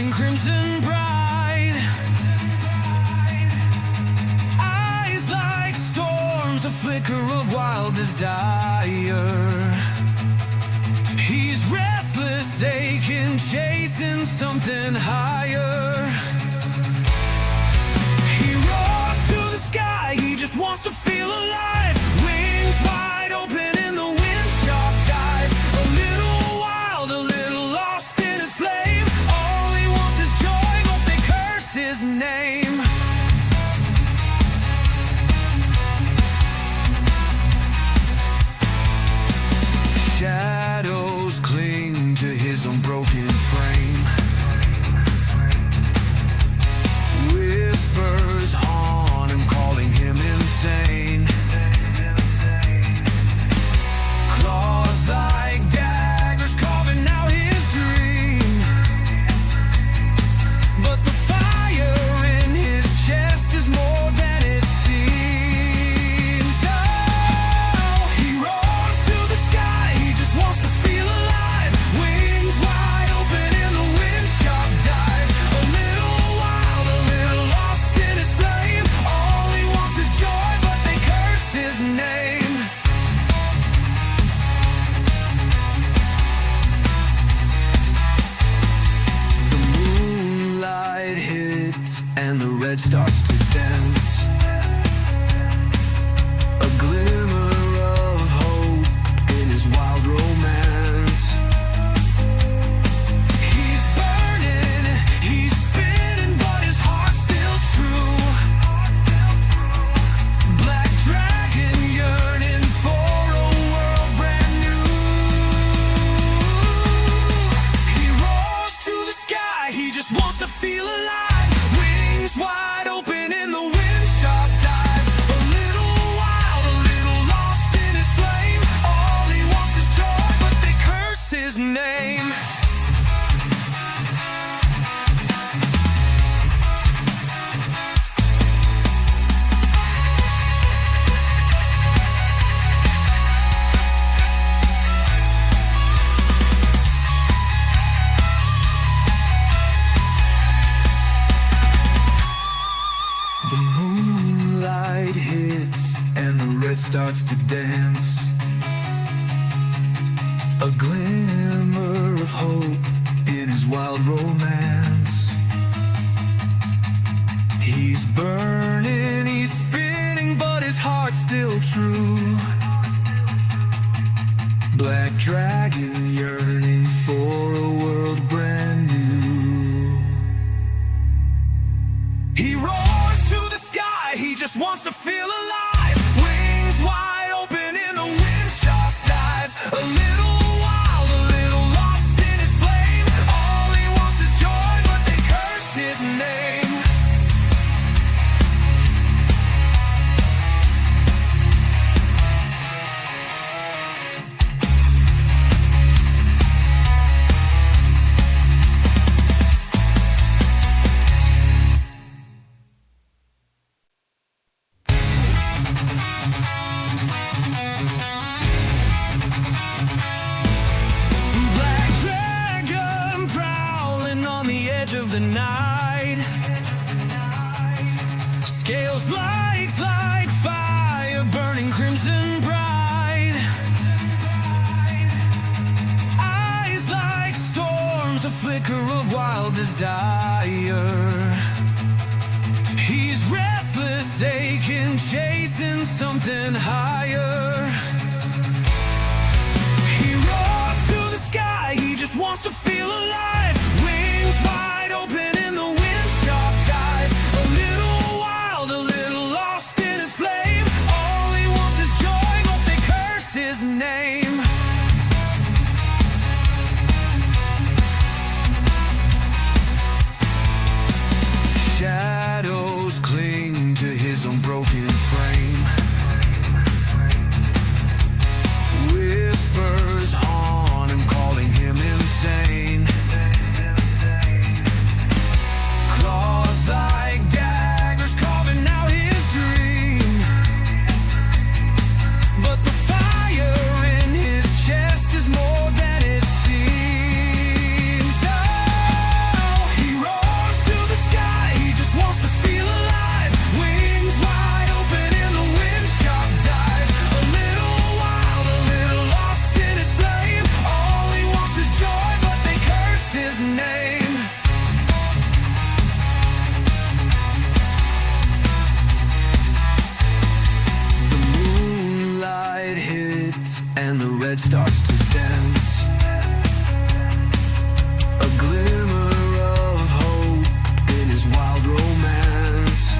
burning crimson bride. Eyes like storms, a flicker of wild desire. He's restless, aching, chasing something higher. He roars to the sky, he just wants to feel alive. Wings wide open in the wind, sharp dive. A little wild, a little lost in his flame. All he wants is joy, but they curse his name. Shadows cling to his unbroken frame. Whispers haunt him, calling him insane. Claws like daggers carving out his dream. But the fire in his chest is more than it seems. Oh, he roars to the sky, he just wants to feel alive. Wings wide open in the wind, sharp dive. A little wild, a little lost in his flame. All he wants is joy, but they curse his name. The moonlight hits and the red starts to dance. A glimmer of hope in his wild romance. He's burning, he's spinning, but his heart's still true. Black dragon yearning for a world brand new. He roars to the sky, he just wants to feel alive. Wings wide open in the wind, sharp dive. A little wild, a little lost in his flame. All he wants is joy, but they curse his name. The moonlight hits and the red starts to dance. A glimmer of hope in his wild romance. He's burning, he's spinning, but his heart's still true. Black dragon yearning for a world brand new. He roars to the sky, he just wants to feel alive. Wings wide open in the wind, sharp dive. A little wild, a little lost in his flame. All he wants is joy, but they curse his name. Black dragon prowling on the edge of the night. Scales like fire, burning crimson bright. Eyes like storms, a flicker of wild desire. He's restless, aching, chasing something higher. He roars to the sky, he just wants to feel alive. Wings wide open in the wind, sharp dive. A little wild, a little lost in his flame. All he wants is joy, but they curse his name. Shadows cling to his unbroken frame. Whispers haunt him, calling him insane. his name. The moonlight hits and the red starts to dance. A glimmer of hope in his wild romance.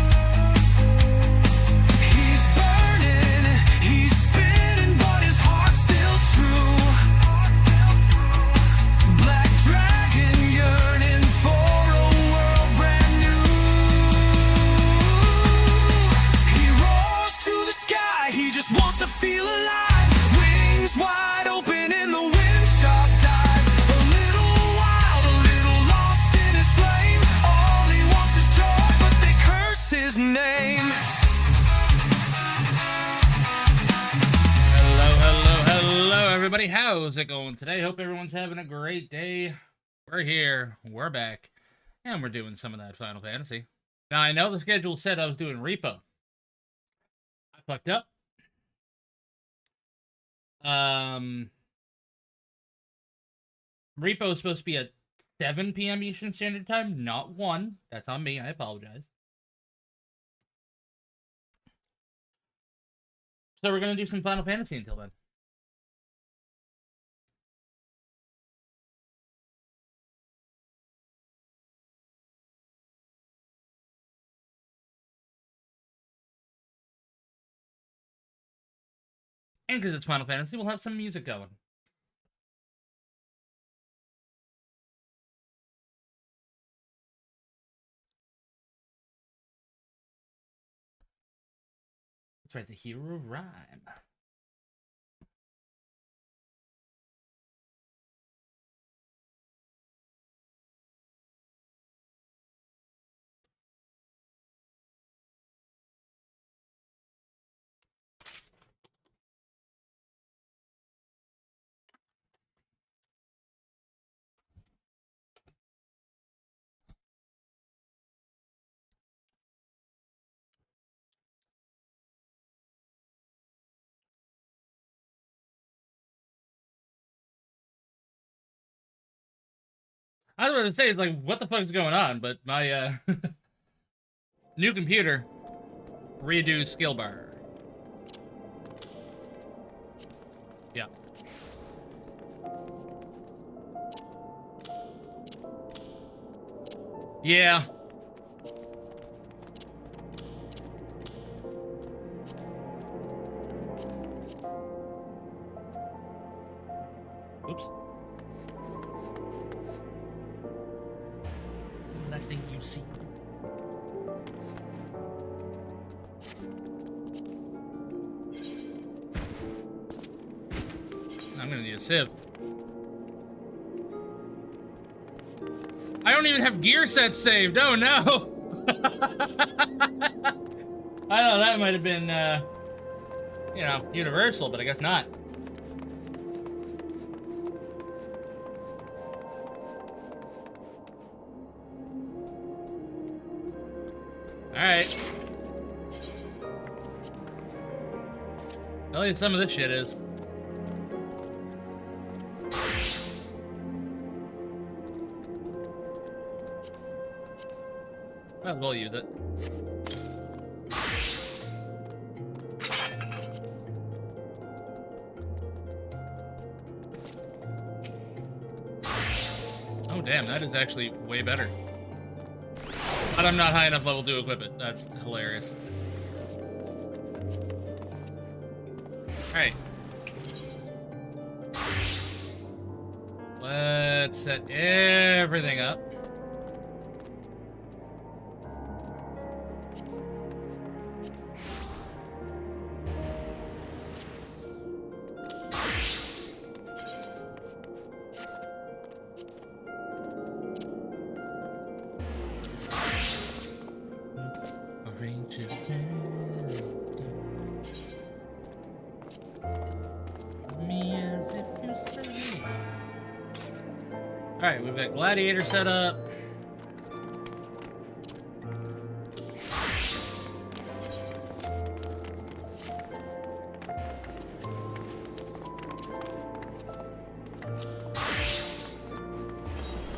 He's burning, he's spinning, but his heart's still true. Black dragon yearning for a world brand new. He roars to the sky, he just wants to feel alive. Wings wide open in the wind, sharp dive. A little wild, a little lost in his flame. All he wants is joy, but they curse his name. Hello, everybody. How's it going today? Hope everyone's having a great day. We're here. We're back. And we're doing some of that Final Fantasy. Now, I know the schedule said I was doing Repo. I fucked up. Repo is supposed to be at 7 p.m. Eastern Standard Time, not 1. That's on me. I apologize. So we're going to do some Final Fantasy until then. And because it's Final Fantasy, we'll have some music going. That's right, the Hero of Rhyme. I was going to say, it's like, what the fuck is going on? But my, new computer, redo skill bar. Yeah. Yeah. Oops. Last thing you see. I'm gonna need a sieve. I don't even have gear sets saved. Oh no! I know that might have been, you know, universal, but I guess not. Alright. At least some of this shit is. Might as well use it. Oh damn, that is actually way better. But I'm not high enough level to equip it. That's hilarious. Alright. Let's set everything up. Alright, we've got Gladiator set up.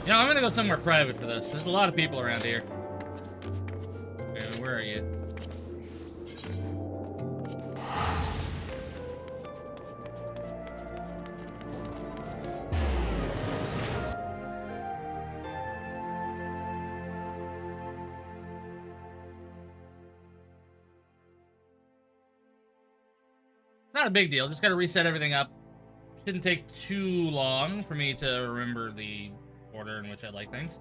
You know, I'm gonna go somewhere private for this. There's a lot of people around here. Okay, where are you? Not a big deal. Just gotta reset everything up. Shouldn't take too long for me to remember the order in which I like things.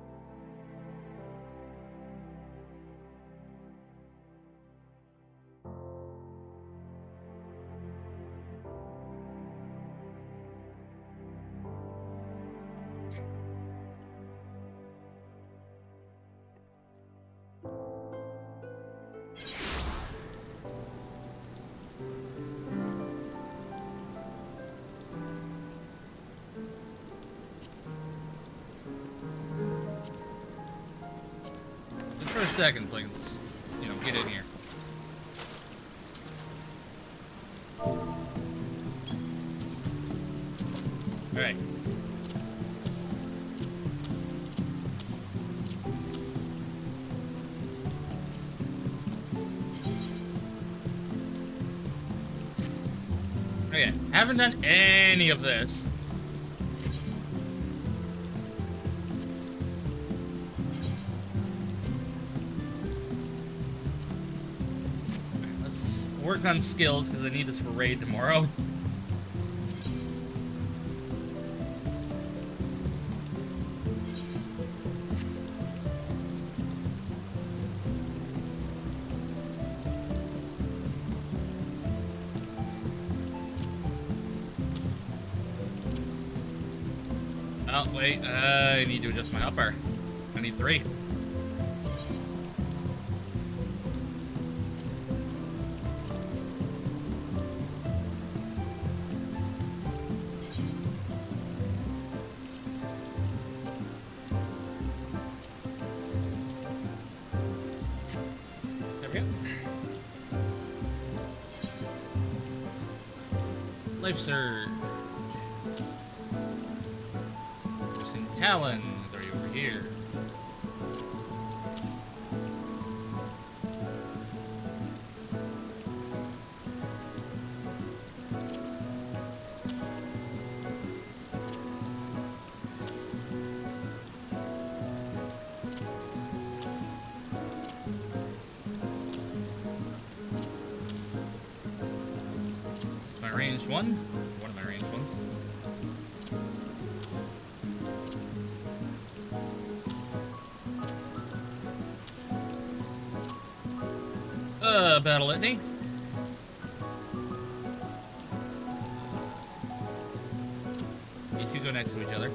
For a second, please. You know, get in here. Alright. Okay, haven't done any of this. Work on skills because I need this for raid tomorrow. Oh, wait, I need to adjust my upper. I need 3. Life Surge. Using Talon. Are you over here? Ranged one. One of my ranged ones. Battle Litany. You two go next to each other.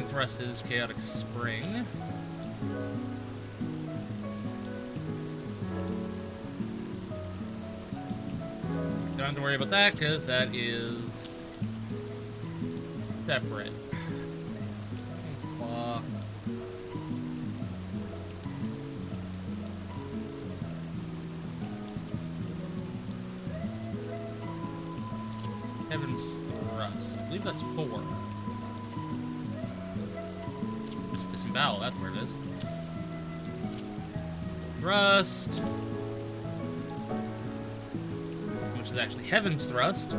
Thrust is Chaotic Spring. Don't have to worry about that because that is separate. Claw. Heaven's Thrust. I believe that's 4. Disembowel, that's where it is. Thrust. Which is actually Heaven's Thrust.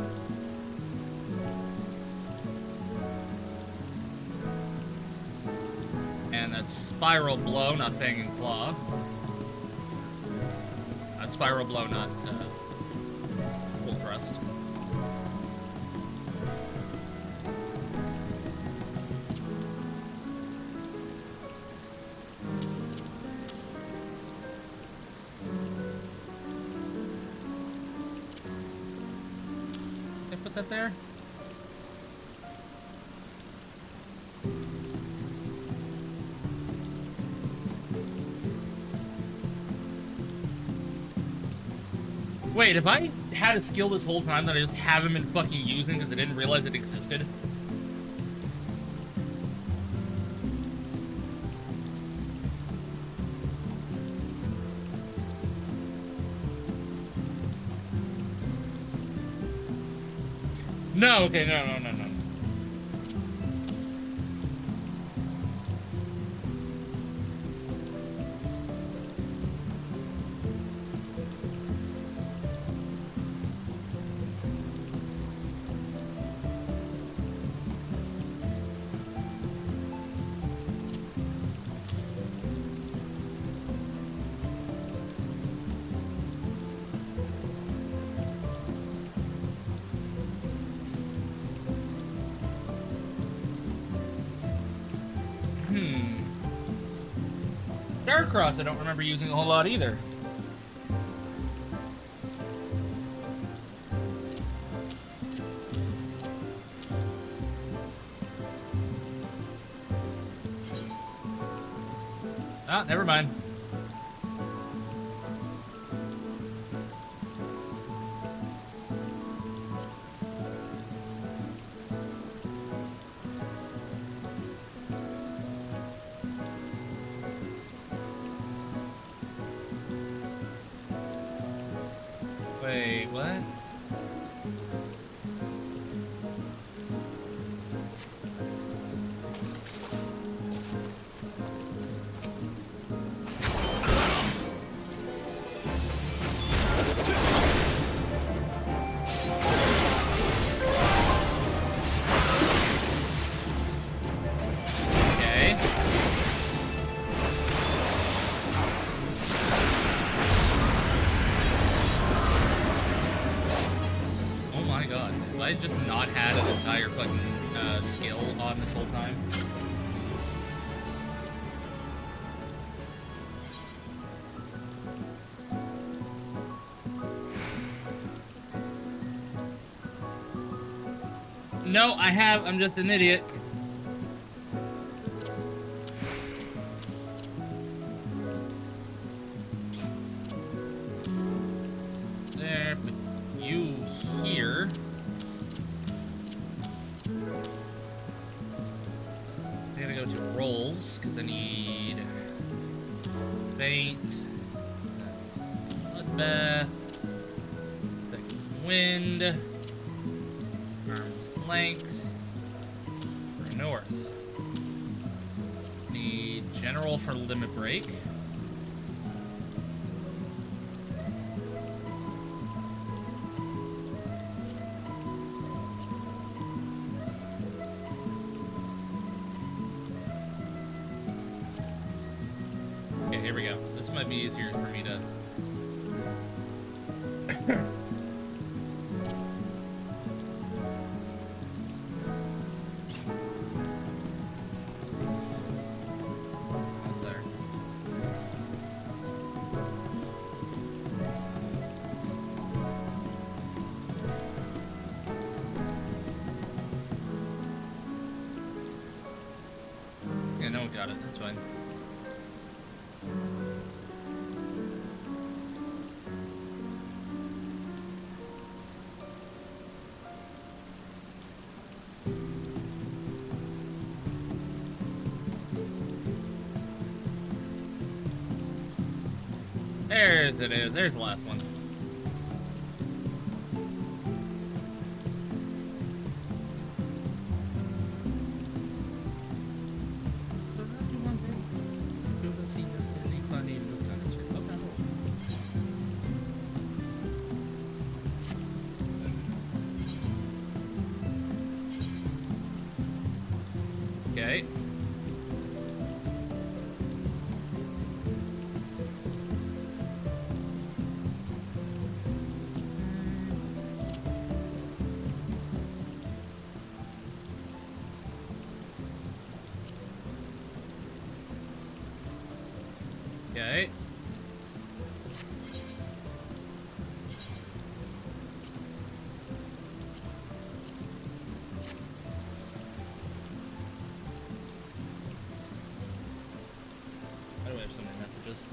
And that's Spiral Blow, not Fang and Claw. That's Spiral Blow, not Full Thrust. Did I put that there? Wait, if I had a skill this whole time that I just haven't been fucking using because I didn't realize it existed? No, okay, no. Starcross I don't remember using a whole lot either. Ah, never mind. Wait, what? Okay. Oh my god. Have I just not had an entire fucking skill on this whole time? No, I have. I'm just an idiot. There, put you here. I gotta go to rolls, because I need faint, bloodbath, second wind, arm's length, for north. Need general for limit break. Okay, here we go. This might be easier for me to... What's there? Yeah, no one got it. That's fine. There's it is. There's the last one. Okay. Okay. Why do I have so many messages?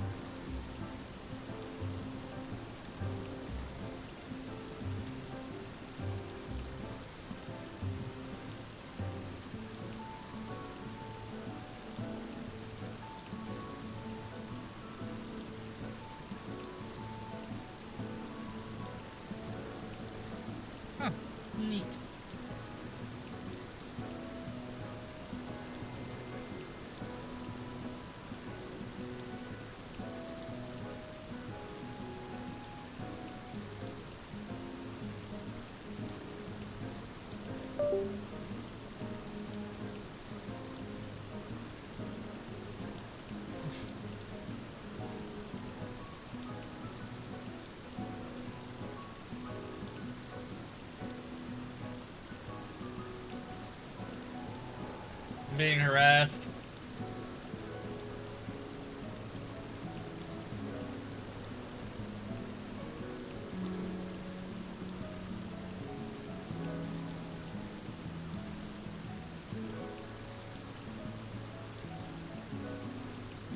Huh. Neat. Being harassed.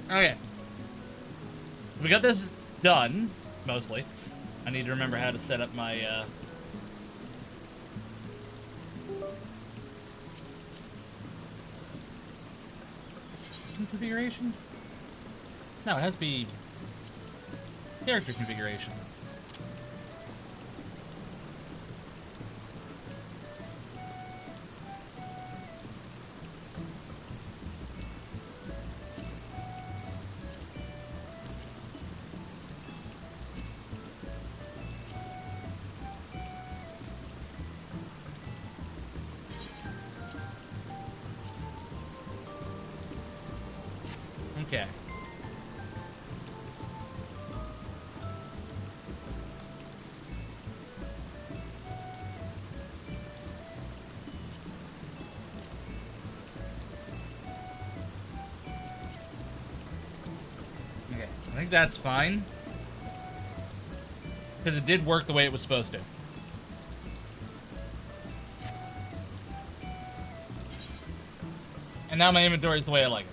Okay. We got this done, mostly. I need to remember how to set up my, configuration? No, it has to be character configuration. Okay. Okay, I think that's fine. Because it did work the way it was supposed to. And now my inventory is the way I like it.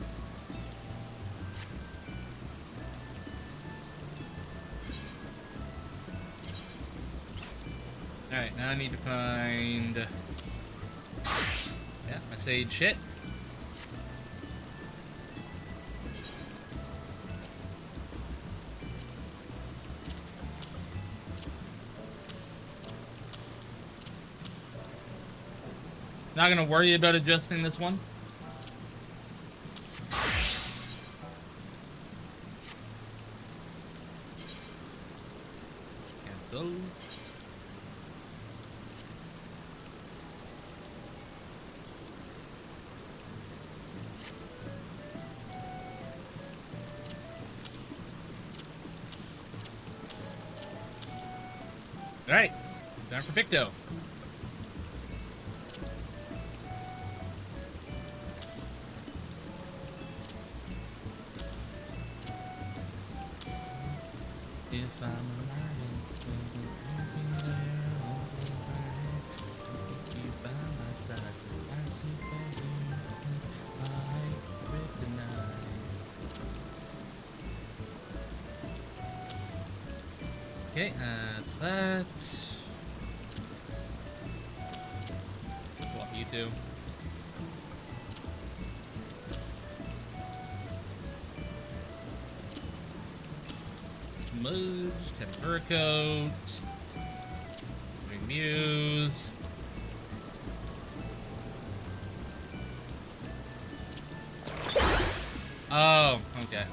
Alright, now I need to find... yeah, my sage shit. Not gonna worry about adjusting this one. Cancel. Alright, time for Picto. If I'm alive, you by my side, I see my kryptonite. Okay, that. Swap you two. Mudge, Tempura Coat, Muse. Oh, okay.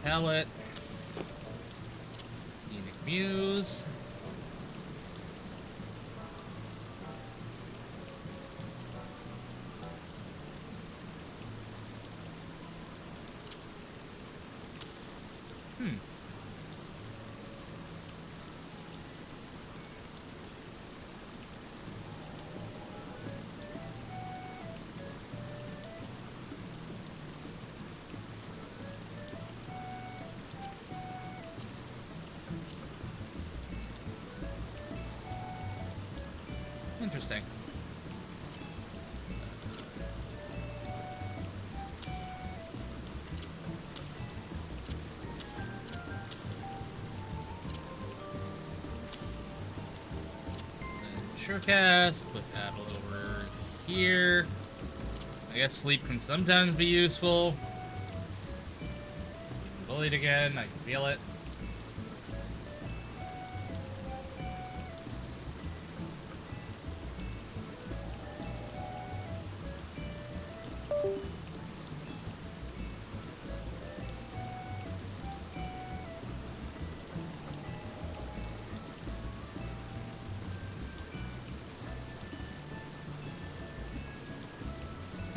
Palette. Muse. Interesting. Surecast, put that over here. I guess sleep can sometimes be useful. Bullied again, I can feel it.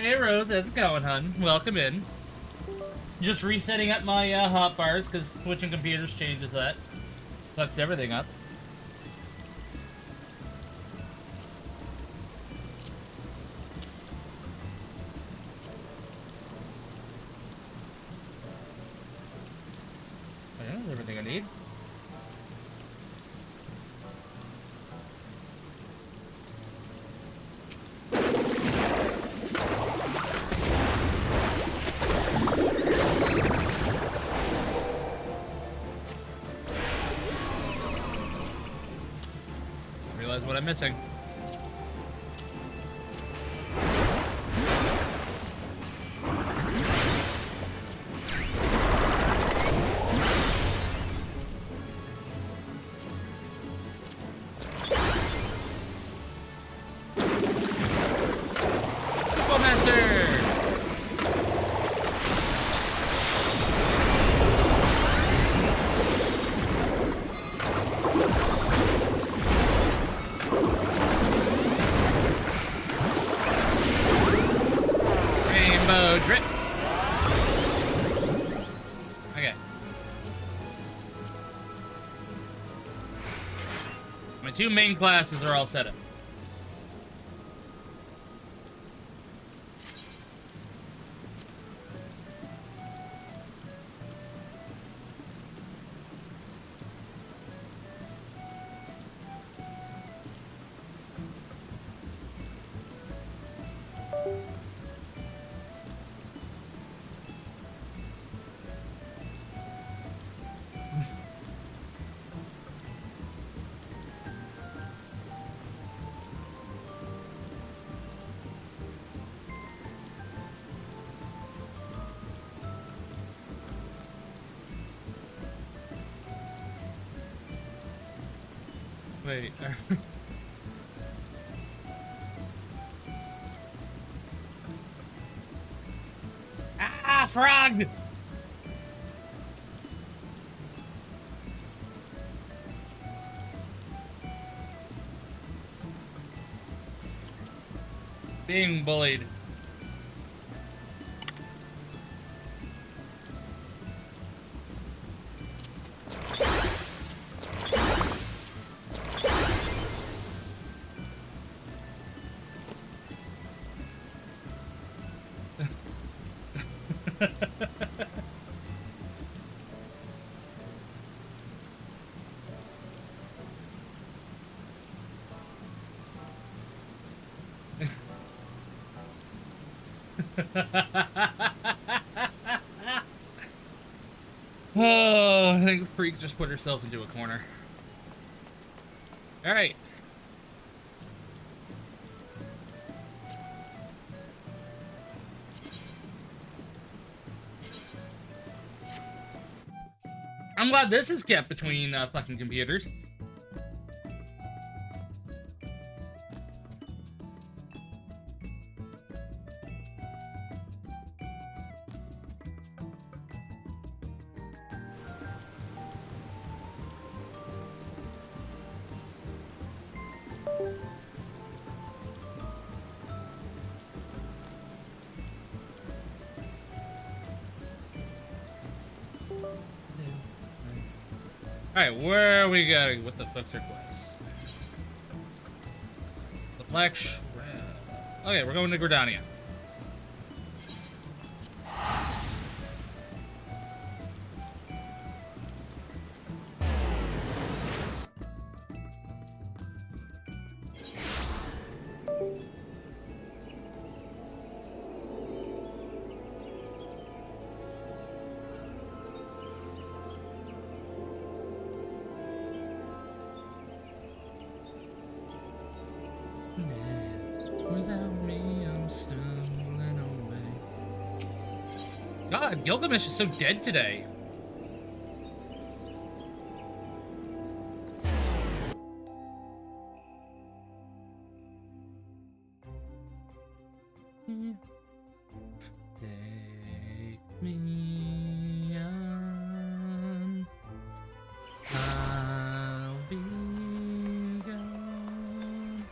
Hey Rose, how's it going, hun? Welcome in. Just resetting up my hotbars because switching computers changes that. Fucks everything up. Yeah, that's everything I need. Realize what I'm missing. Drip. Okay. My two main classes are all set up. Wait. Ah, frog! Being bullied. Oh, I think Freak just put herself into a corner. Alright. I'm glad this is kept between fucking computers. Alright, where are we going? What the fuck's our quest? The Black Shroud. Okay, we're going to Gridania. Without me, I'm stumbling away. God, Gilgamesh is so dead today. Take me on. I'll be gone.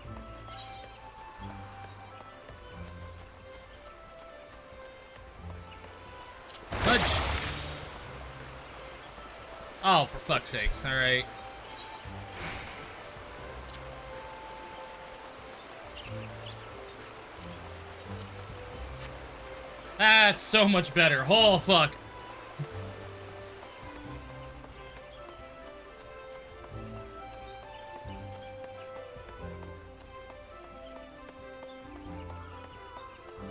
Oh, for fuck's sakes. Alright. That's so much better. Oh, fuck.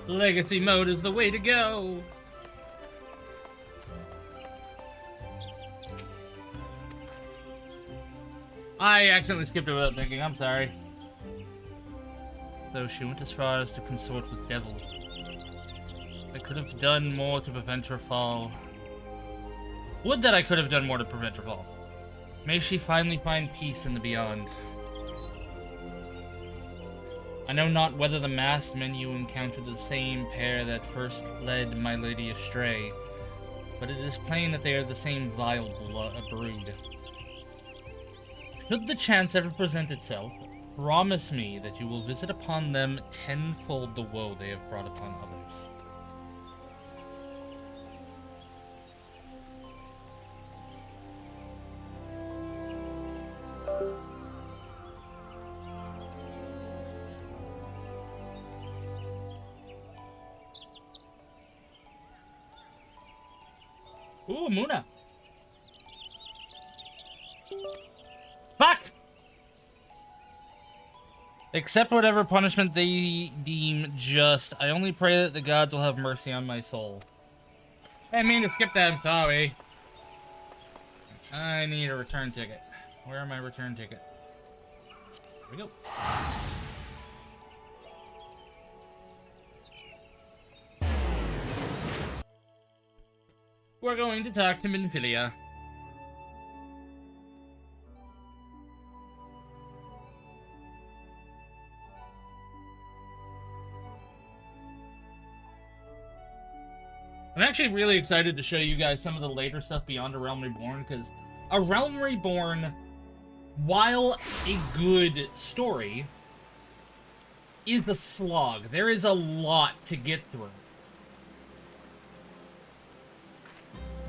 Legacy mode is the way to go. I accidentally skipped it without thinking. I'm sorry. Though she went as far as to consort with devils. I could have done more to prevent her fall. Would that I could have done more to prevent her fall. May she finally find peace in the beyond. I know not whether the masked men you encountered the same pair that first led my lady astray, but it is plain that they are the same vile brood. Should the chance ever present itself, promise me that you will visit upon them tenfold the woe they have brought upon others. Ooh, Muna. Fuck! Accept whatever punishment they deem just. I only pray that the gods will have mercy on my soul. I didn't mean to skip that, I'm sorry. I need a return ticket. Where are my return ticket? Here we go. We're going to talk to Minfilia. I'm actually really excited to show you guys some of the later stuff beyond A Realm Reborn, because A Realm Reborn, while a good story, is a slog. There is a lot to get through.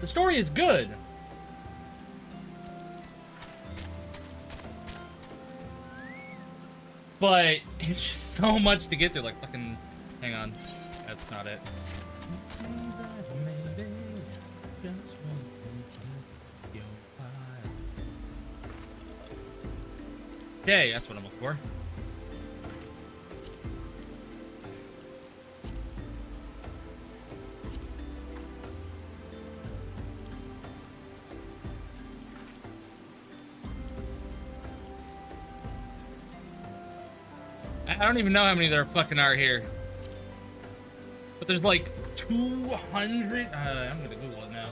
The story is good. But it's just so much to get through. Like, fucking... Hang on. That's not it. Okay, that's what I'm looking for. I don't even know how many there fucking are here. But there's like 200. I'm gonna Google it now.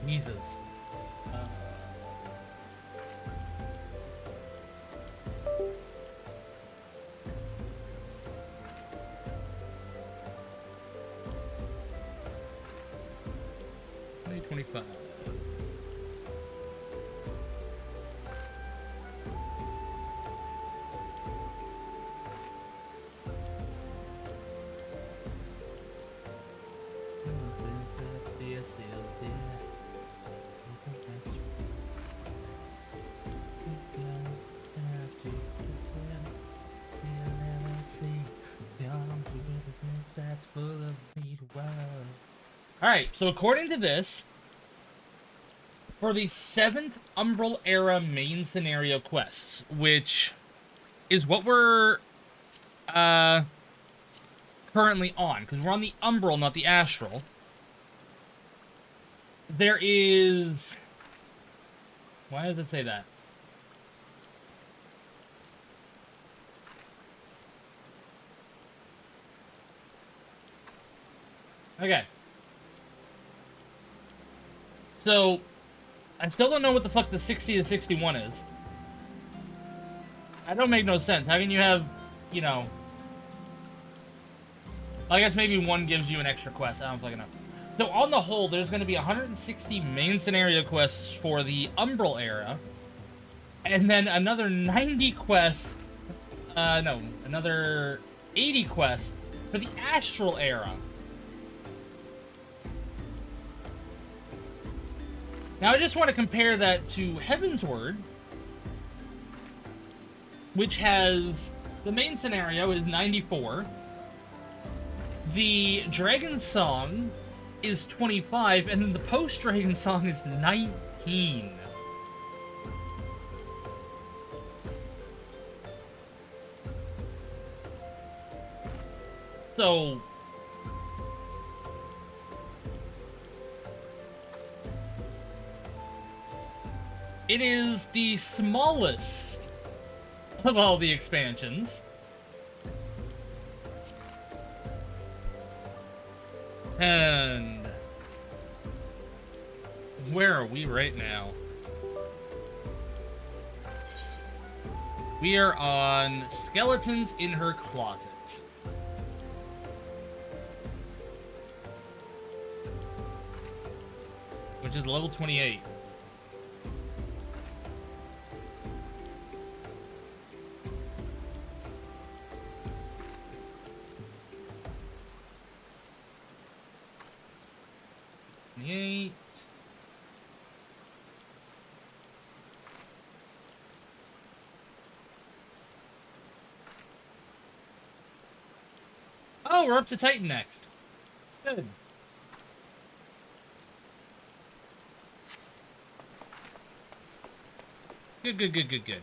Jesus. $25. Alright, so according to this, for the 7th Umbral Era main scenario quests, which is what we're currently on, because we're on the Umbral, not the Astral, there is... Why does it say that? Okay. So, I still don't know what the fuck the 60 to 61 is. That don't make no sense. How can you have, you know... I guess maybe one gives you an extra quest. I don't fucking know. So, on the whole, there's going to be 160 main scenario quests for the Umbral Era. And then another 90 quests, no, another 80 quests for the Astral Era. Now I just want to compare that to Heavensward, which has, the main scenario is 94. The Dragon Song is 25, and then the post-Dragon Song is 19. So, it is the smallest of all the expansions. And where are we right now? We are on Skeletons in Her Closet. Which is level 28. Oh, we're up to Titan next. Good. Good.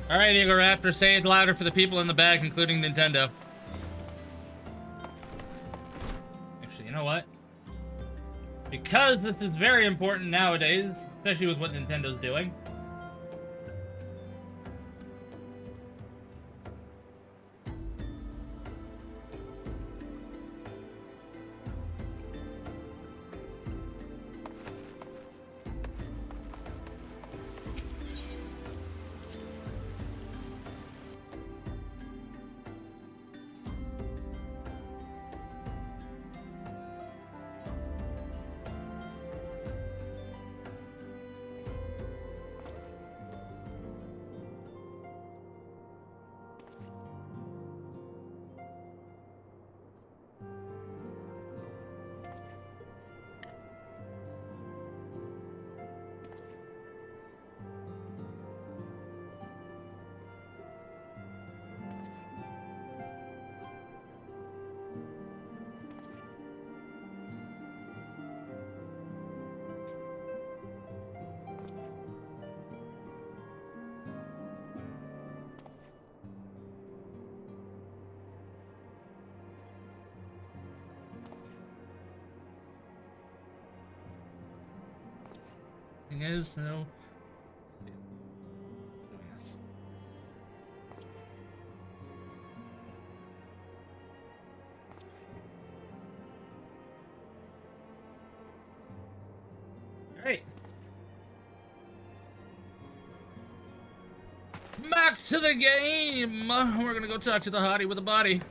Alright, Eagle Raptor, say it louder for the people in the back, including Nintendo. Actually, you know what? Because this is very important nowadays, especially with what Nintendo's doing. Thing is, no. Alright. Back to the game! We're gonna go talk to the hottie with a body.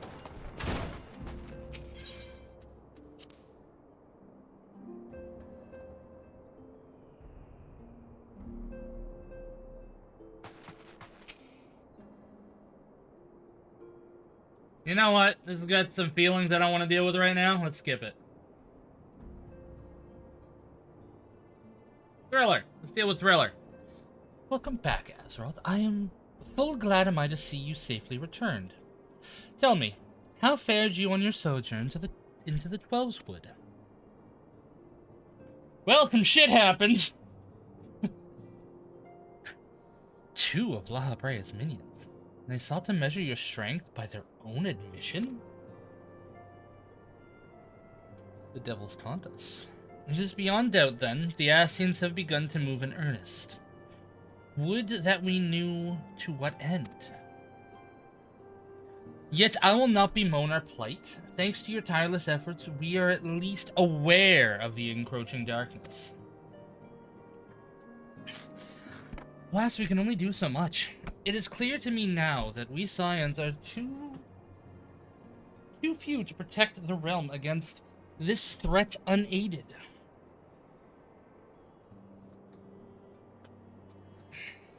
You know what? This has got some feelings I don't want to deal with right now. Let's skip it. Thriller. Let's deal with Thriller. Welcome back, Azeroth. I am full glad am I to see you safely returned. Tell me, how fared you on your sojourn into the Twelveswood? Well, some shit happened. Two of Lahabrea's minions. They sought to measure your strength by their own admission? The devils taunt us. It is beyond doubt, then, the Ascians have begun to move in earnest. Would that we knew to what end. Yet I will not bemoan our plight. Thanks to your tireless efforts, we are at least aware of the encroaching darkness. Alas, we can only do so much. It is clear to me now that we Scions are too few to protect the realm against this threat unaided.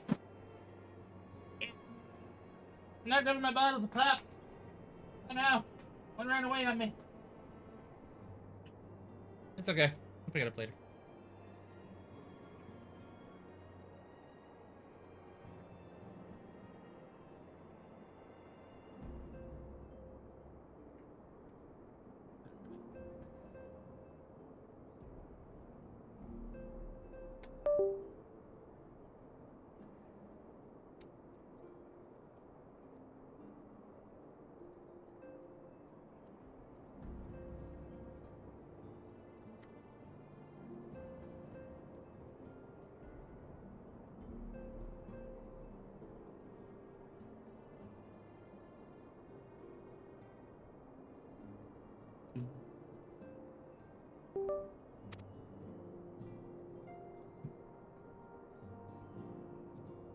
I'm not giving my bottles a pop. I know. One ran away on me. It's okay. I'll pick it up later.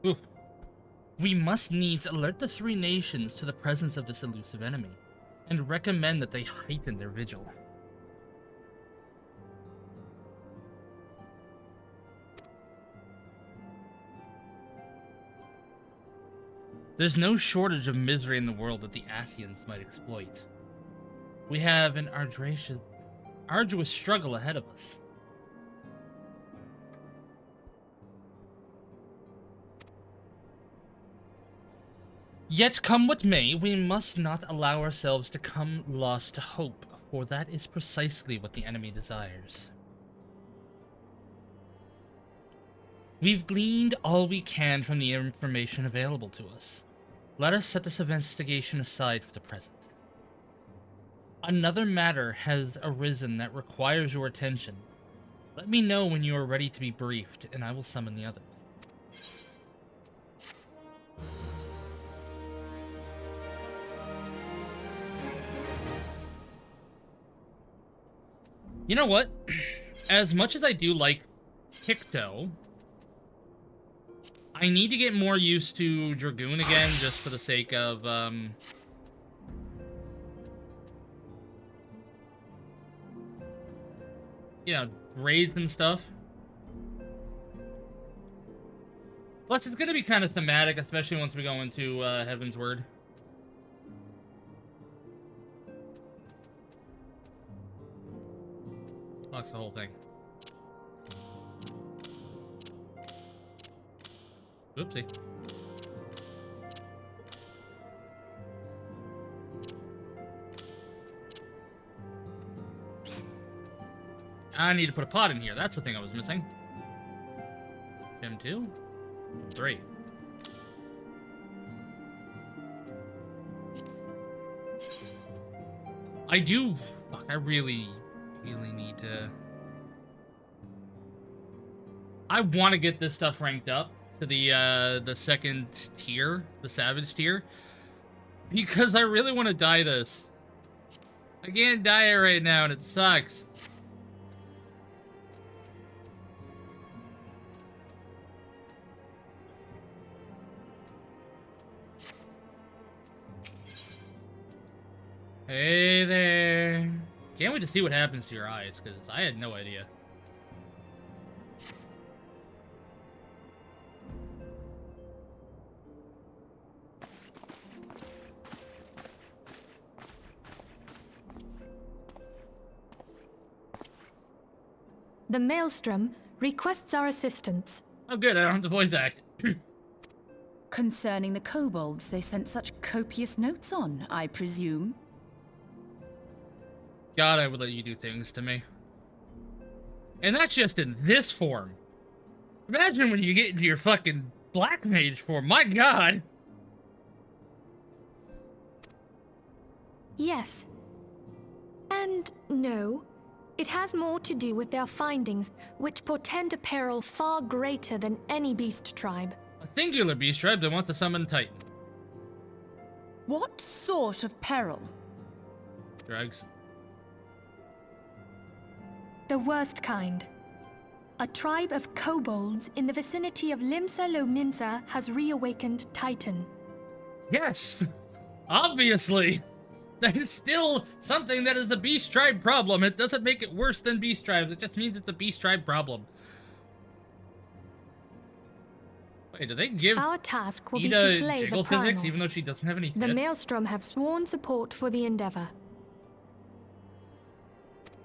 Ooh. We must needs alert the three nations to the presence of this elusive enemy, and recommend that they heighten their vigil. There's no shortage of misery in the world that the Asians might exploit. We have an arduous struggle ahead of us. Yet come what may, we must not allow ourselves to come lost to hope, for that is precisely what the enemy desires. We've gleaned all we can from the information available to us. Let us set this investigation aside for the present. Another matter has arisen that requires your attention. Let me know when you are ready to be briefed, and I will summon the others. You know what? As much as I do like Picto, I need to get more used to Dragoon again, just for the sake of, yeah, raids and stuff. Plus, it's gonna be kind of thematic, especially once we go into, Heaven's Word. That's the whole thing. Oopsie. I need to put a pot in here. That's the thing I was missing. Gem 2? 3. I do... Fuck, I really need to... I want to get this stuff ranked up to the second tier, the Savage tier, because I really want to dye this. I can't dye it right now, and it sucks. Hey there. Can't wait to see what happens to your eyes, because I had no idea. The Maelstrom requests our assistance. Oh good, I don't have to voice act. Concerning the kobolds they sent such copious notes on, I presume. God, I would let you do things to me. And that's just in this form. Imagine when you get into your fucking Black Mage form. My God! Yes. And no. It has more to do with their findings, which portend a peril far greater than any beast tribe. A singular beast tribe that wants to summon Titan. What sort of peril? Drugs. The worst kind. A tribe of kobolds in the vicinity of Limsa Lominsa has reawakened Titan. Yes, obviously. That is still something that is a beast tribe problem. It doesn't make it worse than beast tribes. It just means it's a beast tribe problem. Wait, do they give Our task will be Ida to slay the jiggle physics primal. even though she doesn't have any tits? The Maelstrom have sworn support for the endeavor.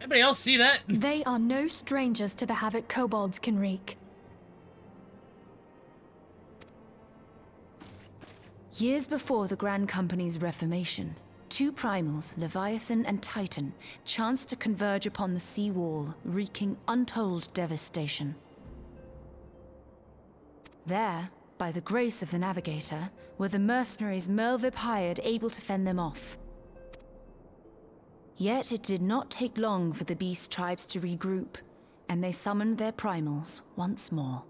Anybody else see that? They are no strangers to the havoc kobolds can wreak. Years before the Grand Company's reformation, two primals, Leviathan and Titan, chanced to converge upon the sea wall, wreaking untold devastation. There, by the grace of the Navigator, were the mercenaries Merlvip hired able to fend them off. Yet it did not take long for the beast tribes to regroup, and they summoned their primals once more.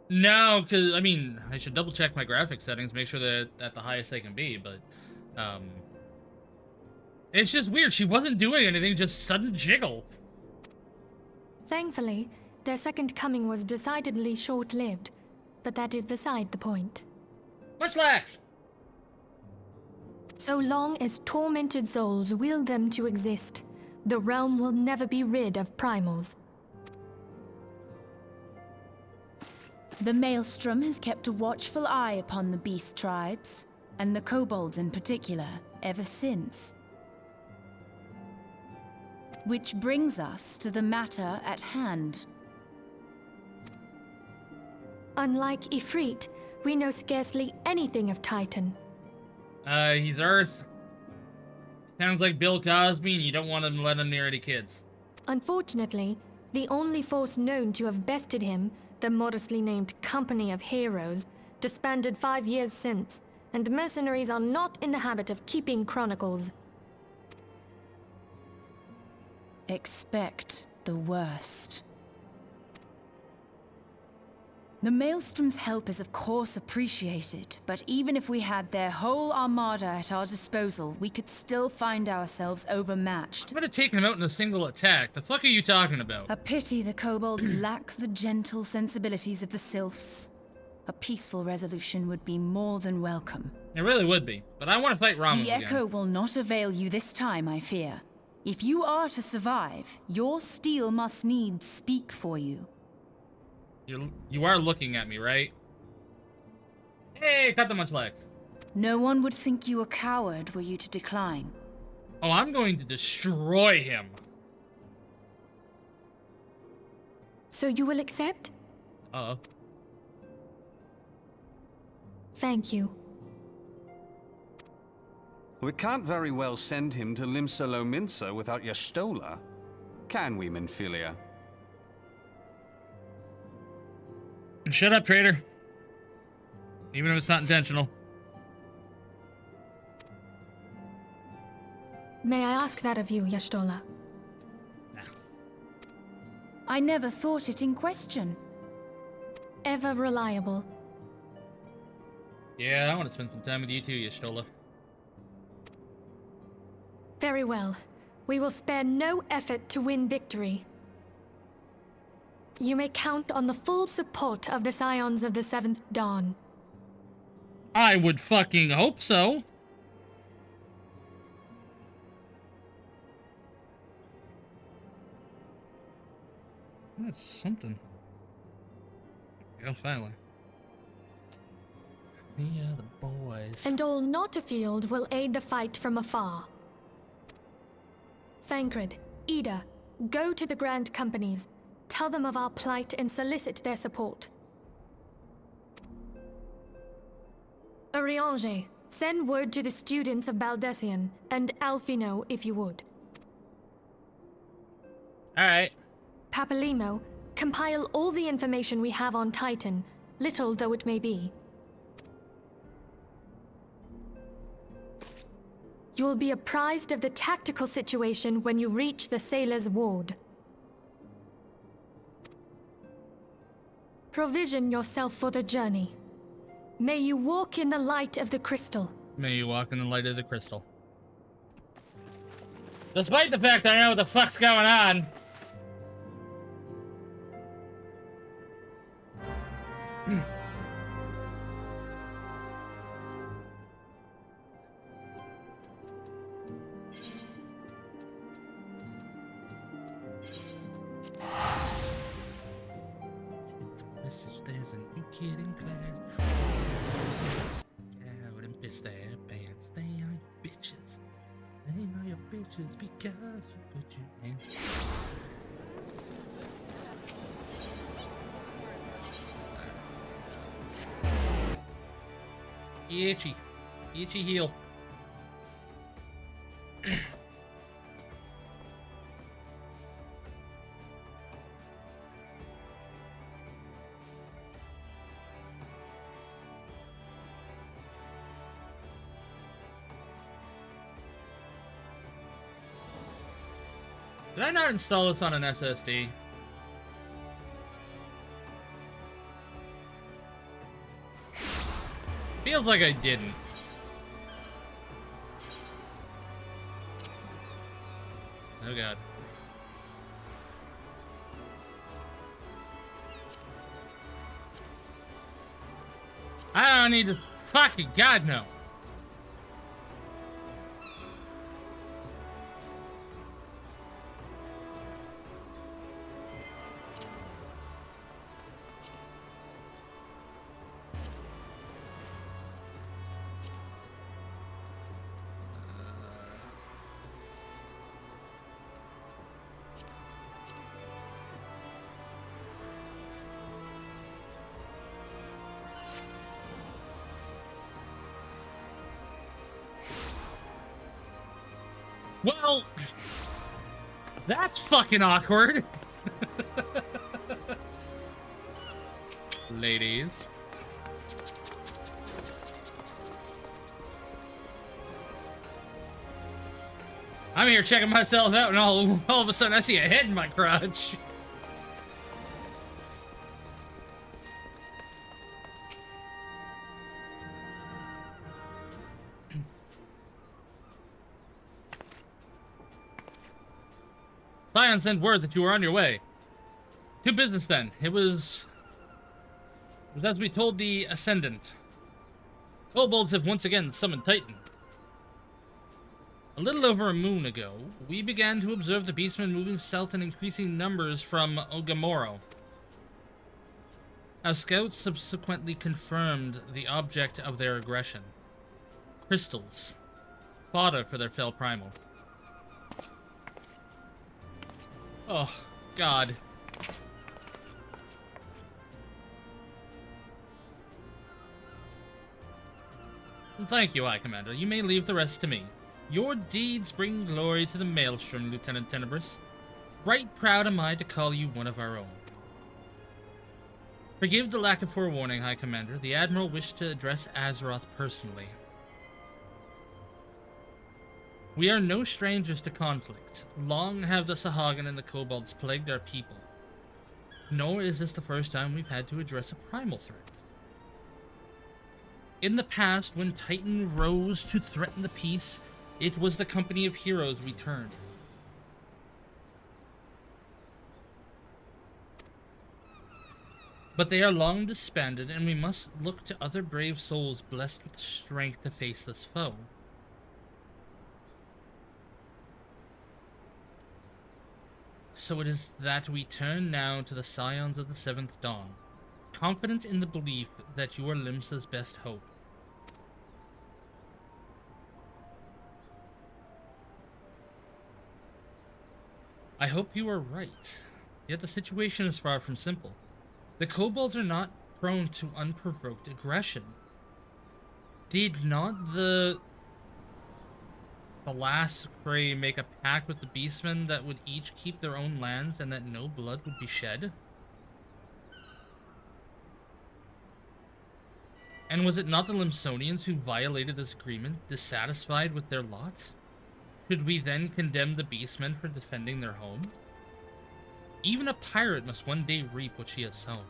No, because, I mean, I should double check my graphics settings, make sure they're at the highest they can be, but, it's just weird. She wasn't doing anything, just sudden jiggle. Thankfully, their second coming was decidedly short-lived, but that is beside the point. Much lax. So long as tormented souls will them to exist, the realm will never be rid of primals. The Maelstrom has kept a watchful eye upon the beast tribes, and the kobolds in particular, ever since. Which brings us to the matter at hand. Unlike Ifrit, we know scarcely anything of Titan. He's Earth. Sounds like Bill Cosby, and you don't want to let him near any kids. Unfortunately, the only force known to have bested him, the modestly named Company of Heroes, disbanded 5 years since, and mercenaries are not in the habit of keeping chronicles. Expect the worst. The Maelstrom's help is of course appreciated, but even if we had their whole armada at our disposal, we could still find ourselves overmatched. I'm gonna take him out in a single attack. The fuck are you talking about? A pity the kobolds lack the gentle sensibilities of the sylphs. A peaceful resolution would be more than welcome. It really would be, but I want to fight Ramos The again. echo will not avail you this time, I fear. If you are to survive, your steel must needs speak for you. You are looking at me, right? Hey, cut the much legs. No one would think you a coward were you to decline. Oh, I'm going to destroy him. So you will accept? Uh-oh. Thank you. We can't very well send him to Limsa Lominsa without Y'shtola, can we, Minfilia? Shut up, traitor. Even if it's not intentional. May I ask that of you, Y'shtola? I never thought it in question. Ever reliable. Yeah, I want to spend some time with you too, Y'shtola. Very well. We will spare no effort to win victory. You may count on the full support of the Scions of the Seventh Dawn. I would fucking hope so. That's something. There we go, finally. Me and the boys. And all not afield will aid the fight from afar. Thancred, Ida, go to the Grand Companies. Tell them of our plight and solicit their support. Urianger, send word to the students of Baldessian, and Alfino if you would. Alright. Papalimo, compile all the information we have on Titan, little though it may be. You will be apprised of the tactical situation when you reach the Sailor's Ward. Provision yourself for the journey. May you walk in the light of the crystal. May you walk in the light of the crystal. Despite the fact I know what the fuck's going on. bitches because you put your hands. Itchy. Itchy heel. Did I not install this on an SSD? Feels like I didn't. Oh god. I don't need to fucking god no. Well, that's fucking awkward. Ladies. I'm here checking myself out and all of a sudden I see a head in my crotch. Scion sent word that you were on your way. To business then. It was as we told the Ascendant. Kobolds have once again summoned Titan. A little over a moon ago, we began to observe the beastmen moving south in increasing numbers from Ogamoro. Our scouts subsequently confirmed the object of their aggression. Crystals. Fodder for their fell primal. Oh, God. Thank you, High Commander. You may leave the rest to me. Your deeds bring glory to the Maelstrom, Lieutenant Tenebris. Right proud am I to call you one of our own. Forgive the lack of forewarning, High Commander. The Admiral wished to address Azeroth personally. We are no strangers to conflict. Long have the Sahagin and the Kobolds plagued our people. Nor is this the first time we've had to address a primal threat. In the past, when Titan rose to threaten the peace, it was the company of heroes we turned. But they are long disbanded, and we must look to other brave souls blessed with strength to face this foe. So it is that we turn now to the Scions of the Seventh Dawn, confident in the belief that you are Limsa's best hope. I hope you are right, yet the situation is far from simple. The Kobolds are not prone to unprovoked aggression. Did not the last Prey make a pact with the Beastmen that would each keep their own lands and that no blood would be shed? And was it not the Limsonians who violated this agreement, dissatisfied with their lot? Should we then condemn the Beastmen for defending their homes? Even a pirate must one day reap what she has sown.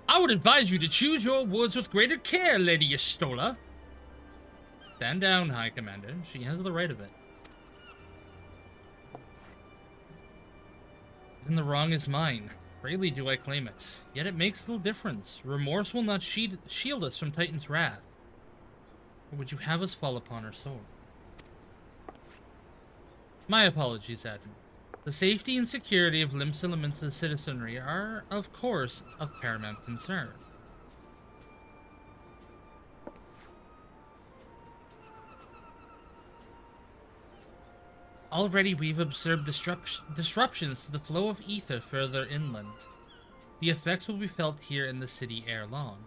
I would advise you to choose your words with greater care, Lady Y'shtola. Stand down, High Commander. She has the right of it. Then the wrong is mine. Freely do I claim it. Yet it makes little difference. Remorse will not shield us from Titan's wrath. Or would you have us fall upon our sword? My apologies, Admiral. The safety and security of Limsa Lominsa's citizenry are, of course, of paramount concern. Already we've observed disruptions to the flow of ether further inland. The effects will be felt here in the city ere long.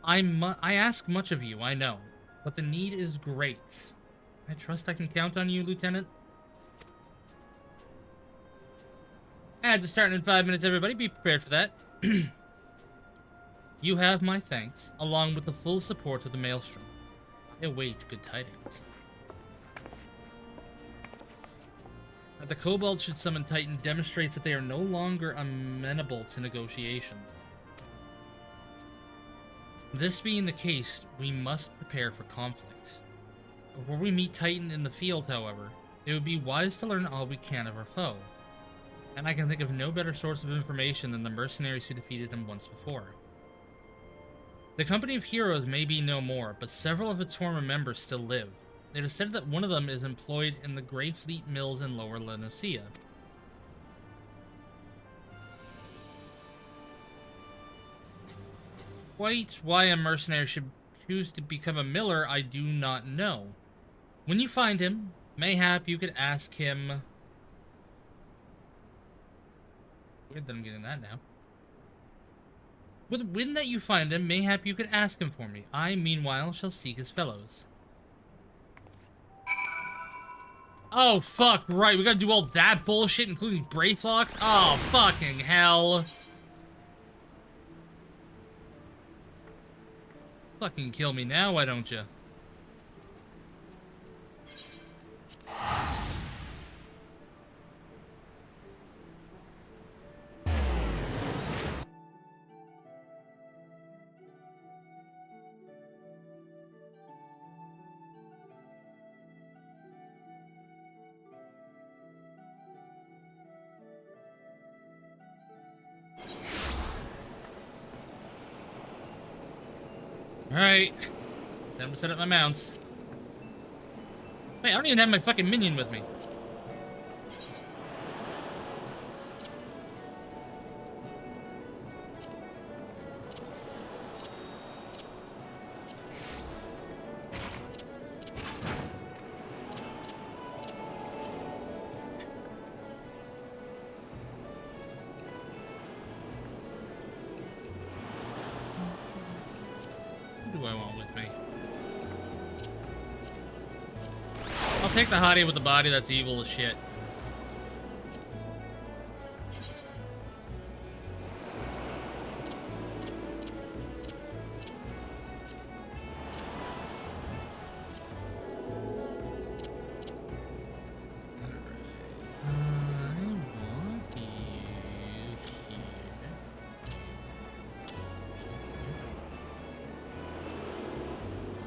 I ask much of you, I know, but the need is great. I trust I can count on you, Lieutenant. Ads are starting in 5 minutes, everybody. Be prepared for that. You have my thanks, along with the full support of the Maelstrom. I await good tidings. That the Kobold should summon Titan demonstrates that they are no longer amenable to negotiation. This being the case, we must prepare for conflict. Before we meet Titan in the field, however, it would be wise to learn all we can of our foe. And I can think of no better source of information than the mercenaries who defeated him once before. The Company of Heroes may be no more, but several of its former members still live. It is said that one of them is employed in the Grey Fleet Mills in Lower Lenosea. Quite why a mercenary should choose to become a miller, I do not know. When you find him, mayhap you could ask him... Weird that I'm getting that now. When that you find him, mayhap you could ask him for me. I, meanwhile, shall seek his fellows. Oh, fuck, right. We gotta do all that bullshit, including Brave Locks? Oh, fucking hell. Fucking kill me now, why don't you? Alright. Time to set up my mounts. Wait, I don't even have my fucking minion with me. Take the hottie with the body that's evil as shit.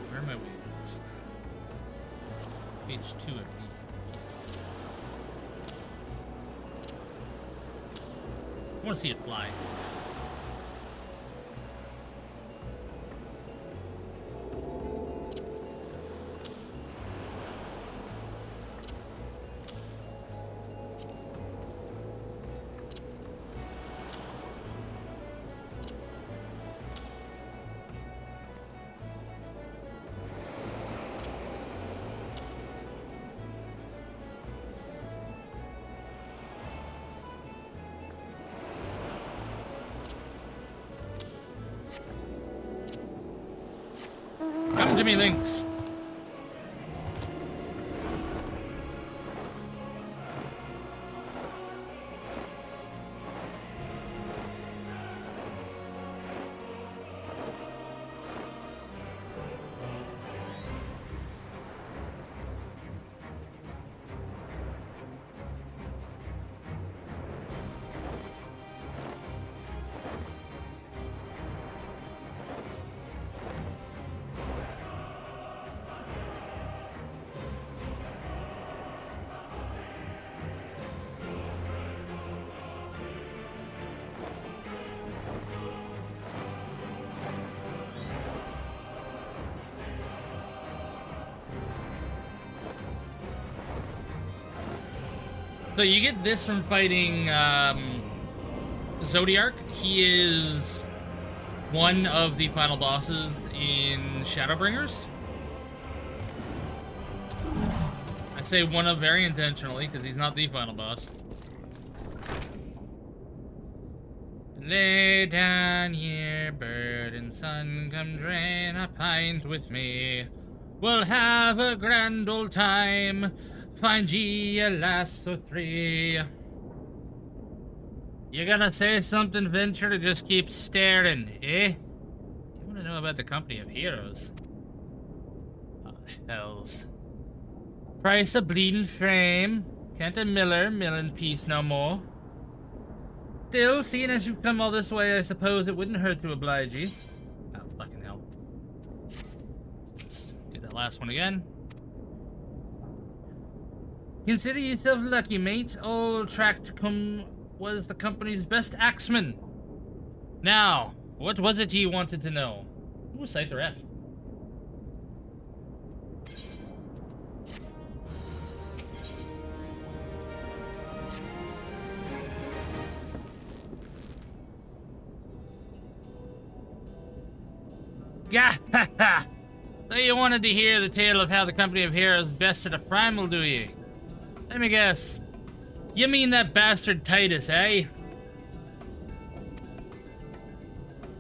Where am I waiting? Page 2 of me. Yes. I want to see it fly. Come to me, Lynx. So you get this from fighting Zodiark. He is one of the final bosses in Shadowbringers. I say one of very intentionally, because he's not the final boss. Lay down here, bird and sun, come drain a pint with me. We'll have a grand old time, find ye a lass or three. You gonna say something, Venture, to just keep staring, eh? You wanna know about the company of heroes? Oh, hells. Price a bleeding frame. Can't a miller mill in peace no more. Still, seeing as you've come all this way, I suppose it wouldn't hurt to oblige you. Oh, fucking hell. Let's do that last one again. Consider yourself lucky, mate. Old Tracticum was the company's best axeman. Now, what was it he wanted to know? Ooh, Scyther F. Gah ha ha! So you wanted to hear the tale of how the company of heroes bested a primal, do you? Let me guess. You mean that bastard Titus, eh?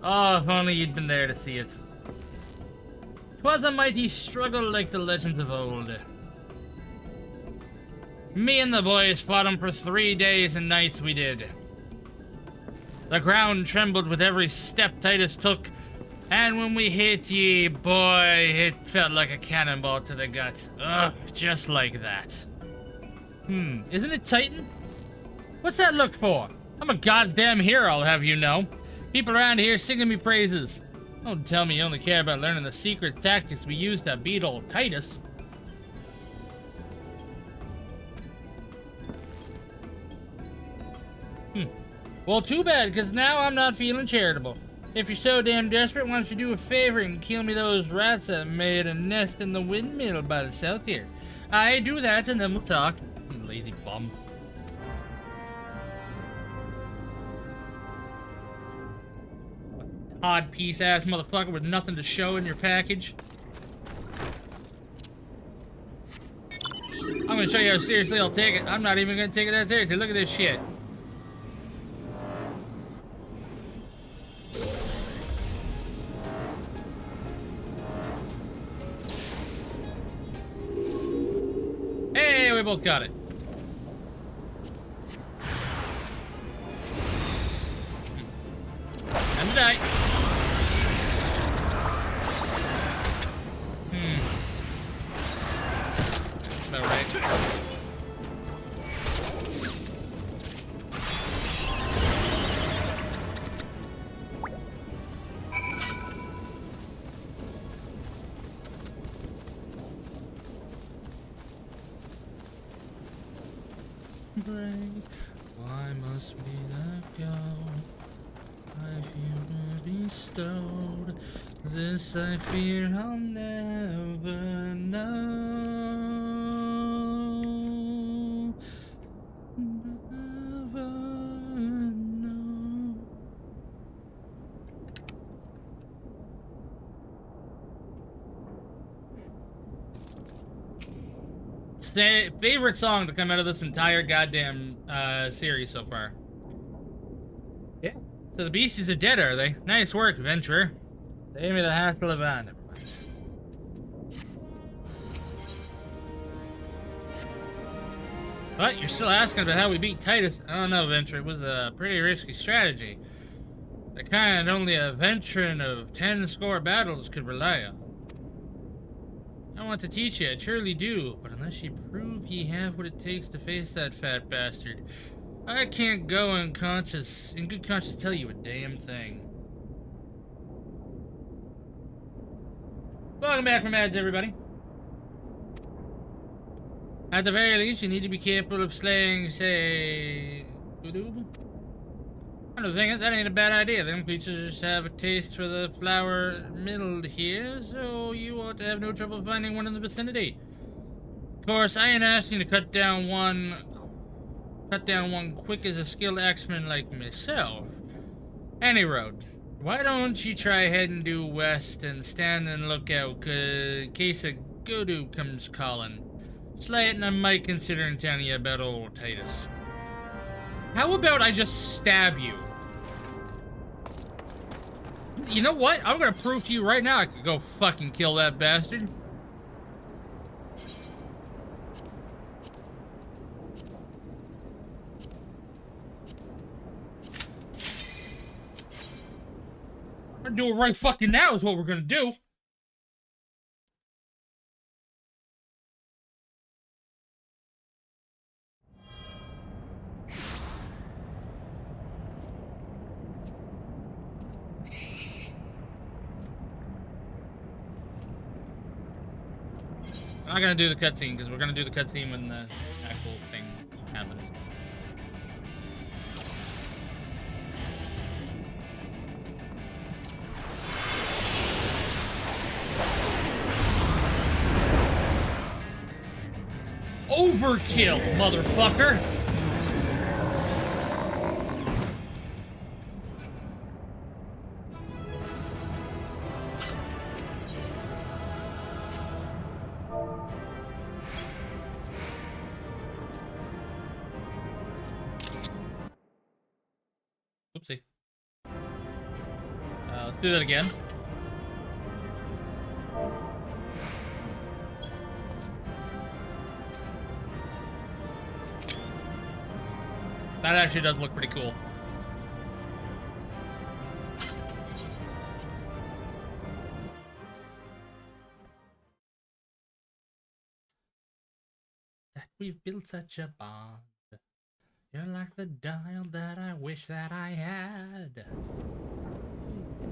Oh, if only you'd been there to see it. 'Twas a mighty struggle like the legends of old. Me and the boys fought him for 3 days and nights we did. The ground trembled with every step Titus took, and when we hit ye, boy, it felt like a cannonball to the gut. Ugh, just like that. Isn't it Titan? What's that look for? I'm a goddamn hero, I'll have you know. People around here singing me praises. Don't tell me you only care about learning the secret tactics we used to beat old Titus. Well, too bad, because now I'm not feeling charitable. If you're so damn desperate, why don't you do a favor and kill me those rats that made a nest in the windmill by the south here? I do that, and then we'll talk. You lazy bum. Odd piece-ass motherfucker with nothing to show in your package. I'm gonna show you how seriously I'll take it. I'm not even gonna take it that seriously. Look at this shit. Hey, we both got it. Time to die. About right. Break. Why must we let go? I feel bestowed. This I fear I'll never know. Never know. Favorite song to come out of this entire goddamn series so far. Yeah. So the beasties are dead, are they? Nice work, Venturer. Save me the hassle of on. Never mind. But you're still asking about how we beat Titus. I don't know, Venturer. It was a pretty risky strategy. The kind only a veteran of 10 score battles could rely on. I want to teach you, I truly do, but unless you prove ye have what it takes to face that fat bastard, I can't go in good conscience tell you a damn thing. Welcome back from ads, everybody. At the very least, you need to be careful of slaying, say, Goodoob. I don't think that ain't a bad idea. Them creatures have a taste for the flower milled here, so you ought to have no trouble finding one in the vicinity. Of course, I ain't asking you to cut down one quick as a skilled axeman like myself. Any road. Why don't you try heading due west and stand and look out, in case a Goodoob comes calling. Slay it, and I might consider telling you about old Titus. How about I just stab you? You know what? I'm gonna prove to you right now I could go fucking kill that bastard. I'm gonna do it right fucking now is what we're gonna do. I'm not gonna do the cutscene because we're gonna do the cutscene when the actual thing happens. Overkill, motherfucker! Oopsie. Let's do that again. That actually does look pretty cool. That we've built such a bond. You're like the dial that I wish that I had.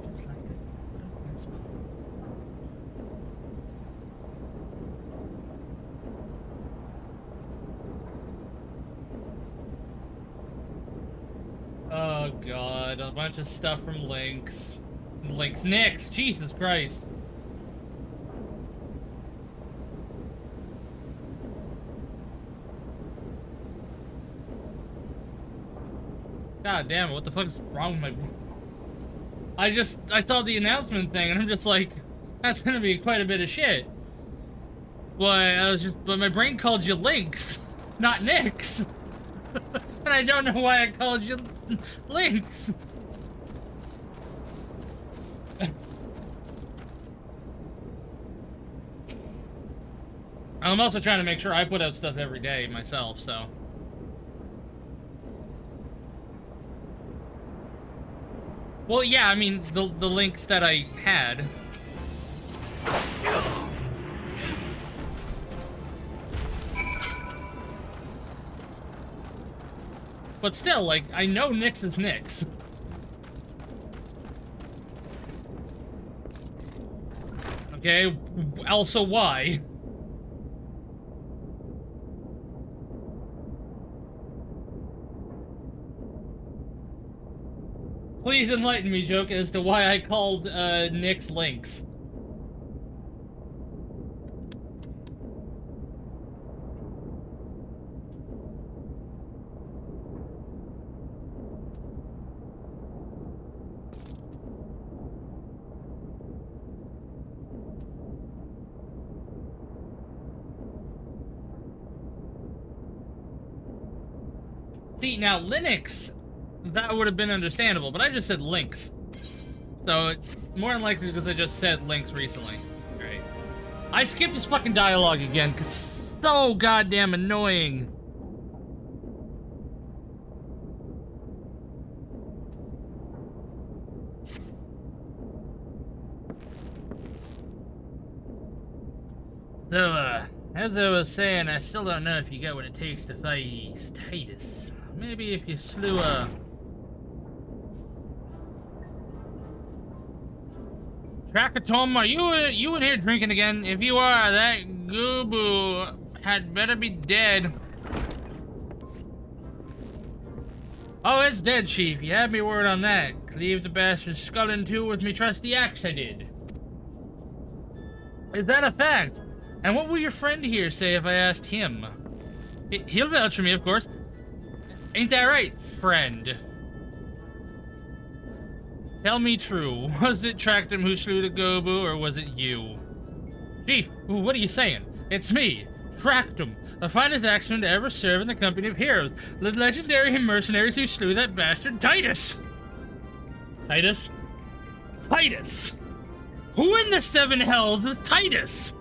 Just like a spot. Oh god, a bunch of stuff from Lynx. Lynx Nix, Jesus Christ. God damn it, what the fuck's wrong with my... I saw the announcement thing and I'm just like, that's gonna be quite a bit of shit. But my brain called you Lynx, not Nix. And I don't know why I called you Lynx. I'm also trying to make sure I put out stuff every day myself, so... Well, yeah, I mean, the links that I had. But still, like, I know Nix is Nix. Okay, also why? Please enlighten me, Joke, as to why I called Nix Lynx. See, now Linux, that would have been understandable, but I just said Lynx. So it's more than likely because I just said Lynx recently. Right. I skipped this fucking dialogue again because it's so goddamn annoying. So, as I was saying, I still don't know if you got what it takes to face Titus. Maybe if you slew a... Tracker Tom, are you in here drinking again? If you are, that Goobu had better be dead. Oh, it's dead, Chief. You had me word on that. Cleave the bastard's skull in two with me trusty axe, I did. Is that a fact? And what will your friend here say if I asked him? He'll vouch for me, of course. Ain't that right, friend? Tell me true. Was it Tractum who slew the Gobu, or was it you? Chief, what are you saying? It's me, Tracked him, the finest axeman to ever serve in the company of heroes. The legendary mercenaries who slew that bastard Titus. Titus? Titus! Who in the seven hells is Titus?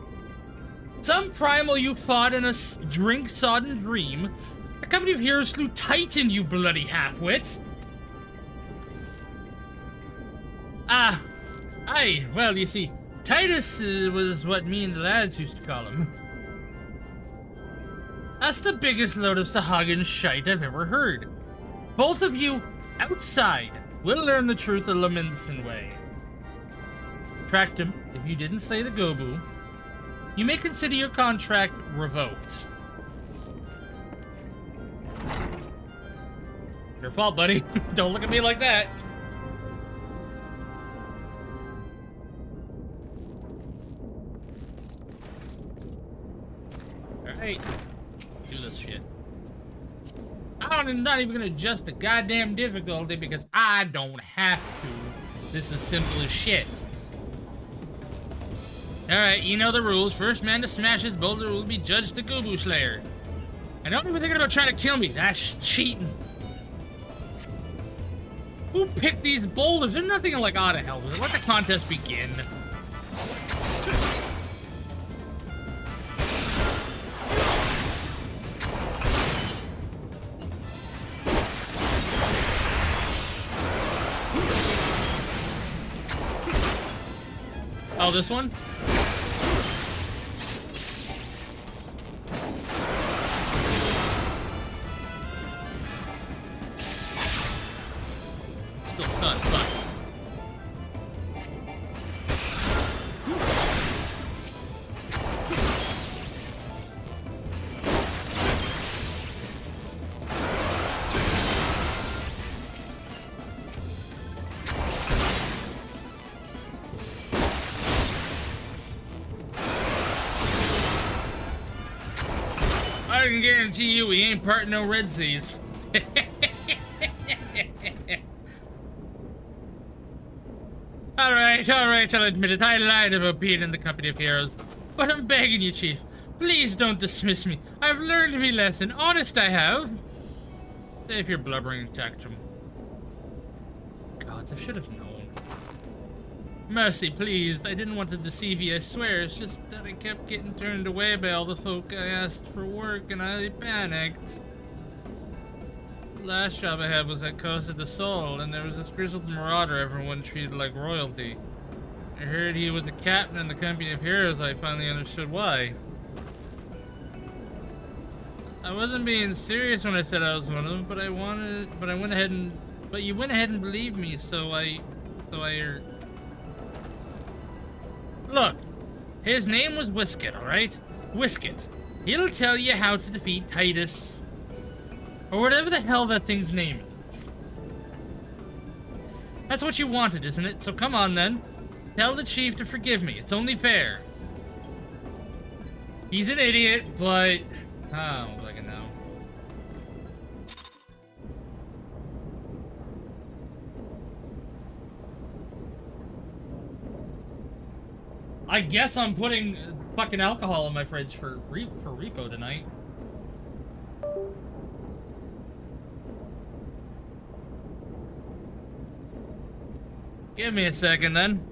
Some primal you fought in a drink-sodden dream. The company of heroes slew Titan, you bloody half-wit. Aye, well, you see, Titus was what me and the lads used to call him. That's the biggest load of Sahagin shite I've ever heard. Both of you, outside, will learn the truth the Laminson way. Tracked him if you didn't slay the Gobu. You may consider your contract revoked. Your fault, buddy. Don't look at me like that. Alright. Do this shit. I'm not even gonna adjust the goddamn difficulty because I don't have to. This is simple as shit. Alright, you know the rules. First man to smash his boulder will be judged the Gobu Slayer. And don't even thinking about trying to kill me. That's cheating. Who picked these boulders? There's nothing like, oh, to hell with it. Let the contest begin. Oh, this one? Still stunned, but... I can guarantee you we ain't parting no Red Seas. Alright, I'll admit it. I lied about being in the company of heroes. But I'm begging you, Chief. Please don't dismiss me. I've learned me lesson. Honest I have. Save your blubbering and tactrum. Gods, I should have known. Mercy, please. I didn't want to deceive you, I swear. It's just that I kept getting turned away by all the folk I asked for work, and I panicked. The last job I had was at Costa del Sol, and there was this grizzled marauder everyone treated like royalty. I heard he was a captain in the company of heroes. I finally understood why. I wasn't being serious when I said I was one of them, but you went ahead and believed me, so I Look, his name was Whisket, alright? Whisket. He'll tell you how to defeat Titus. Or whatever the hell that thing's name is. That's what you wanted, isn't it? So come on then. Tell the chief to forgive me. It's only fair. He's an idiot, but... I don't fucking know. I guess I'm putting fucking alcohol in my fridge for repo tonight. Give me a second then.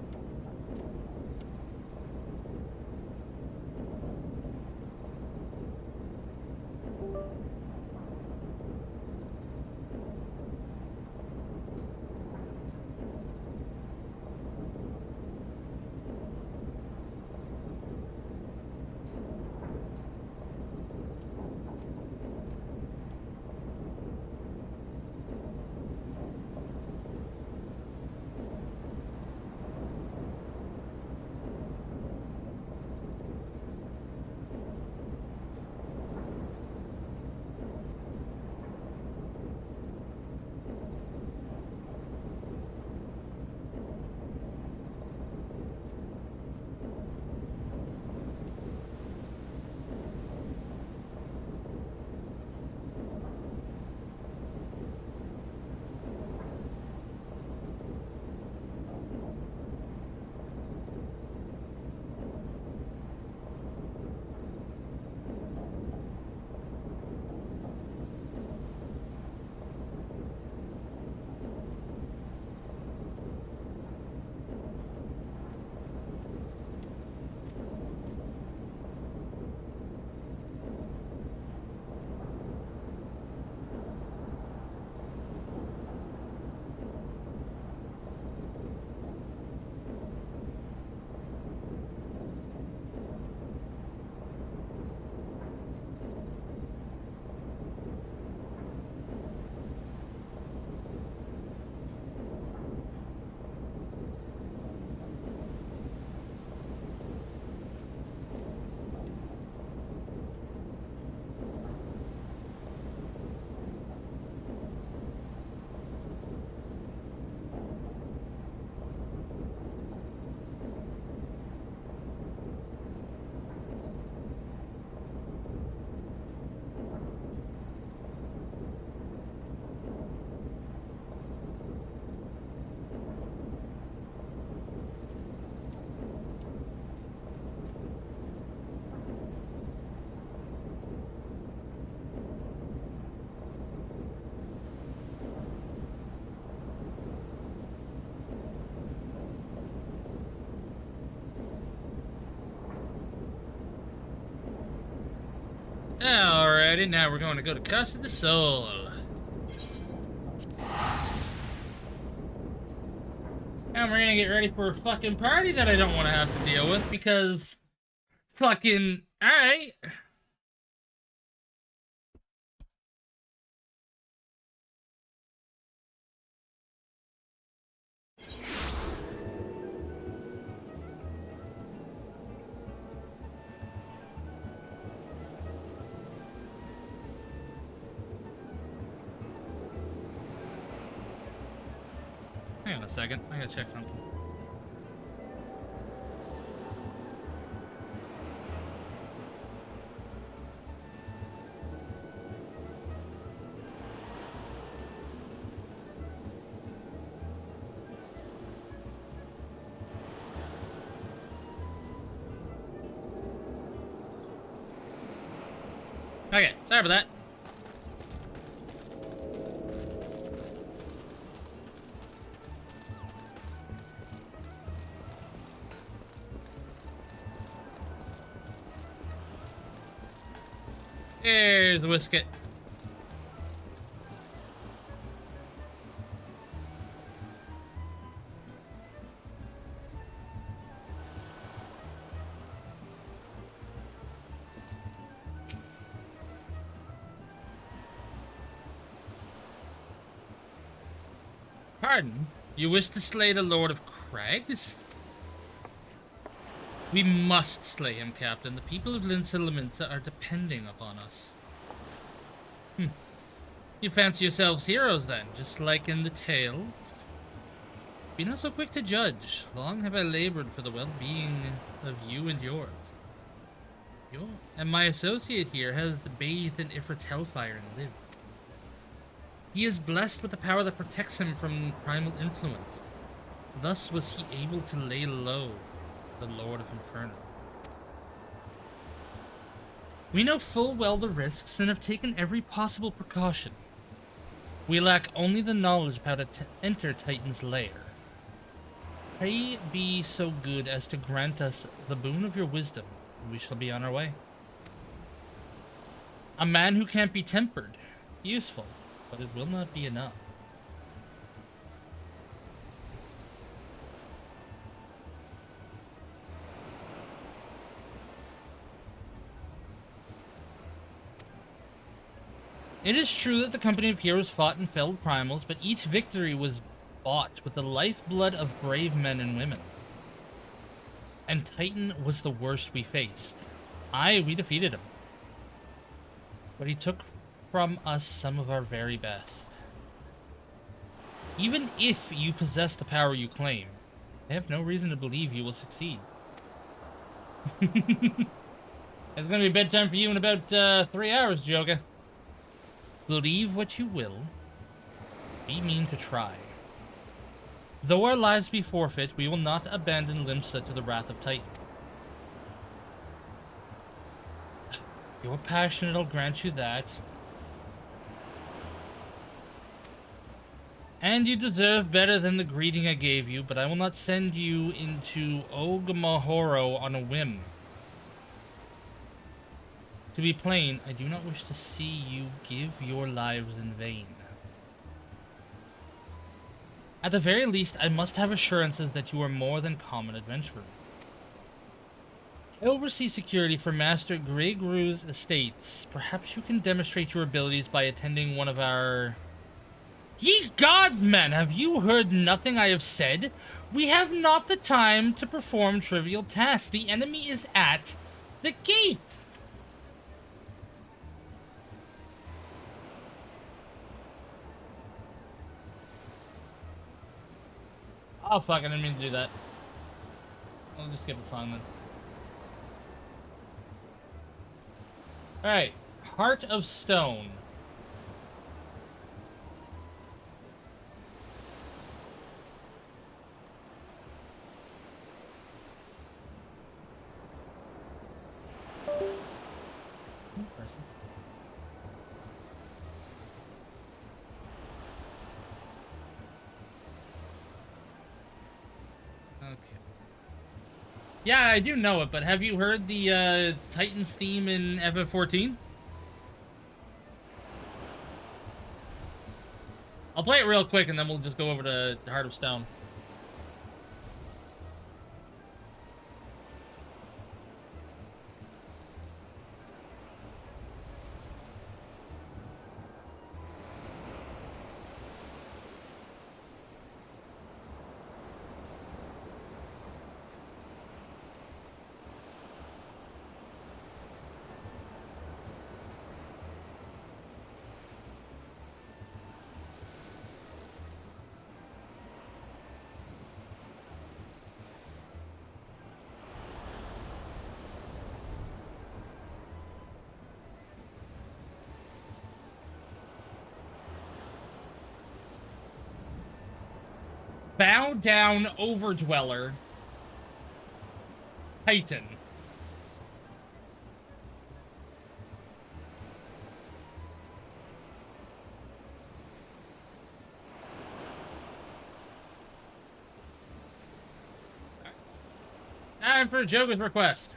Alrighty, now we're going to go to Casa de Sol. And we're gonna get ready for a fucking party that I don't want to have to deal with because fucking alright. Hang on a second, I gotta check something. Okay, sorry about that. Here's the whisket. Pardon? You wish to slay the Lord of Crags? We must slay him, Captain. The people of Linsa are depending upon us. You fancy yourselves heroes, then, just like in the tales? Be not so quick to judge. Long have I labored for the well-being of you and yours. And my associate here has bathed in Ifrit's hellfire and lived. He is blessed with the power that protects him from primal influence. Thus was he able to lay low the Lord of Inferno. We know full well the risks and have taken every possible precaution. We lack only the knowledge of how to enter Titan's lair. Pray be so good as to grant us the boon of your wisdom, and we shall be on our way. A man who can't be tempered. Useful, but it will not be enough. It is true that the company of heroes fought and felled primals, but each victory was bought with the lifeblood of brave men and women. And Titan was the worst we faced. Aye, we defeated him. But he took from us some of our very best. Even if you possess the power you claim, I have no reason to believe you will succeed. It's gonna be bedtime for you in about 3 hours, Joker. Believe what you will. Be mean to try. Though our lives be forfeit, we will not abandon Limsa to the wrath of Titan. You are passionate, I'll grant you that. And you deserve better than the greeting I gave you, but I will not send you into Ogamahoro on a whim. To be plain, I do not wish to see you give your lives in vain. At the very least, I must have assurances that you are more than common adventurers. I oversee security for Master Greygru's estates. Perhaps you can demonstrate your abilities by attending one of our... Ye gods, men! Have you heard nothing I have said? We have not the time to perform trivial tasks. The enemy is at the gate! Oh fuck, I didn't mean to do that. I'll just skip the song then. Alright, Heart of Stone. Yeah, I do know it, but have you heard the Titans theme in FF14? I'll play it real quick and then we'll just go over to Heart of Stone. Bow down, Overdweller. Titan. Time for Joker's request.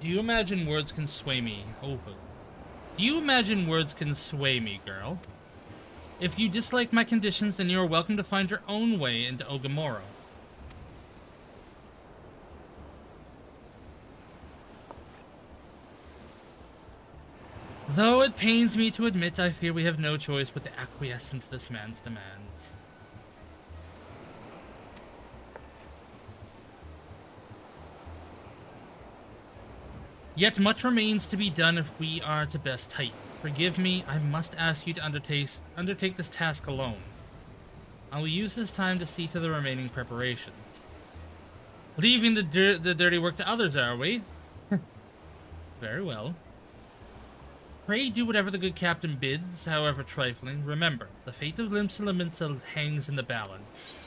Do you imagine words can sway me? Oh. Do you imagine words can sway me, girl? If you dislike my conditions, then you are welcome to find your own way into Ogamoro. Though it pains me to admit, I fear we have no choice but to acquiesce into this man's demands. Yet much remains to be done if we are to best Titan. Forgive me, I must ask you to undertake this task alone. I will use this time to see to the remaining preparations. Leaving the dirty work to others, are we? Very well. Pray do whatever the good captain bids, however trifling. Remember, the fate of Limsa hangs in the balance.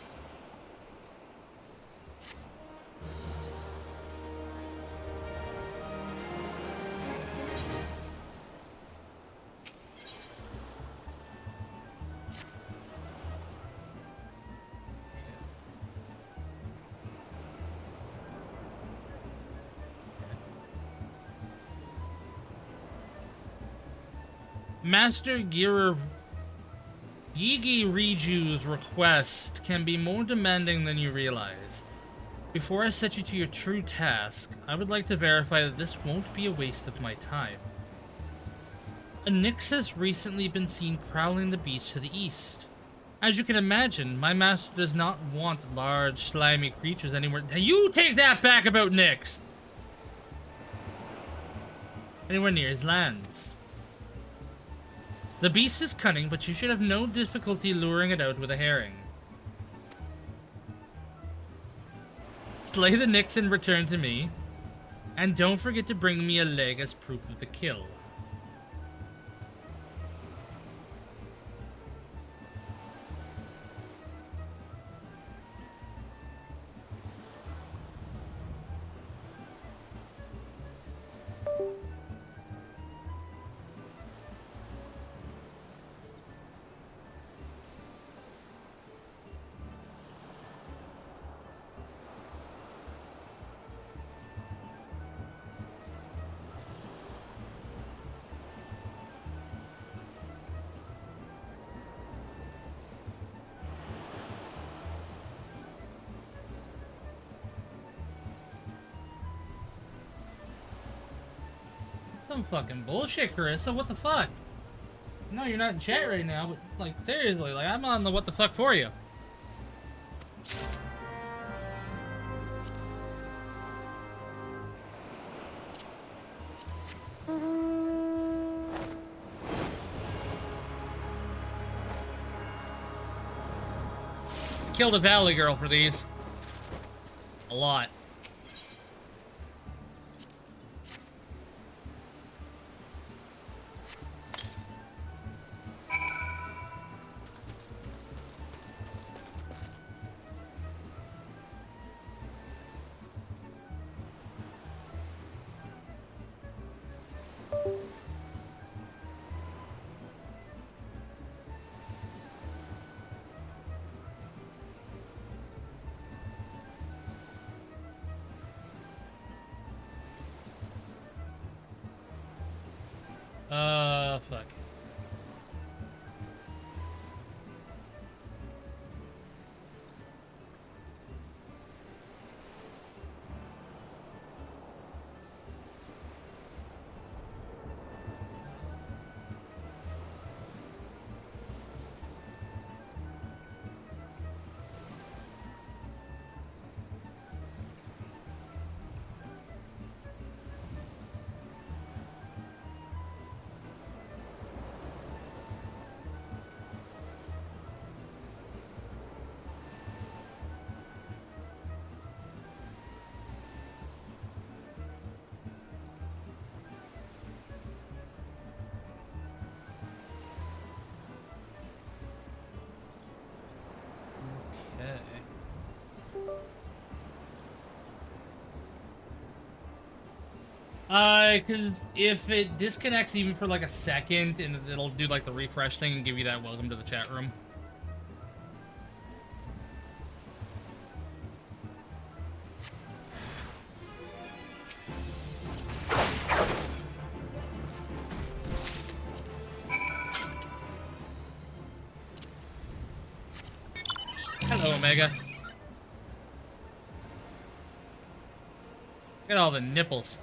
Master Gigi Riju's request can be more demanding than you realize. Before I set you to your true task, I would like to verify that this won't be a waste of my time. A Nyx has recently been seen prowling the beach to the east. As you can imagine, my master does not want large, slimy creatures anywhere. Now you take that back about Nyx! Anywhere near his lands. The beast is cunning, but you should have no difficulty luring it out with a herring. Slay the Nyx and return to me. And don't forget to bring me a leg as proof of the kill. Some fucking bullshit, Carissa. What the fuck? No, you're not in chat right now, but, like, seriously, like, I'm on the what the fuck for you. Killed a Valley Girl for these. A lot. fuck. Because if it disconnects even for like a second, and it'll do like the refresh thing and give you that welcome to the chat room. Hello, Omega. Look at all the nipples.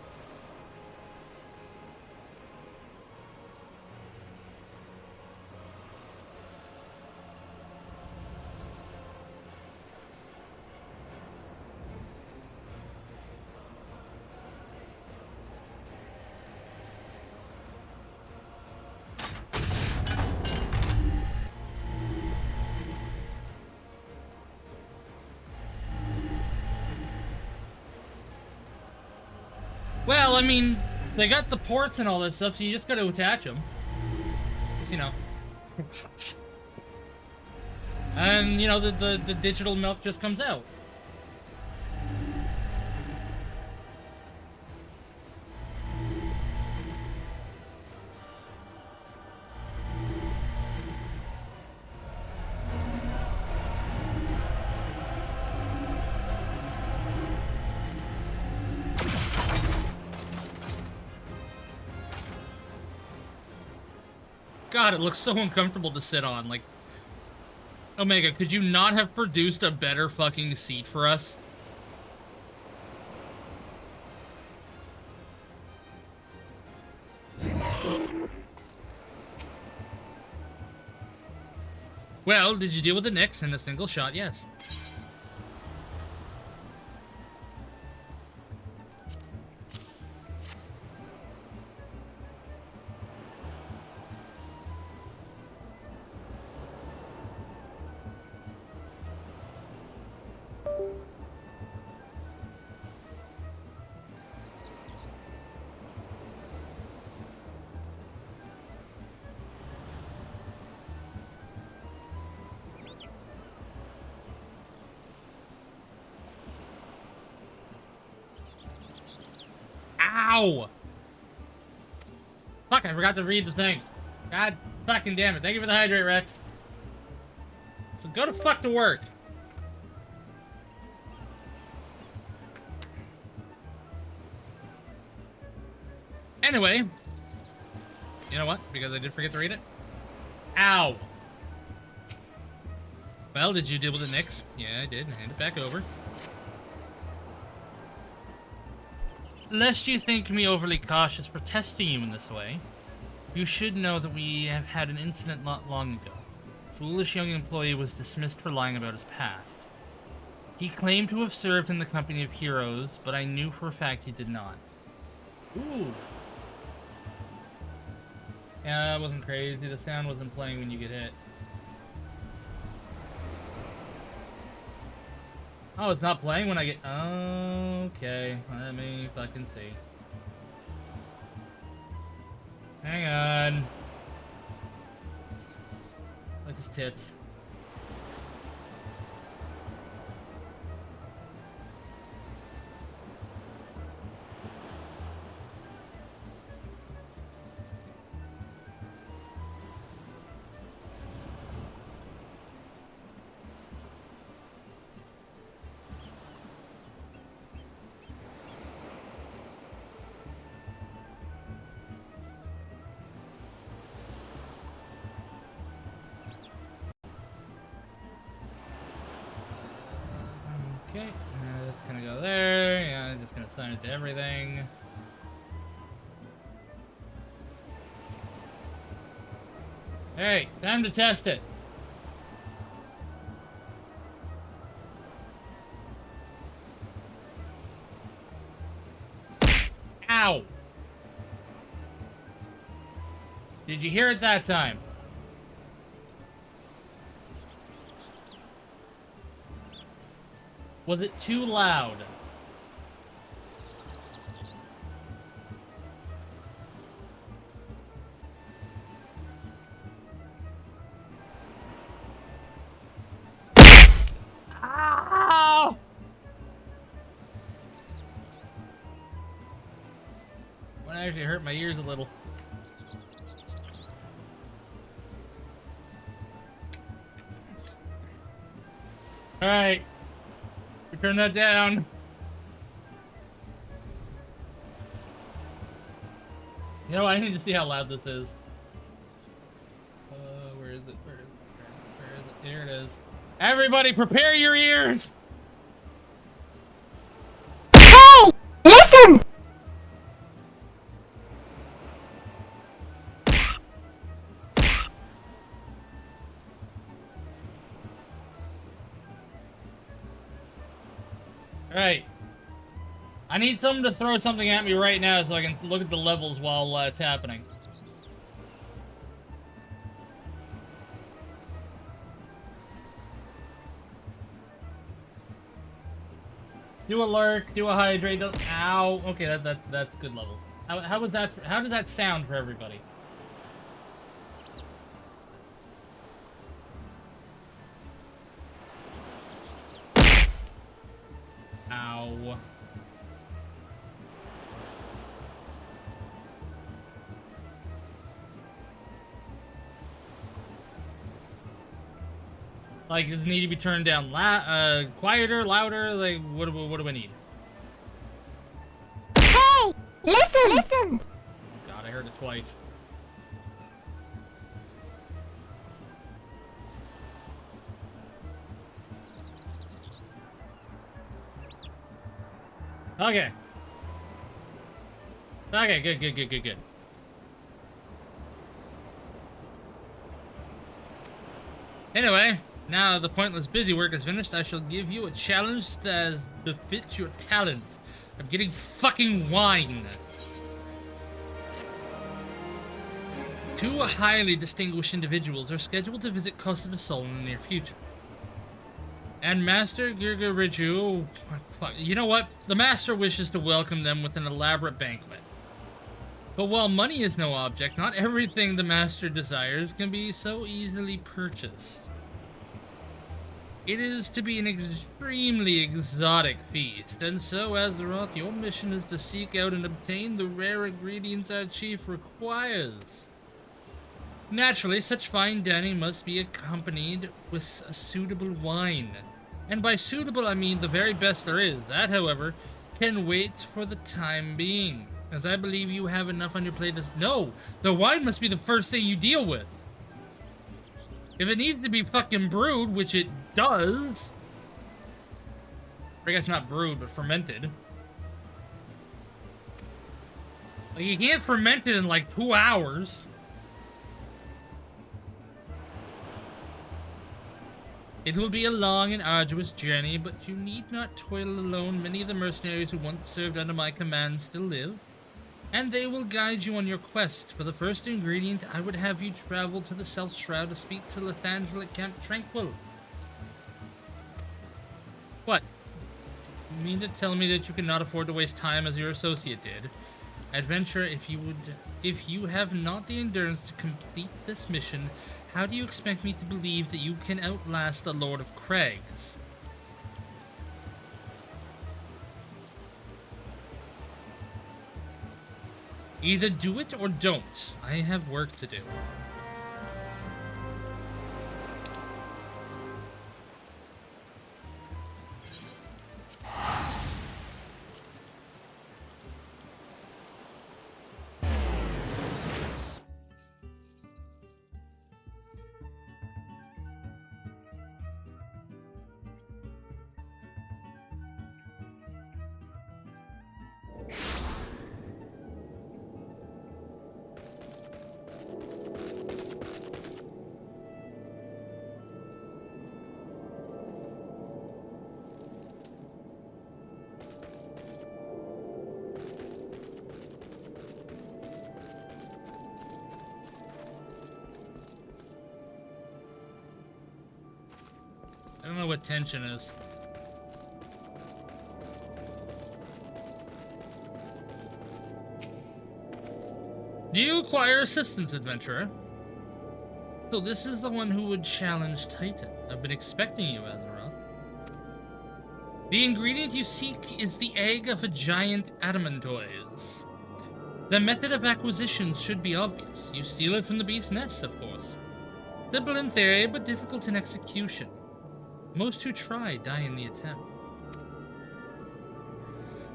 Well, I mean, they got the ports and all that stuff, so you just got to attach them. Just, you know. And, you know, the digital milk just comes out. God, it looks so uncomfortable to sit on. Like, Omega, could you not have produced a better fucking seat for us? Well, did you deal with the Knicks in a single shot? Yes. Ow! Fuck, I forgot to read the thing. God fucking damn it. Thank you for the hydrate, Rex. So go to fuck to work. Anyway. You know what? Because I did forget to read it. Ow! Well, did you deal with the Knicks? Yeah, I did. Hand it back over. Lest you think me overly cautious for testing you in this way, you should know that we have had an incident not long ago. A foolish young employee was dismissed for lying about his past. He claimed to have served in the company of heroes, but I knew for a fact he did not. Ooh. Yeah, that wasn't crazy. The sound wasn't playing when you get hit. Oh, it's not playing when I get... Okay, let me fucking see. Hang on. Like his tits. Okay, that's gonna go there. Yeah, I'm just gonna assign it to everything. Hey, time to test it. Ow! Did you hear it that time? Was it too loud? Ow! Well, that actually hurt my ears a little. Alright. We turn that down. You know, I need to see how loud this is. Where is it? Where is it? Where is it? Here it is. Everybody, prepare your ears! Hey! Listen! Alright. I need someone to throw something at me right now so I can look at the levels while it's happening. Do a lurk, do a hydrate. Ow. Okay, that's good level. How was that? How does that sound for everybody? Ow. Like, does it need to be turned down quieter, louder? Like, what do we need? Hey! Listen! God, I heard it twice. Okay. Okay, good. Anyway, now the pointless busy work is finished, I shall give you a challenge that befits your talents. I'm getting fucking wine. Two highly distinguished individuals are scheduled to visit Costa del Sol in the near future. And Master Girgariju, fuck, you know what? The Master wishes to welcome them with an elaborate banquet. But while money is no object, not everything the Master desires can be so easily purchased. It is to be an extremely exotic feast, and so, Azeroth, your mission is to seek out and obtain the rare ingredients our chief requires. Naturally, such fine dining must be accompanied with a suitable wine. And by suitable, I mean the very best there is. That, however, can wait for the time being, as I believe you have enough on your plate as— No! The wine must be the first thing you deal with! If it needs to be fucking brewed, which it does— I guess not brewed, but fermented. Like, you can't ferment it in like 2 hours. It will be a long and arduous journey, but you need not toil alone. Many of the mercenaries who once served under my command still live, and they will guide you on your quest. For the first ingredient, I would have you travel to the South Shroud to speak to Lathandra at Camp Tranquil. What? You mean to tell me that you cannot afford to waste time as your associate did? Adventurer, if you have not the endurance to complete this mission, how do you expect me to believe that you can outlast the Lord of Crags? Either do it or don't. I have work to do. I don't know what tension is. Do you require assistance, adventurer? So this is the one who would challenge Titan. I've been expecting you, Azeroth. The ingredient you seek is the egg of a giant adamantoise. The method of acquisition should be obvious. You steal it from the beast's nest, of course. Simple in theory, but difficult in execution. Most who try die in the attempt.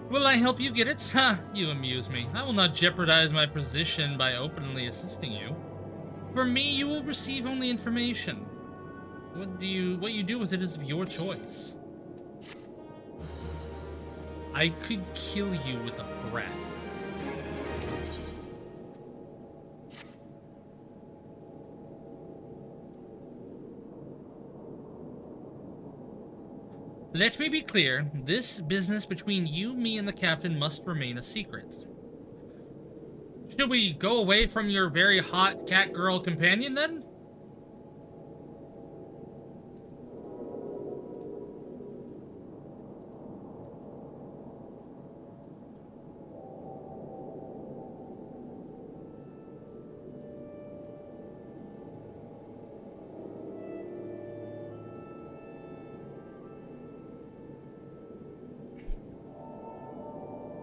Will I help you get it? Ha! You amuse me. I will not jeopardize my position by openly assisting you. For me, you will receive only information. What you do with it is of your choice. I could kill you with a breath. Let me be clear, this business between you, me, and the captain must remain a secret. Should we go away from your very hot cat girl companion, then?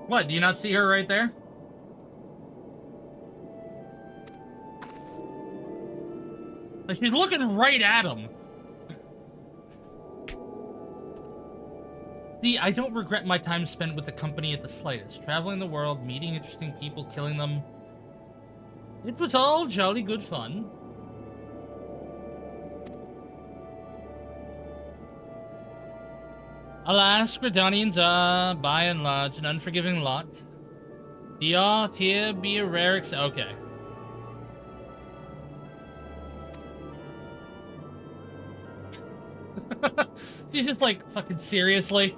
What, do you not see her right there? Like, she's looking right at him. See, I don't regret my time spent with the company at the slightest. Traveling the world, meeting interesting people, killing them. It was all jolly good fun. Alas, Gridanians are, by and large, an unforgiving lot. The off here be a rare okay. She's just like, fucking seriously?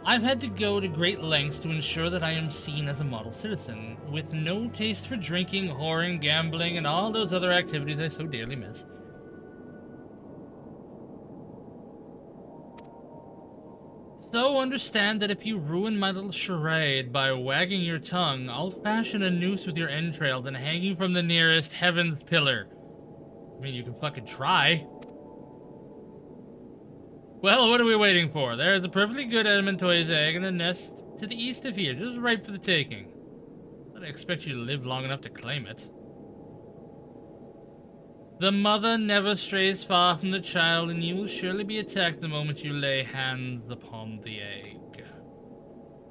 I've had to go to great lengths to ensure that I am seen as a model citizen, with no taste for drinking, whoring, gambling, and all those other activities I so dearly miss. So understand that if you ruin my little charade by wagging your tongue, I'll fashion a noose with your entrails and hang you from the nearest heaven's pillar. I mean, you can fucking try. Well, what are we waiting for? There's a perfectly good Adamantoise egg in a nest to the east of here, just ripe for the taking. But I expect you to live long enough to claim it. The mother never strays far from the child, and you will surely be attacked the moment you lay hands upon the egg.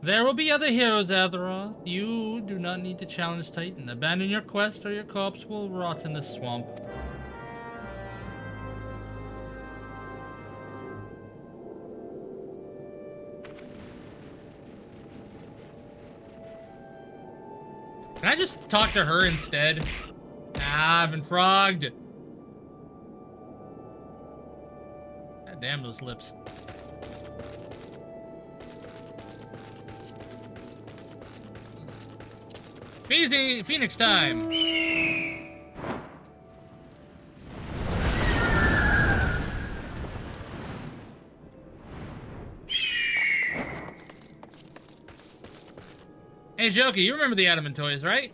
There will be other heroes, Azeroth. You do not need to challenge Titan. Abandon your quest, or your corpse will rot in the swamp. Can I just talk to her instead? Ah, I've been frogged. God damn those lips. Phoenix time. Hey, Jokey, you remember the Adamantoise, right?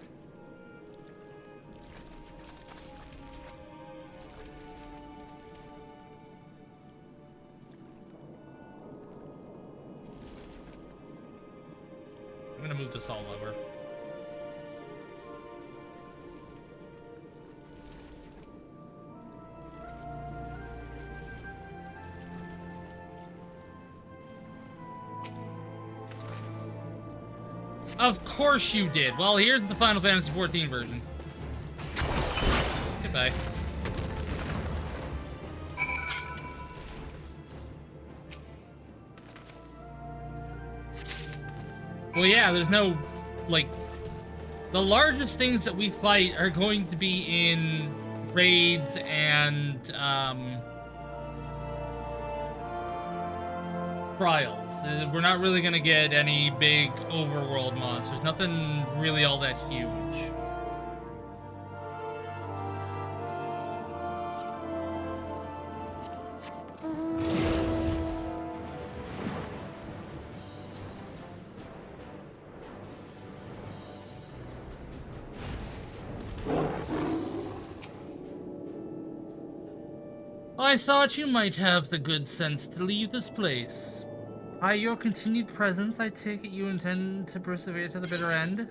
I'm gonna move this all over. Of course you did. Well, here's the Final Fantasy XIV version. Goodbye. Well, yeah, there's no, like, the largest things that we fight are going to be in raids and, trials. We're not really gonna get any big overworld monsters. Nothing really all that huge. I thought you might have the good sense to leave this place. By your continued presence, I take it you intend to persevere to the bitter end?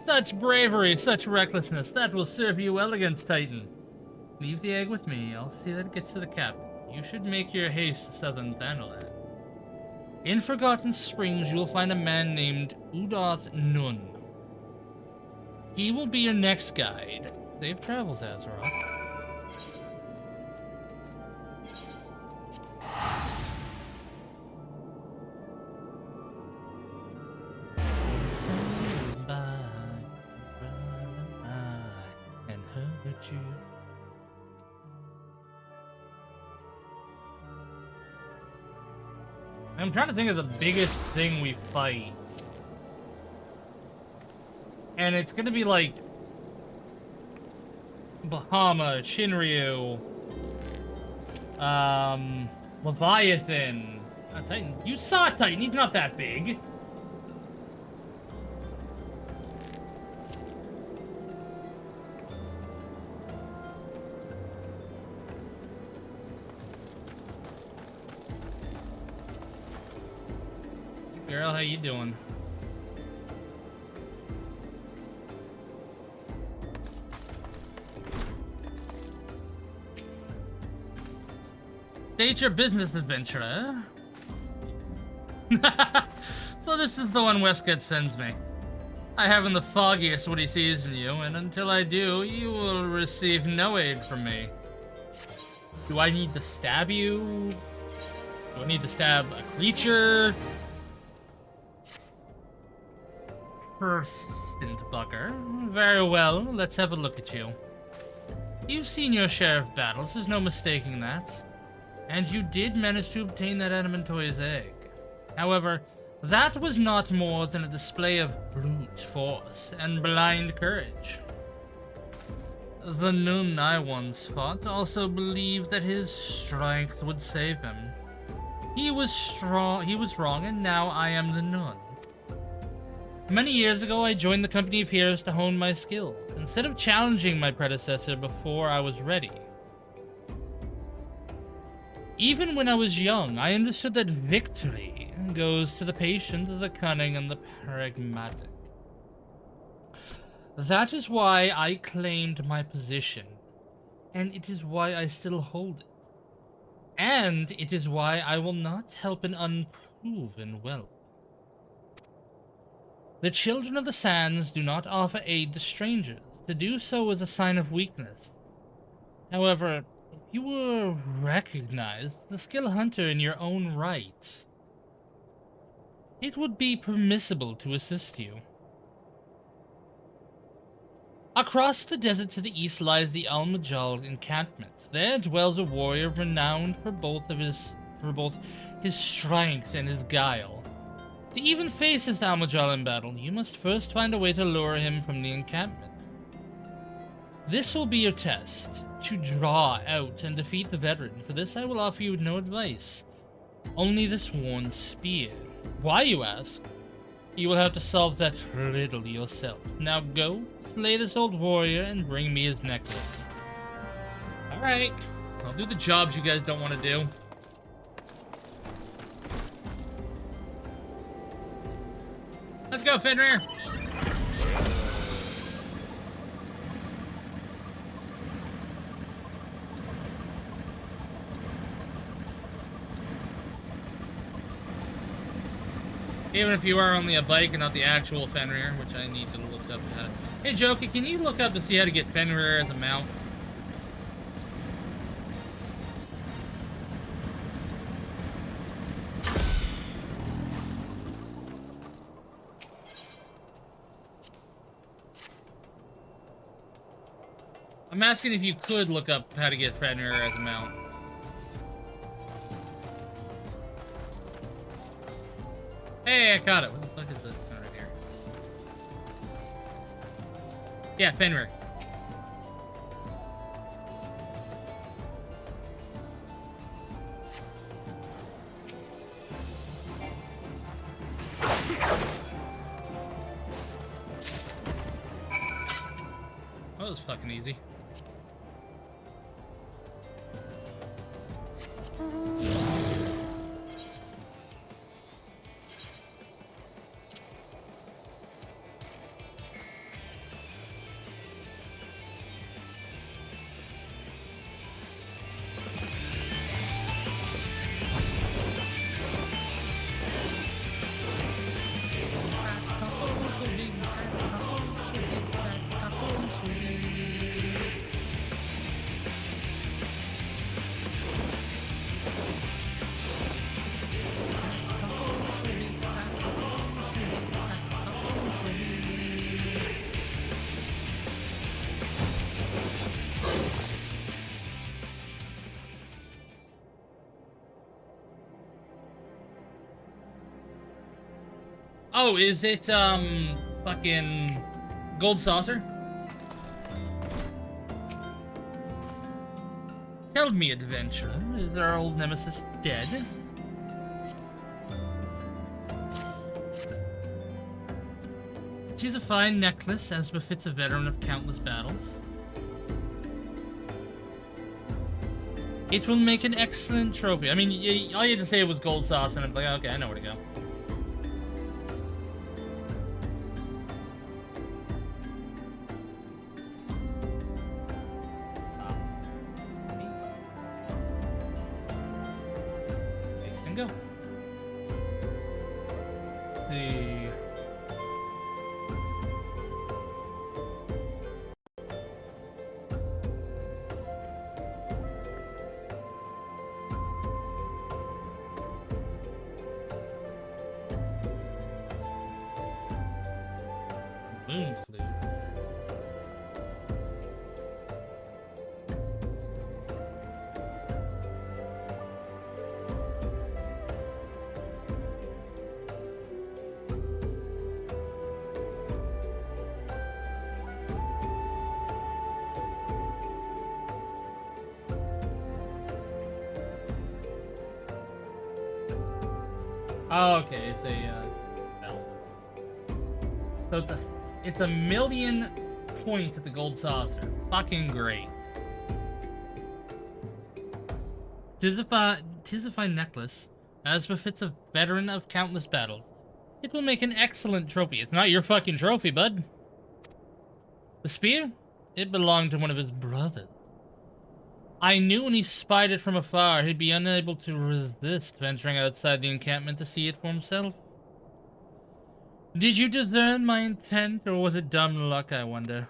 Such bravery, such recklessness. That will serve you well against Titan. Leave the egg with me. I'll see that it gets to the captain. You should make your haste to southern Thanalan. In Forgotten Springs, you'll find a man named Udoth Nun. He will be your next guide. Safe travels, Azeroth. And hurt you. I'm trying to think of the biggest thing we fight. And it's gonna be like Bahama, Shinryu, Leviathan. Titan. You saw Titan, he's not that big. Girl, how you doing? State your business, adventurer. So this is the one Westgate sends me. I haven't the foggiest what he sees in you, and until I do, you will receive no aid from me. Do I need to stab you? Do I need to stab a creature? Persistent bugger. Very well, let's have a look at you. You've seen your share of battles, there's no mistaking that. And you did manage to obtain that Adamantoy's egg. However, that was not more than a display of brute force and blind courage. The Nun I once fought also believed that his strength would save him. He was wrong, and now I am the Nun. Many years ago, I joined the Company of Heroes to hone my skills, instead of challenging my predecessor before I was ready. Even when I was young, I understood that victory goes to the patient, the cunning, and the pragmatic. That is why I claimed my position, and it is why I still hold it. And it is why I will not help an unproven whelp. The children of the sands do not offer aid to strangers. To do so is a sign of weakness. However, if you were recognized as a skill hunter in your own right, it would be permissible to assist you. Across the desert to the east lies the Almajal encampment. There dwells a warrior renowned for both his strength and his guile. To even face this Almajal in battle, you must first find a way to lure him from the encampment. This will be your test, to draw out and defeat the veteran. For this I will offer you no advice, only this worn spear. Why, you ask? You will have to solve that riddle yourself. Now go, slay this old warrior, and bring me his necklace. Alright, I'll do the jobs you guys don't want to do. Let's go, Fenrir! Even if you are only a bike and not the actual Fenrir, which I need to look up how to... Hey, Jokey, can you look up to see how to get Fenrir as a mount? I'm asking if you could look up how to get Fenrir as a mount. Hey, I caught it. What the fuck is this right here? Yeah, Fenrir. was fucking easy. Oh, is it, fucking Gold Saucer? Tell me, adventurer, is our old nemesis dead? She's a fine necklace, as befits a veteran of countless battles. It will make an excellent trophy. I mean, all you had to say was Gold Sauce, and I'm like, okay, I know where to go. Go. The moon flew. Oh, okay, it's a bell. So it's a million points at the Gold Saucer. Fucking great. Tis a fine necklace, as befits a veteran of countless battles. It will make an excellent trophy. It's not your fucking trophy, bud. The spear? It belonged to one of his brothers. I knew when he spied it from afar, he'd be unable to resist venturing outside the encampment to see it for himself. Did you discern my intent, or was it dumb luck, I wonder?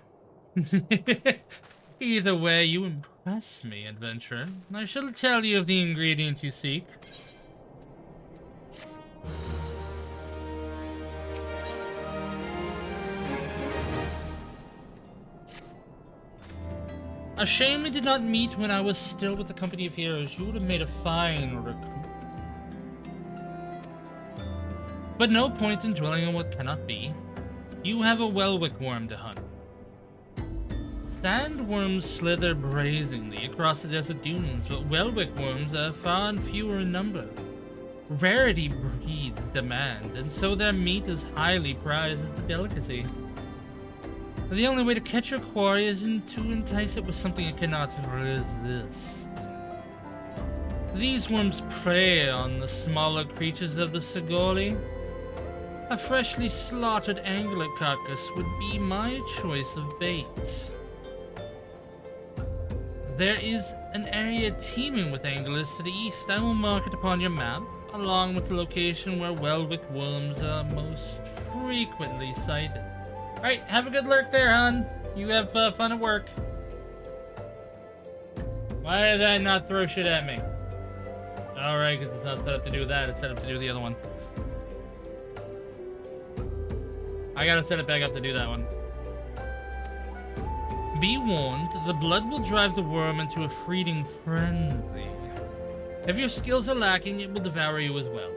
Either way, you impress me, adventurer. I shall tell you of the ingredient you seek. A shame we did not meet when I was still with the company of heroes. You would have made a fine recruit. But no point in dwelling on what cannot be. You have a Welwick worm to hunt. Sandworms slither brazenly across the desert dunes, but Welwick worms are far and fewer in number. Rarity breeds demand, and so their meat is highly prized as a delicacy. The only way to catch your quarry is to entice it with something it cannot resist. These worms prey on the smaller creatures of the Sigori. A freshly slaughtered angler carcass would be my choice of bait. There is an area teeming with anglers to the east. I will mark it upon your map, along with the location where Welwick worms are most frequently sighted. Alright, have a good lurk there, hon. You have fun at work. Why did I not throw shit at me? Alright, because it's not set up to do that, it's set up to do the other one. I gotta set it back up to do that one. Be warned, the blood will drive the worm into a feeding frenzy. If your skills are lacking, it will devour you as well.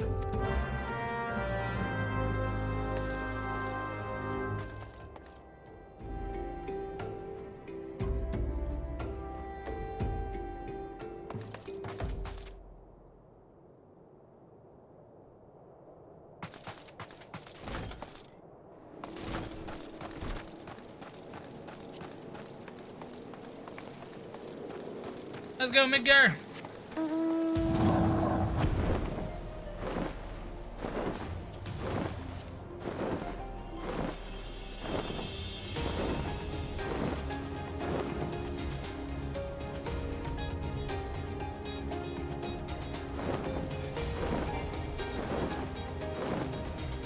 Let's go, Midgar.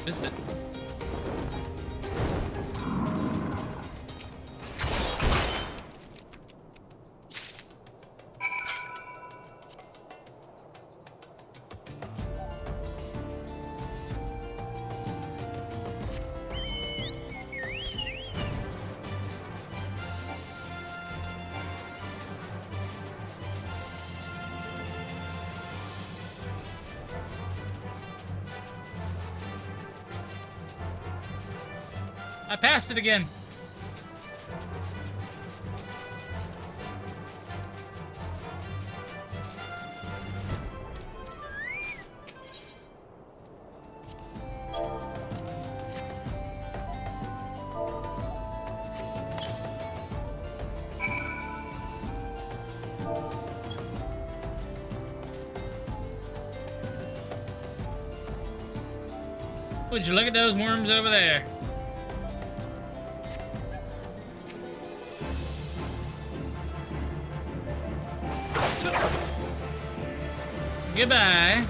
Missed it. I passed it again. Would you look at those worms over there? Goodbye.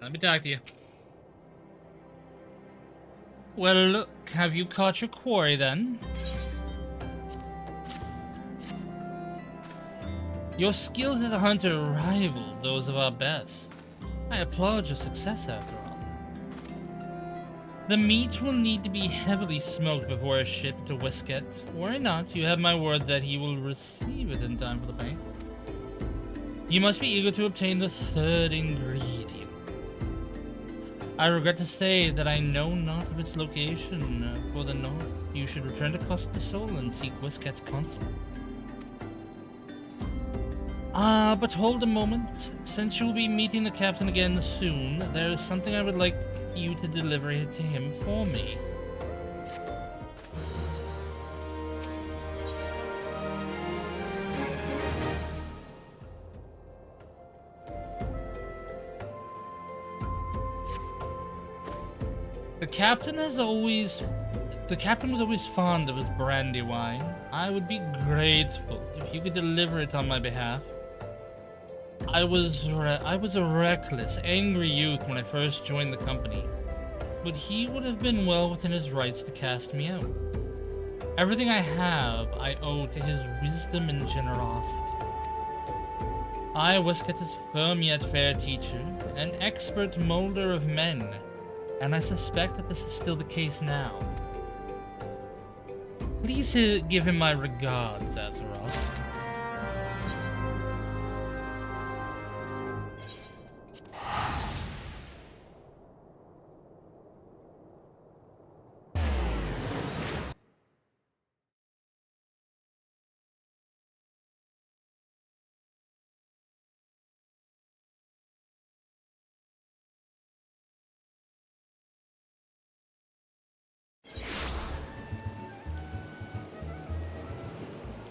Let me talk to you. Well, look, have you caught your quarry then? Your skills as a hunter rival those of our best. I applaud your success after all. The meat will need to be heavily smoked before it's shipped to Whisket. Worry not, you have my word that he will receive it in time for the bank. You must be eager to obtain the third ingredient. I regret to say that I know not of its location for the north. You should return to Costa del Sol and seek Whisket's consul. But hold a moment. Since you will be meeting the captain again soon, there is something I would like you to deliver to him for me. The captain was always fond of his brandy wine. I would be grateful if you could deliver it on my behalf. I was a reckless, angry youth when I first joined the company, but he would have been well within his rights to cast me out. Everything I have, I owe to his wisdom and generosity. I, Whisket, is firm yet fair teacher, an expert molder of men, and I suspect that this is still the case now. Please give him my regards, Azeroth.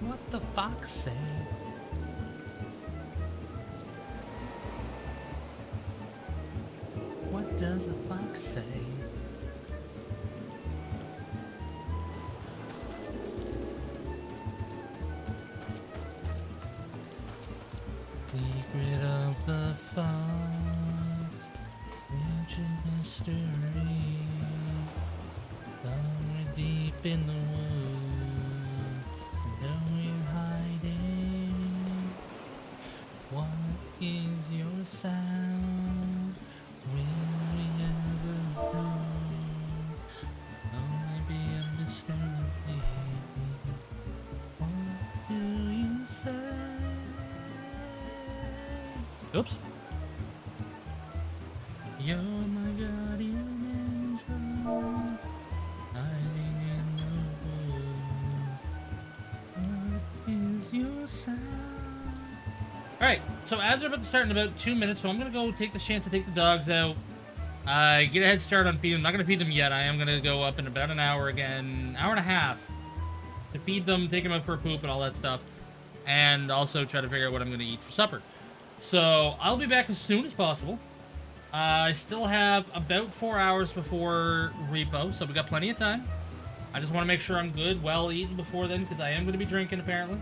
What the fox say? What does the fox say? Secret of the fox, ancient mystery, somewhere deep in the woods. What is your sound? Will we ever know? Only be a mystery. Oops. You're my guardian angel, hiding in the woods. What is your sound? Alright, so ads are about to start in about 2 minutes, so I'm gonna go take the chance to take the dogs out. Get a head start on feeding them. I'm not gonna feed them yet. I am gonna go up in about an hour again, hour and a half, to feed them, take them out for a poop and all that stuff, and also try to figure out what I'm gonna eat for supper. So I'll be back as soon as possible. I still have about 4 hours before repo, so we got plenty of time. I just want to make sure I'm good, well eaten before then, because I am going to be drinking apparently.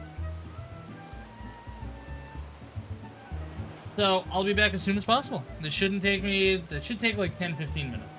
So I'll be back as soon as possible. This shouldn't take me. This should take like 10-15 minutes.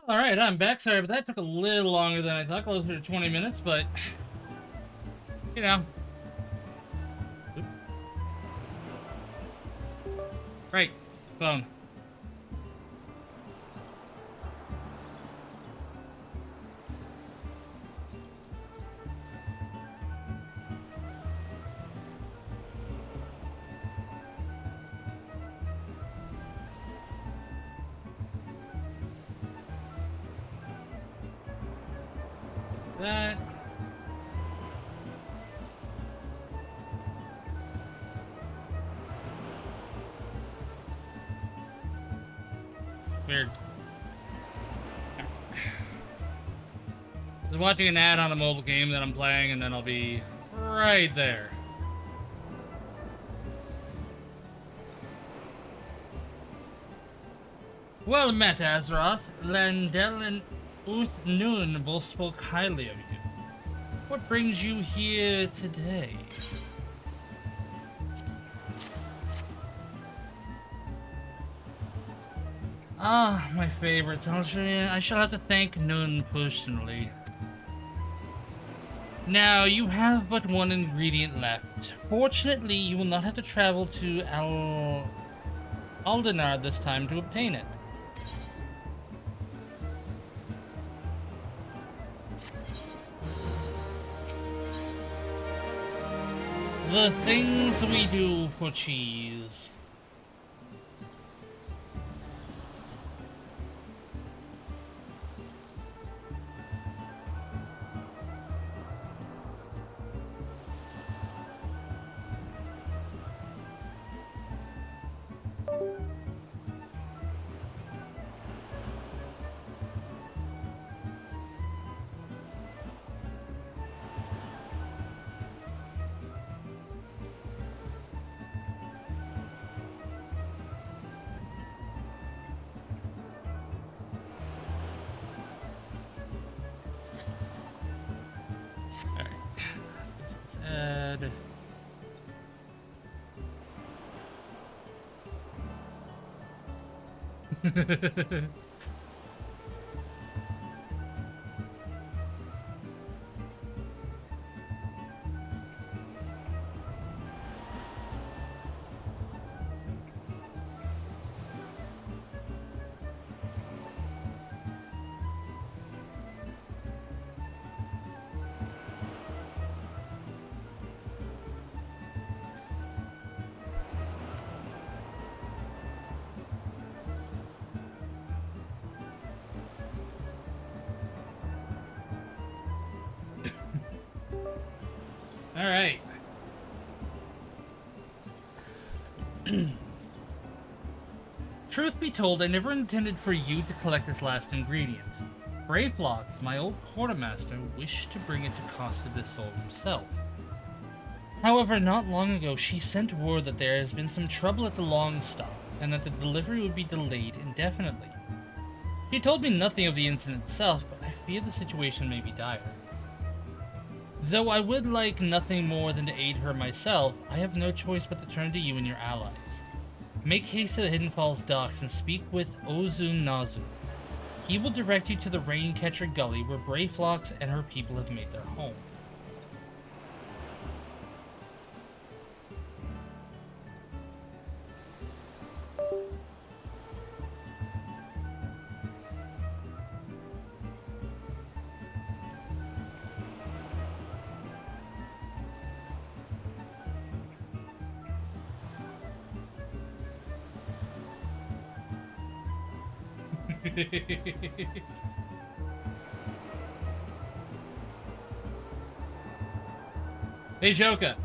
Alright, I'm back. Sorry, but that took a little longer than I thought, closer to 20 minutes, but, you know. Oop. Right, phone. That. Weird. I was watching an ad on the mobile game that I'm playing, and then I'll be right there. Well met, Azeroth. Landel and Uth Noon both spoke highly of you. What brings you here today? Ah, my favorite. I shall have to thank Noon personally. Now, you have but one ingredient left. Fortunately, you will not have to travel to Aldenar this time to obtain it. The things we do for cheese. All right. Truth be told, I never intended for you to collect this last ingredient. Bravelox, my old quartermaster, wished to bring it to Costa del Sol himself. However, not long ago, she sent word that there has been some trouble at the Longstop, and that the delivery would be delayed indefinitely. She told me nothing of the incident itself, but I fear the situation may be dire. Though I would like nothing more than to aid her myself, I have no choice but to turn to you and your allies. Make haste to the Hidden Falls docks and speak with Ozun Nazu. He will direct you to the Raincatcher Gully where Bravelox and her people have made their home. Hey Joka,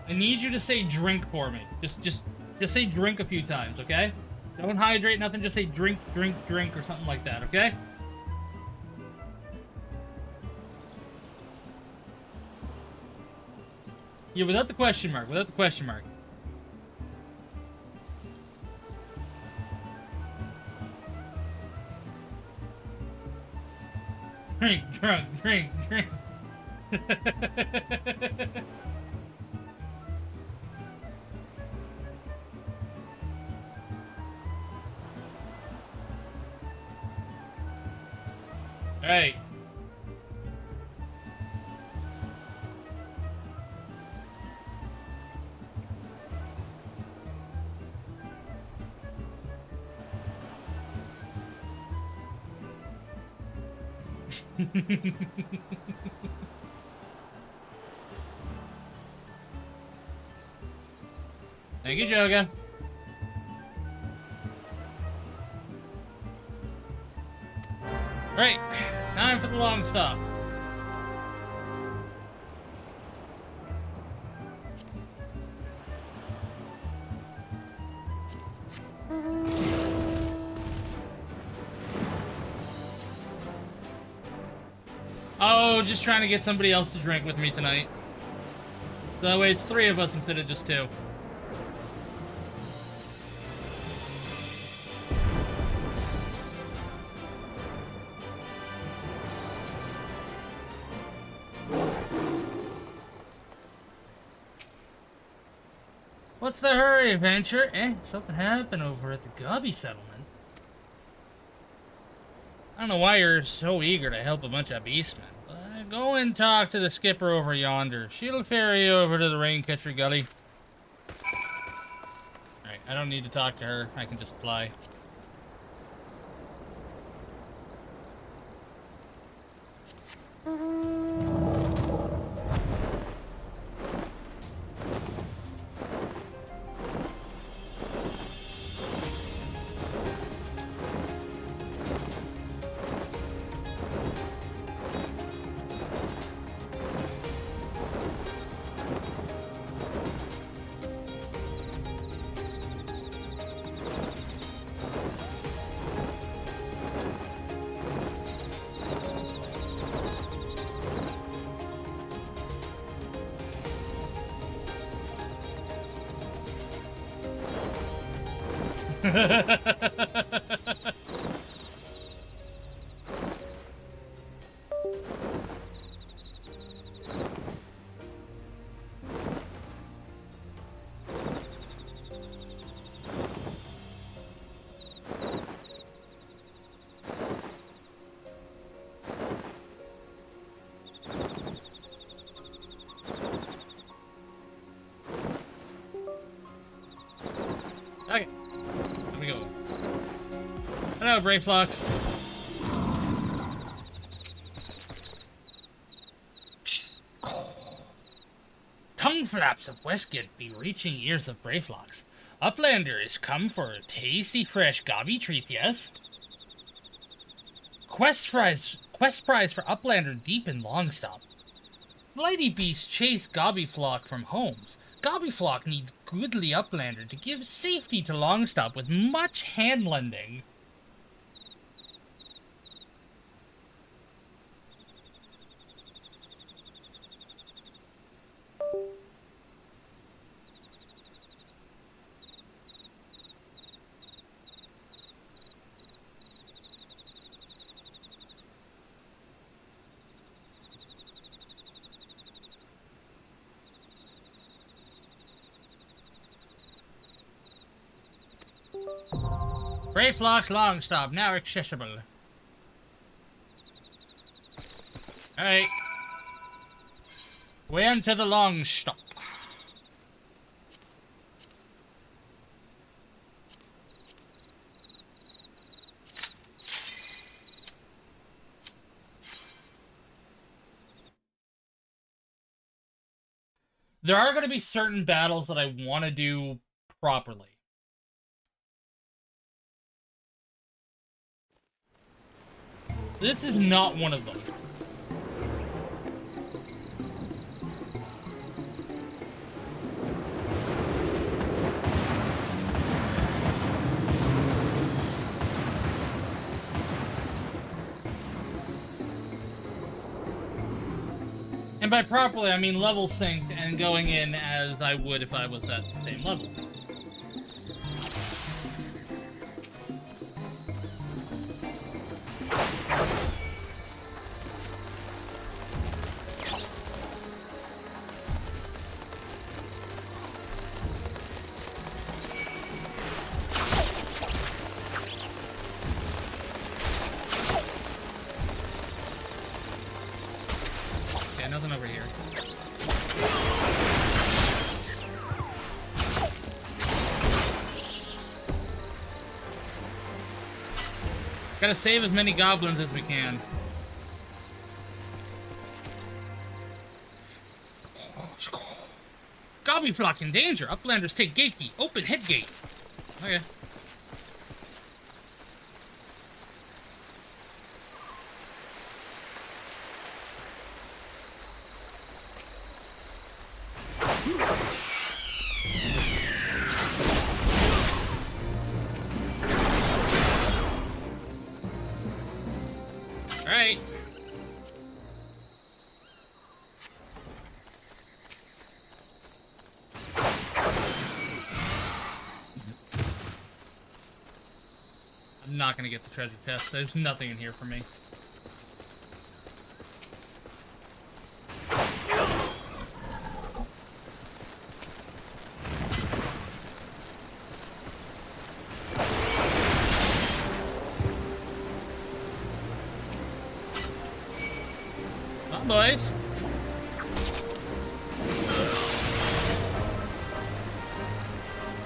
I need you to say drink for me. Just say drink a few times, okay? Don't hydrate, nothing, just say drink, drink, drink, or something like that, okay? Yeah, without the question mark, without the question mark. Drink, drunk, drink, drink. Hey. Thank you, Joga. Right, time for the long stop. Oh, just trying to get somebody else to drink with me tonight. So that way it's 3 of us instead of just 2. What's the hurry, Adventure? Something happened over at the Gubby settlement. I don't know why you're so eager to help a bunch of beastmen, but go and talk to the skipper over yonder. She'll ferry you over to the Raincatcher Gully. Alright, I don't need to talk to her. I can just fly. Okay, here we go. Hello, Brave Flocks. Tongue flaps of Westgate be reaching ears of Brave Flocks. Uplander is come for a tasty, fresh gobby treat, yes? Quest prize for Uplander deep in Longstop. Blighty beasts chase Gobby Flock from homes. Gobby Flock needs goodly Uplander to give safety to Longstop with much hand-lending. Brave Flock's Longstop, now accessible. Alright. We enter the Longstop. There are going to be certain battles that I want to do properly. This is not one of them. And by properly, I mean level synced and going in as I would if I was at the same level. Gotta save as many goblins as we can. Gobby flock in danger. Uplanders take gate key. Open head gate. Okay. Alright. I'm not gonna get the treasure chest. There's nothing in here for me. Come on, boys.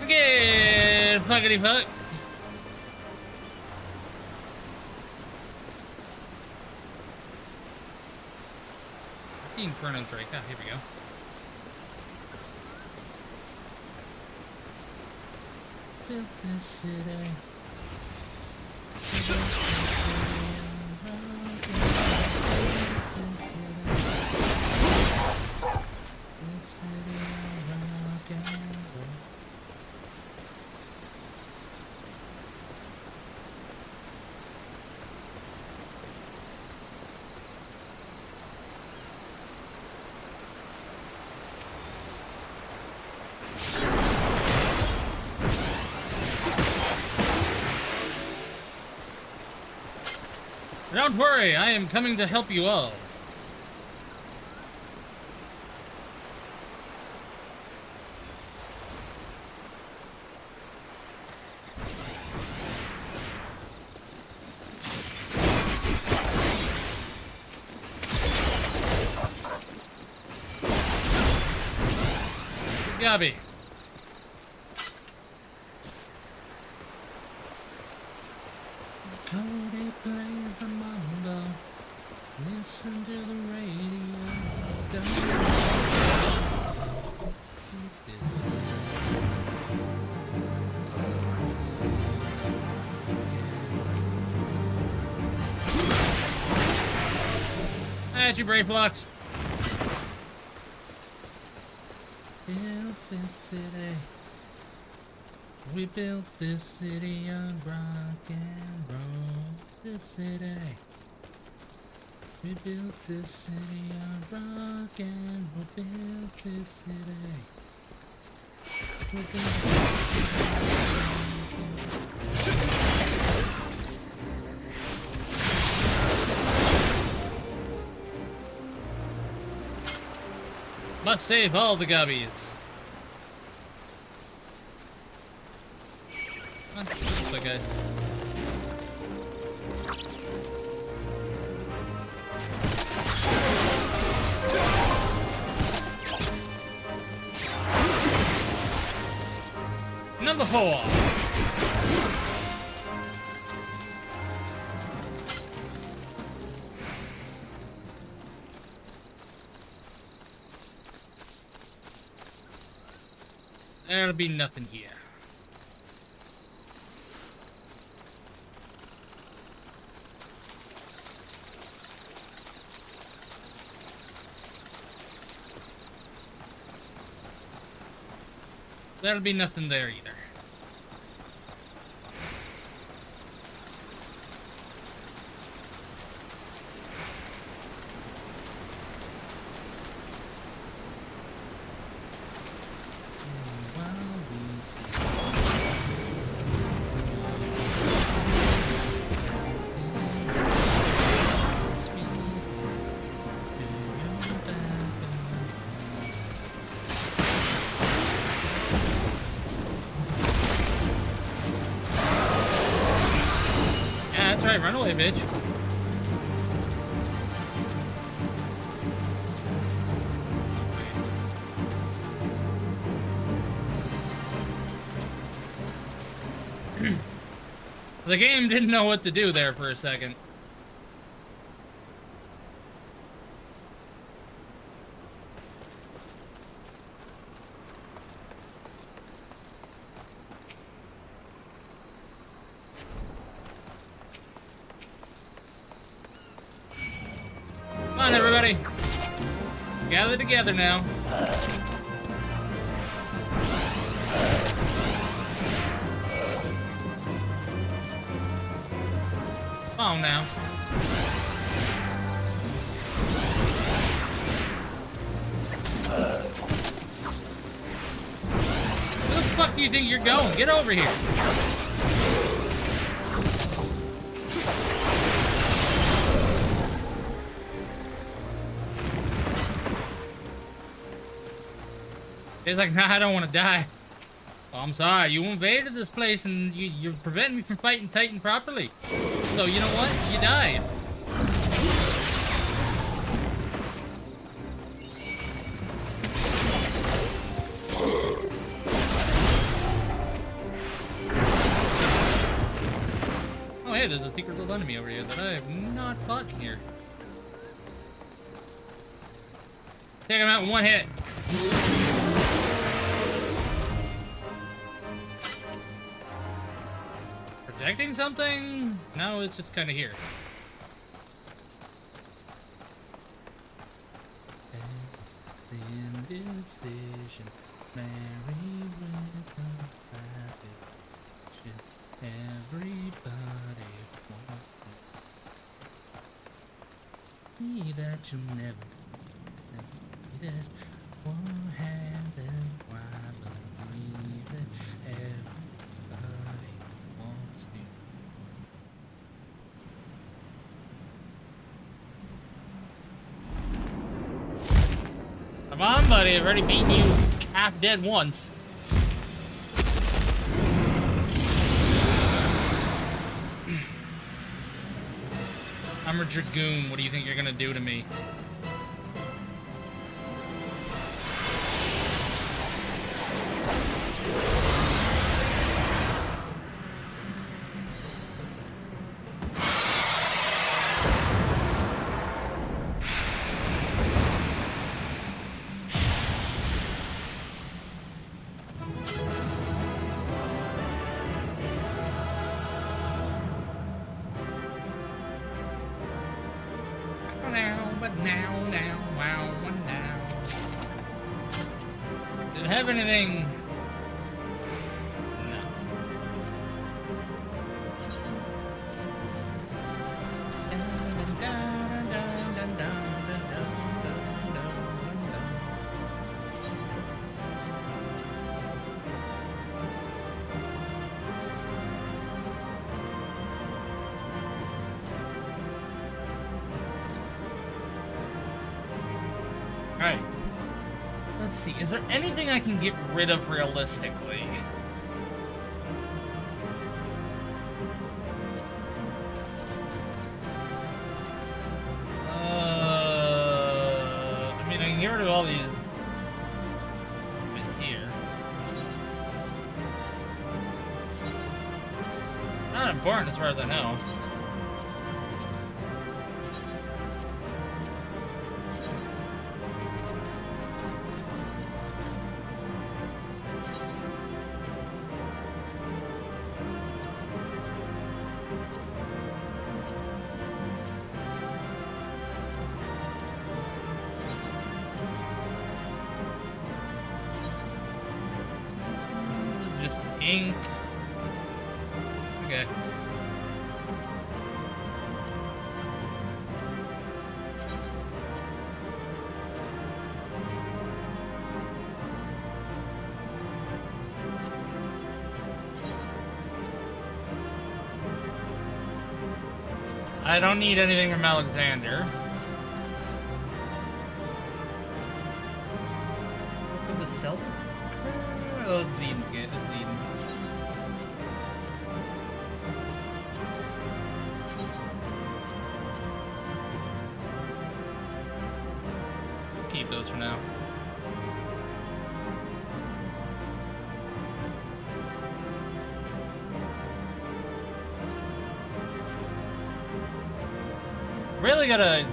Okay, fuckity fuck. The Inferno Drake. Ah, here we go. Built this city. Don't worry, I am coming to help you all. Gabby. Cody plays the mambo. Listen to the radio. At you, Brave Flux. Built this city. We built this city on rock and roll. This city. We built this city on rock and roll. Built this city. We built this city. Must save all the gobbies. What's up, guys? Number 4. There'll be nothing here. There'll be nothing there either. That's right, run away, bitch. The game didn't know what to do there for a second. Come on, everybody. Gather together now. Come on now. Where the fuck do you think you're going? Get over here. He's like, nah, I don't want to die. Oh, I'm sorry, you invaded this place and you're preventing me from fighting Titan properly. So, you know what? You died. Oh, hey, there's a secret little enemy over here that I have not fought in here. Take him out in one hit. Protecting something? No, it's just kind of here. Indecision, married with a fashion. Everybody wants to be that you'll never need it. One hand and why believe it? Everybody wants to. Come on, buddy. I've already beaten you half dead once. I'm a dragoon. What do you think you're gonna do to me? Did it have anything? No. Alright. Let's see. Is there anything I can get rid of realistically? I mean, I can get rid of all these here. Not important as far as I know. Just ink. Okay. I don't need anything from Alexander. What the self? Oh, it's Eden's good. It's Eden. Keep those for now. Really gotta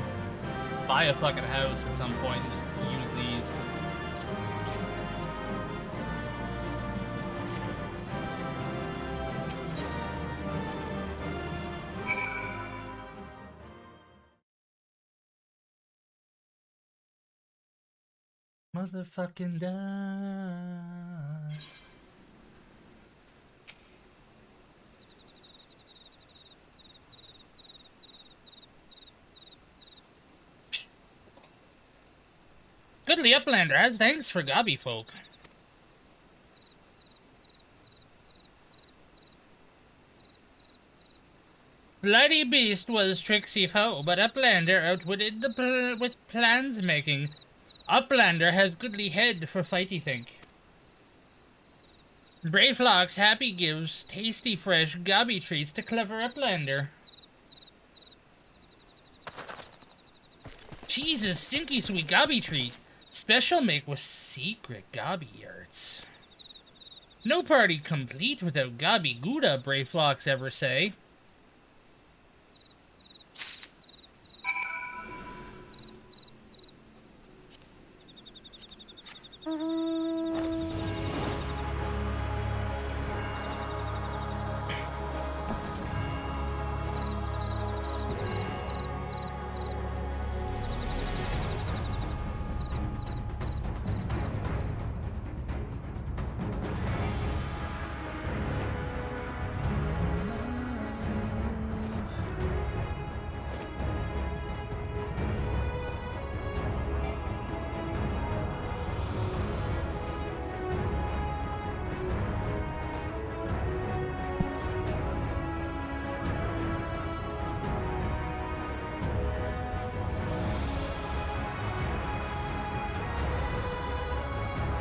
buy a fucking house at some point and just use these. Motherfucking die. Goodly Uplanders, thanks for gobby folk. Bloody Beast was tricksy foe, but Uplander outwitted with plans making. Uplander has goodly head for fighty think. Brayflock's happy gives tasty fresh gobby treats to clever Uplander. Jesus, stinky sweet gobby treat. Special make with secret gobby arts. No party complete without gobby gouda, Brayflocks ever say.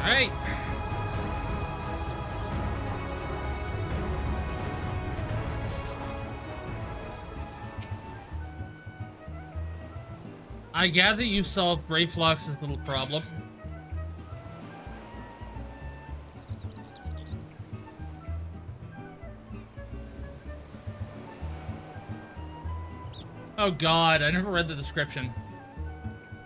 Alright. I gather you solved Brayflock's little problem. Oh god, I never read the description.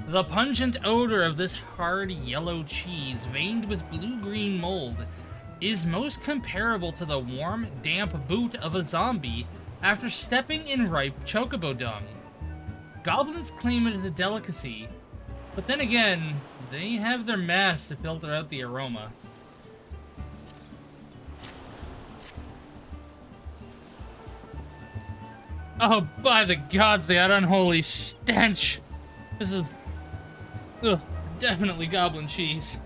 The pungent odor of this hard yellow cheese, veined with blue-green mold, is most comparable to the warm, damp boot of a zombie after stepping in ripe chocobo dung. Goblins claim it as a delicacy, but then again, they have their masks to filter out the aroma. Oh, by the gods, that unholy stench! This is... ugh, definitely goblin cheese.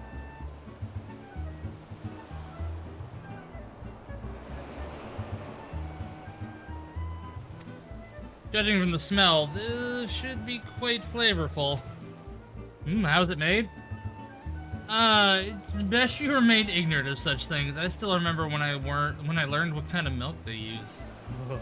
Judging from the smell, this should be quite flavorful. How's it made? It's best you remain ignorant of such things. I still remember when I learned what kind of milk they use. Ugh.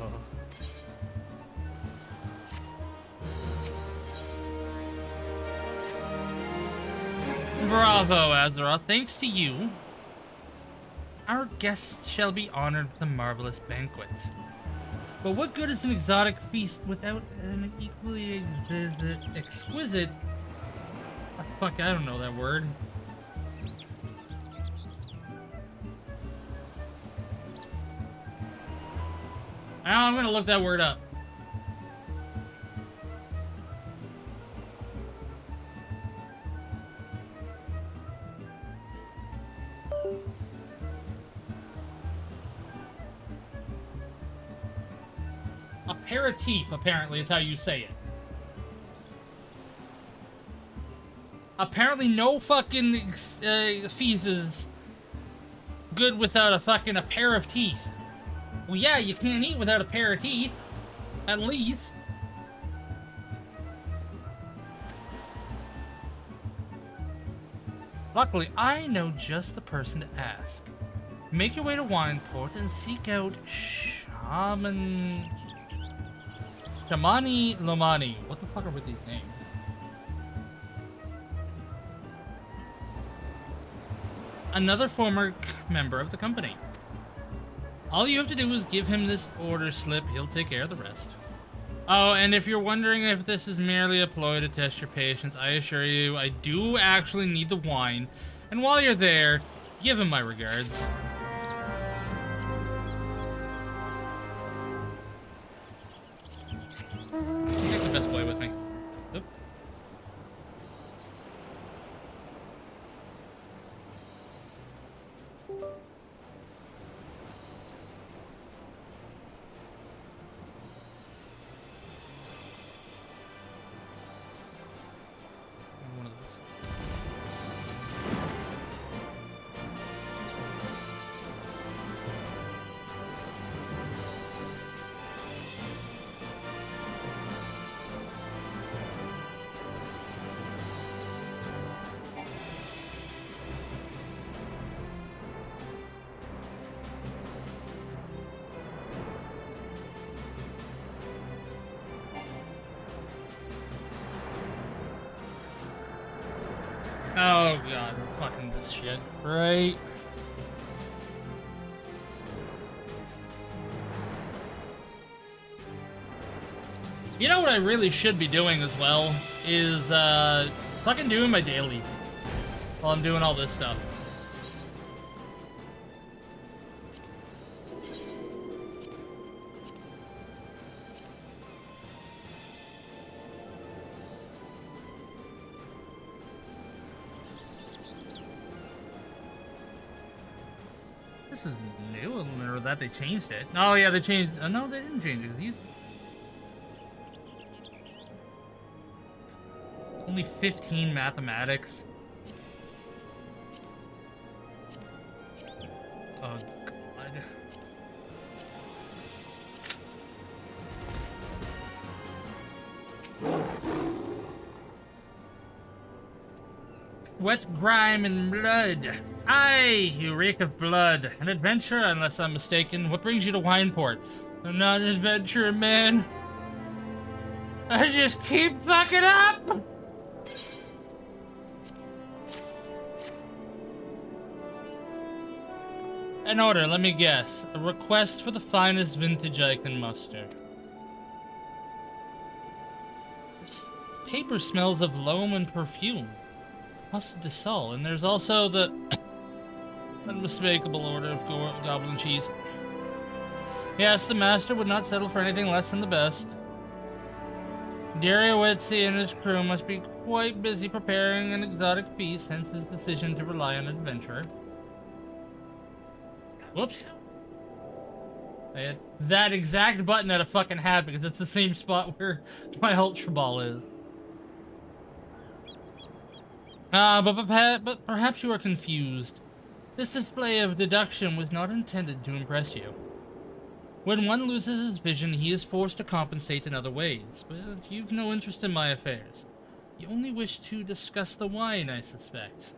Bravo, Azeroth. Thanks to you, our guests shall be honored with a marvelous banquet. But what good is an exotic feast without an equally exquisite... oh, fuck, I don't know that word. Now I'm gonna look that word up. Aperitif, apparently, is how you say it. Apparently no fucking feast is good without a pair of teeth. Well, yeah, you can't eat without a pair of teeth. At least. Luckily, I know just the person to ask. Make your way to Wineport and seek out Shamani Lomani. What the fuck are with these names? Another former member of the company. All you have to do is give him this order slip. He'll take care of the rest. Oh, and if you're wondering if this is merely a ploy to test your patience, I assure you, I do actually need the wine. And while you're there, give him my regards. Take the best boy with me. Oop. One of those. Oh god, fucking this shit. Right. You know what I really should be doing as well is fucking doing my dailies while I'm doing all this stuff. This is new, or that they changed it. Oh yeah, they changed. No, they didn't change it. He's only 15 mathematics. Oh god. Wet grime and blood. Aye, you reek of blood. An adventure, unless I'm mistaken. What brings you to Wineport? I'm not an adventurer, man. I just keep fucking up! An order, let me guess. A request for the finest vintage I can muster. This paper smells of loam and perfume. Mustard de Sol, and there's also the unmistakable order of goblin cheese. Yes, the master would not settle for anything less than the best. Dariowitzi and his crew must be quite busy preparing an exotic feast, hence his decision to rely on an adventurer. Whoops. I had that exact button at a fucking hat because it's the same spot where my Ultra Ball is. But perhaps you are confused. This display of deduction was not intended to impress you. When one loses his vision, he is forced to compensate in other ways, but you've no interest in my affairs. You only wish to discuss the wine, I suspect.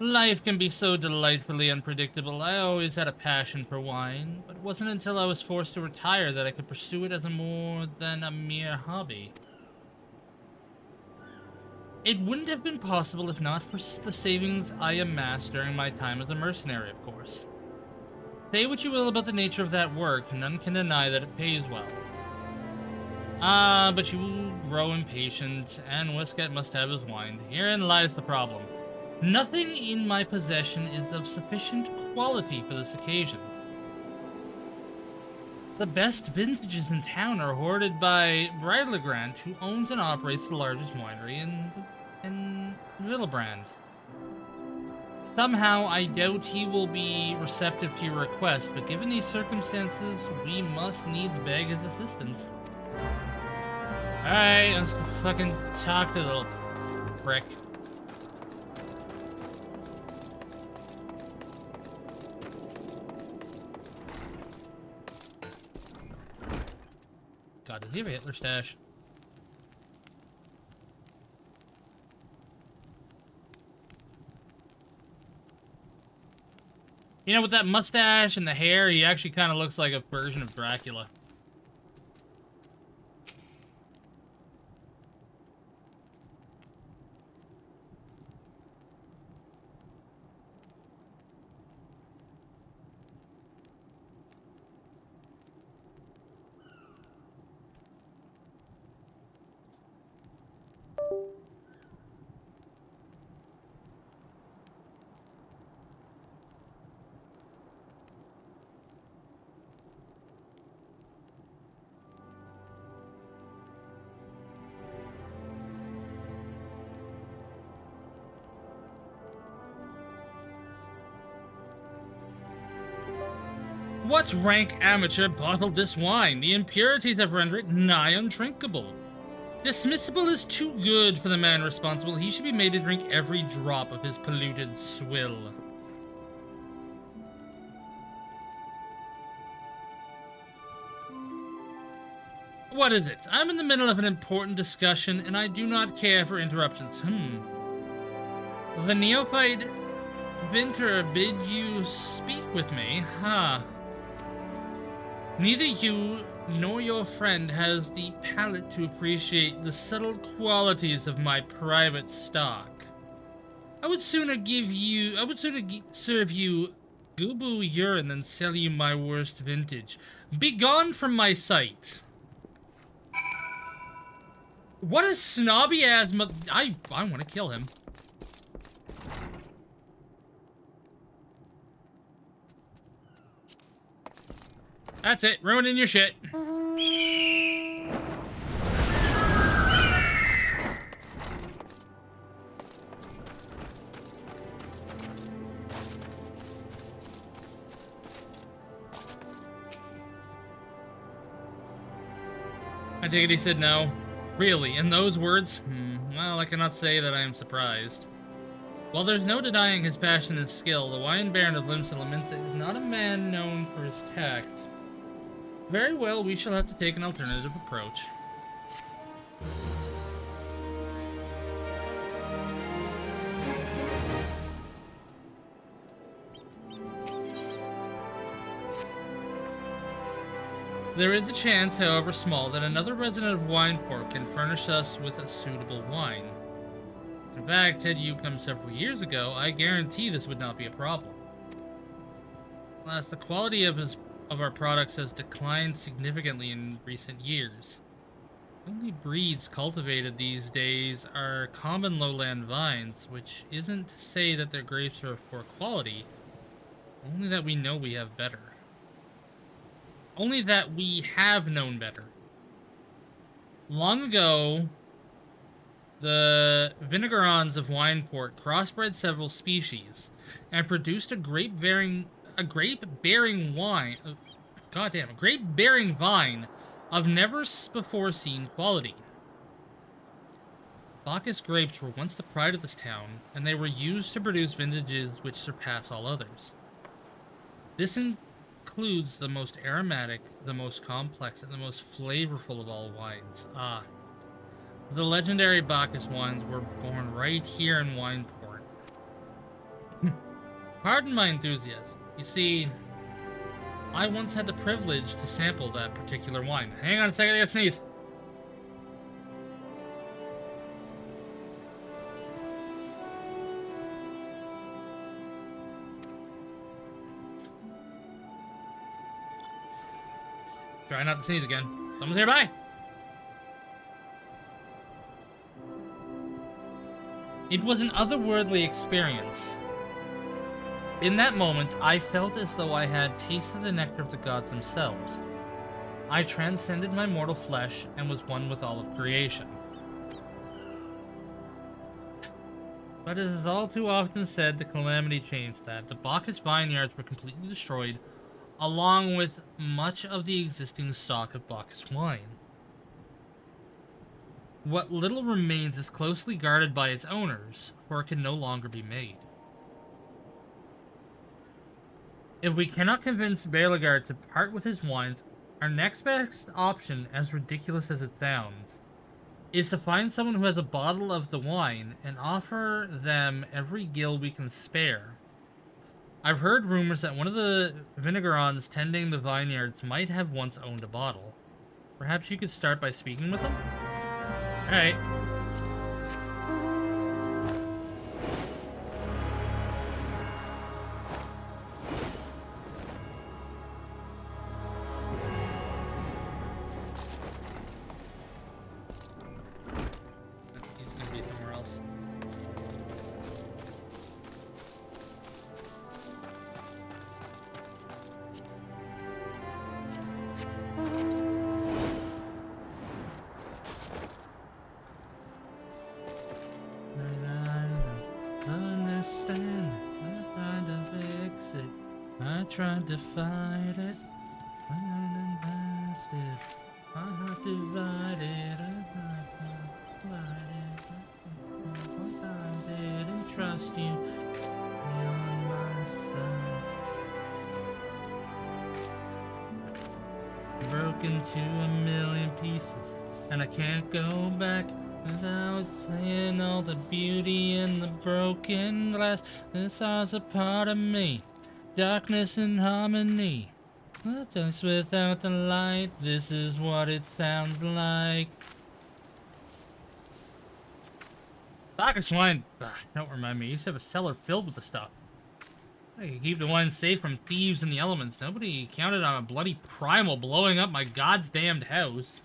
Life can be so delightfully unpredictable. I always had a passion for wine, but it wasn't until I was forced to retire that I could pursue it as a more than a mere hobby. It wouldn't have been possible if not for the savings I amassed during my time as a mercenary, of course. Say what you will about the nature of that work, none can deny that it pays well. But you grow impatient, and Westgate must have his wine. Herein lies the problem. Nothing in my possession is of sufficient quality for this occasion. The best vintages in town are hoarded by Brad Legrand, who owns and operates the largest winery in Villebrand. Somehow, I doubt he will be receptive to your request, but given these circumstances, we must needs beg his assistance. Alright, let's fucking talk to the little prick. God, does he have a Hitler stash? You know, with that mustache and the hair, he actually kind of looks like a version of Dracula. What rank amateur bottled this wine? The impurities have rendered it nigh undrinkable. Dismissible is too good for the man responsible. He should be made to drink every drop of his polluted swill. What is it? I'm in the middle of an important discussion, and I do not care for interruptions. The neophyte Vinter bid you speak with me? Neither you nor your friend has the palate to appreciate the subtle qualities of my private stock. I would sooner serve you Gubu urine than sell you my worst vintage. Begone from my sight. What a snobby ass I want to kill him. That's it, ruining your shit. I take it he said no. Really, in those words? Well, I cannot say that I am surprised. While there's no denying his passion and skill, the Wine Baron of Limsa is not a man known for his tact. Very well, we shall have to take an alternative approach. There is a chance, however small, that another resident of Wineport can furnish us with a suitable wine. In fact, had you come several years ago, I guarantee this would not be a problem. Alas, the quality of our products has declined significantly in recent years. The only breeds cultivated these days are common lowland vines, which isn't to say that their grapes are of poor quality, only that we know we have better. Only that we have known better. Long ago, the Vinegarons of Wineport crossbred several species and produced a grape-bearing vine of never-before-seen quality. Bacchus grapes were once the pride of this town, and they were used to produce vintages which surpass all others. This includes the most aromatic, the most complex, and the most flavorful of all wines. The legendary Bacchus wines were born right here in Wineport. Pardon my enthusiasm. You see, I once had the privilege to sample that particular wine. Hang on a second, I gotta sneeze. Try not to sneeze again. Someone's nearby! It was an otherworldly experience. In that moment, I felt as though I had tasted the nectar of the gods themselves. I transcended my mortal flesh and was one with all of creation. But as is all too often said, the calamity changed that. The Bacchus vineyards were completely destroyed, along with much of the existing stock of Bacchus wine. What little remains is closely guarded by its owners, for it can no longer be made. If we cannot convince Bellegarde to part with his wines, our next best option, as ridiculous as it sounds, is to find someone who has a bottle of the wine and offer them every gill we can spare. I've heard rumors that one of the Vinegarons tending the vineyards might have once owned a bottle. Perhaps you could start by speaking with them? Alright. He's gonna be somewhere else. tried to fight it. I past it. My heart divided. I didn't trust you. You're on my side. Broken to a million pieces, and I can't go back without seeing all the beauty in the broken glass. This house a part of me, darkness and harmony. Just without the light, this is what it sounds like. Bacchus wine, don't remind me. I used to have a cellar filled with the stuff. I could keep the wine safe from thieves and the elements. Nobody counted on a bloody primal blowing up my goddamned house.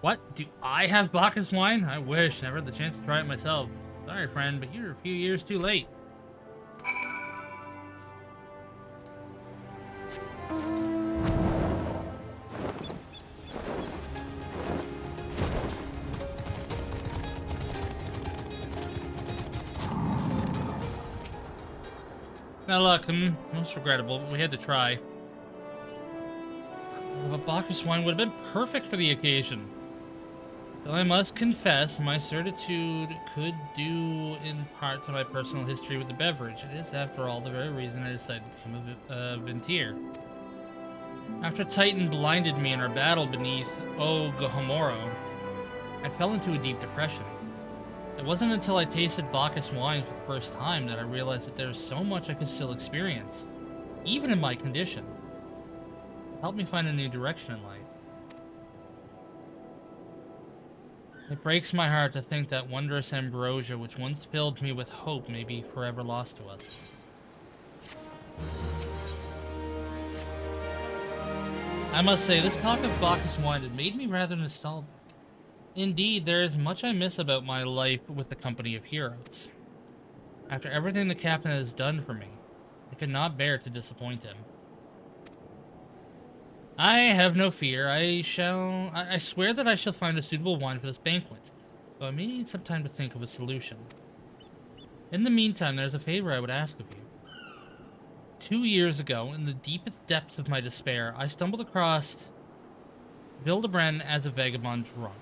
What? Do I have Bacchus wine? I wish. Never had the chance to try it myself. Sorry, friend, but you're a few years too late. Now look, most regrettable, but we had to try. But Bacchus wine would have been perfect for the occasion. Though I must confess, my certitude could due in part to my personal history with the beverage. It is, after all, the very reason I decided to become a Ventier. After Titan blinded me in our battle beneath Ogahomoro, I fell into a deep depression. It wasn't until I tasted Bacchus wine for the first time that I realized that there was so much I could still experience, even in my condition. It helped me find a new direction in life. It breaks my heart to think that wondrous ambrosia which once filled me with hope may be forever lost to us. I must say, this talk of Bacchus wine had made me rather nostalgic. Indeed, there is much I miss about my life with the company of heroes. After everything the captain has done for me, I could not bear to disappoint him. I have no fear. I swear that I shall find a suitable wine for this banquet, though I may need some time to think of a solution. In the meantime, there's a favor I would ask of you. 2 years ago, in the deepest depths of my despair, I stumbled across Vildebren as a vagabond drunk.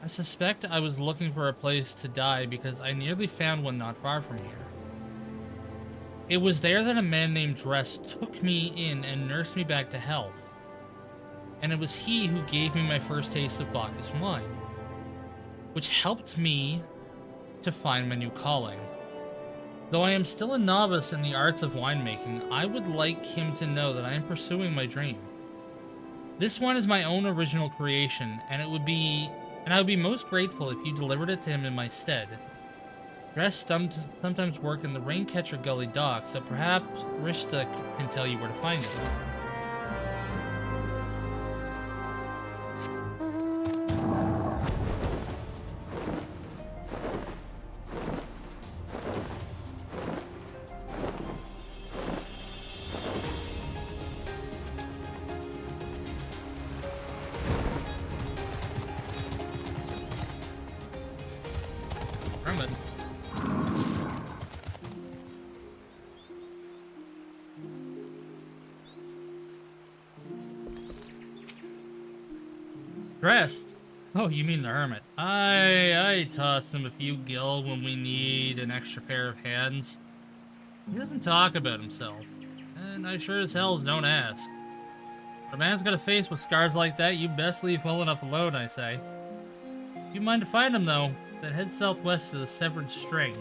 I suspect I was looking for a place to die because I nearly found one not far from here. It was there that a man named Dress took me in and nursed me back to health. And it was he who gave me my first taste of Bacchus wine, which helped me to find my new calling. Though I am still a novice in the arts of winemaking, I would like him to know that I am pursuing my dream. This wine is my own original creation, and I would be most grateful if you delivered it to him in my stead. Dress sometimes worked in the Raincatcher Gully dock, so perhaps Rishta can tell you where to find it. Hermit. Dressed? Oh, you mean the hermit. I toss him a few gil when we need an extra pair of hands. He doesn't talk about himself, and I sure as hell don't ask. When a man's got a face with scars like that, you best leave well enough alone, I say. If you mind to find him, though, then head southwest to the Severed String.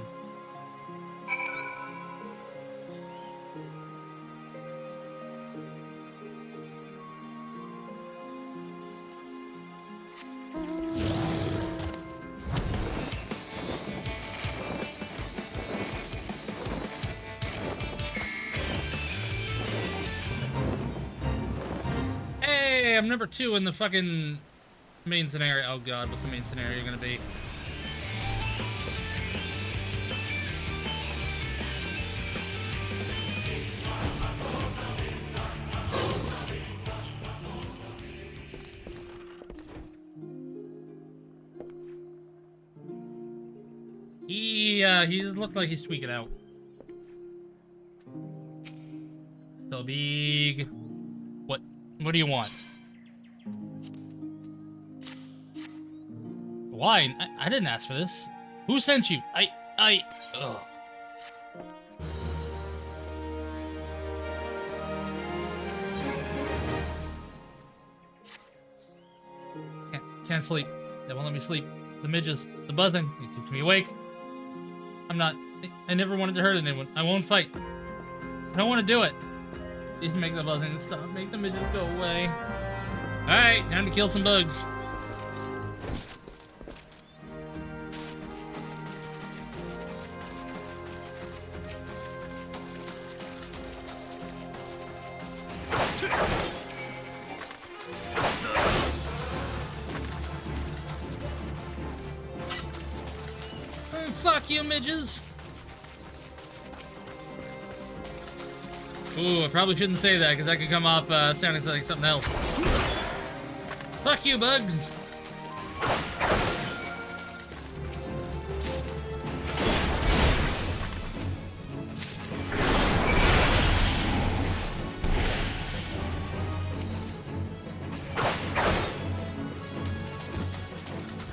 Hey, I'm number 2 in the fucking main scenario? Oh god, what's the main scenario gonna be? He looked like he's tweaking out. So big. What do you want? Why? I didn't ask for this. Who sent you? Ugh. Can't sleep. They won't let me sleep. The midges, the buzzing, it keeps me awake. I never wanted to hurt anyone. I won't fight. I don't want to do it. Please make the buzzing stop. Make the midges go away. Alright, time to kill some bugs. Fuck you, midges! Ooh, I probably shouldn't say that, because that could come off sounding like something else. Fuck you, bugs!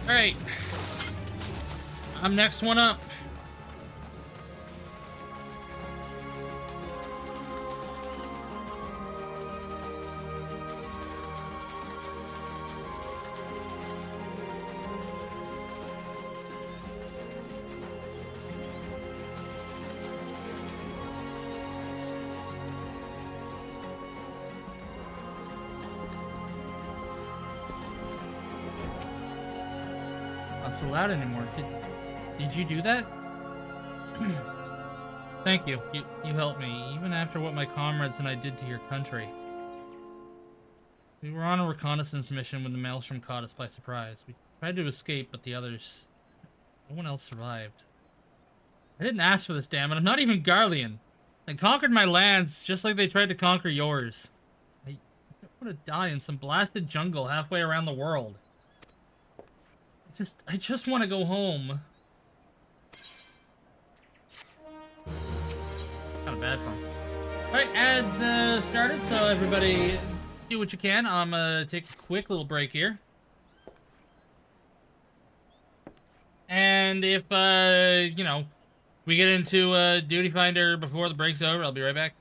Alright. I'm next one up. Not so loud anymore. Did you do that? Thank you. You helped me, even after what my comrades and I did to your country. We were on a reconnaissance mission when the Maelstrom caught us by surprise. We tried to escape, but the others... no one else survived. I didn't ask for this, damn it. I'm not even Garlean. They conquered my lands just like they tried to conquer yours. I don't want to die in some blasted jungle halfway around the world. I just want to go home. Kind of bad for him. Alright, ads started, so everybody do what you can. I'm gonna take a quick little break here. And if, you know, we get into Duty Finder before the break's over, I'll be right back.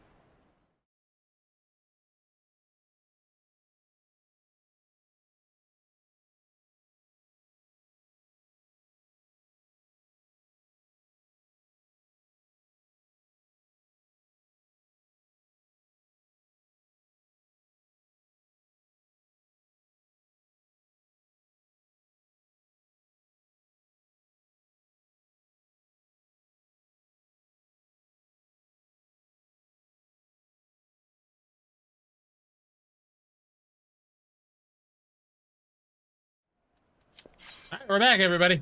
Alright, we're back, everybody.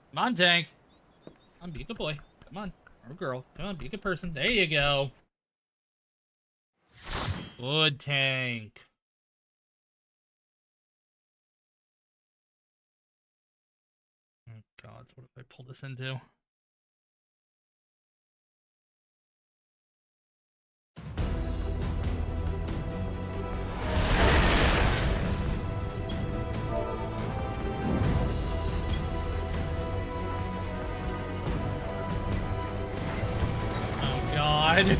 Come on, Tank. Come on, be a good boy. Come on. Or girl. Come on, be a good person. There you go. Good Tank. Oh, God. What did I pull this into? God.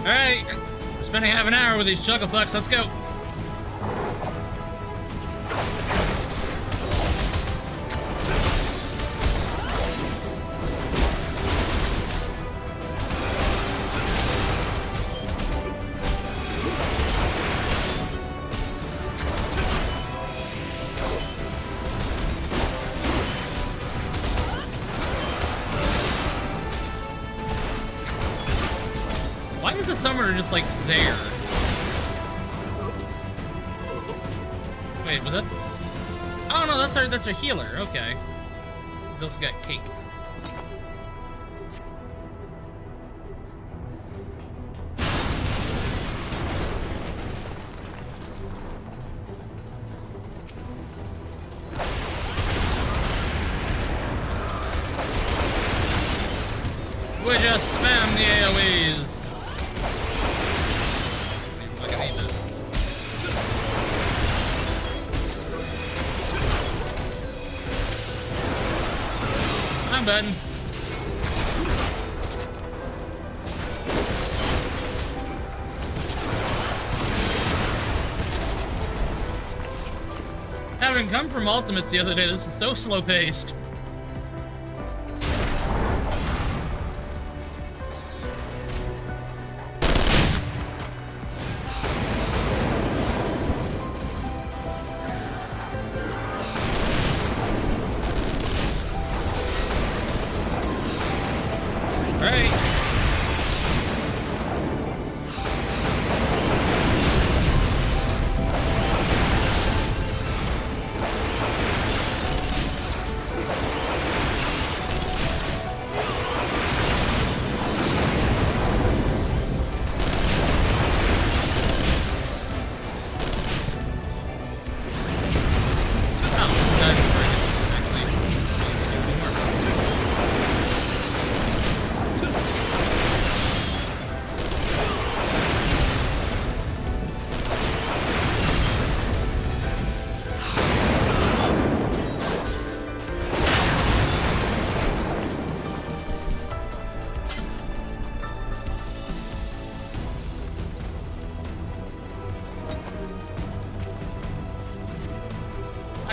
Alright, we're spending half an hour with these Chucklefucks. Let's go. Why is the summoner just like there? Wait, was that? Oh no, that's a healer. Okay. He also got cake. We just spam the AoEs. I'm done. Having come from Ultimates the other day, this is so slow-paced.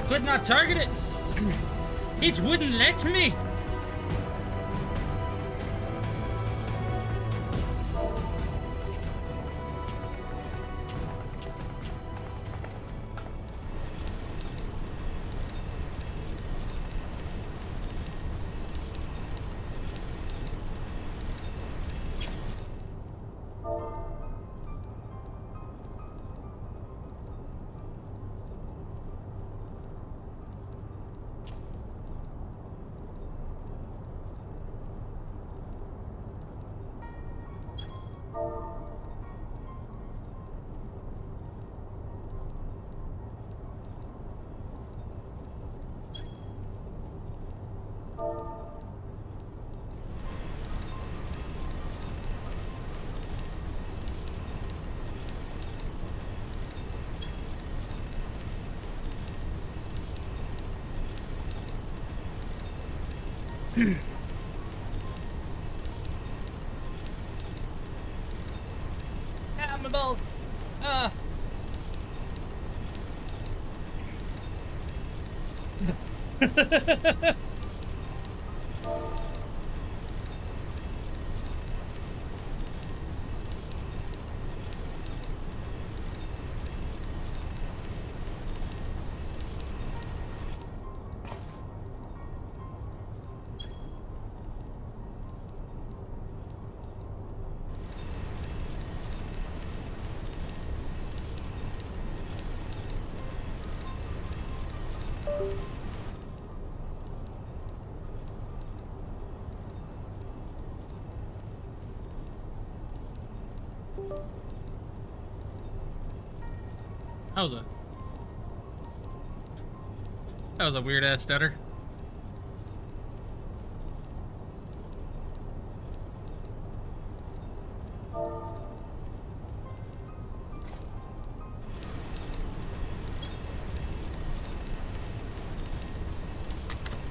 Could not target it. It wouldn't let me. Ah, my balls. Ah. That was a weird ass stutter.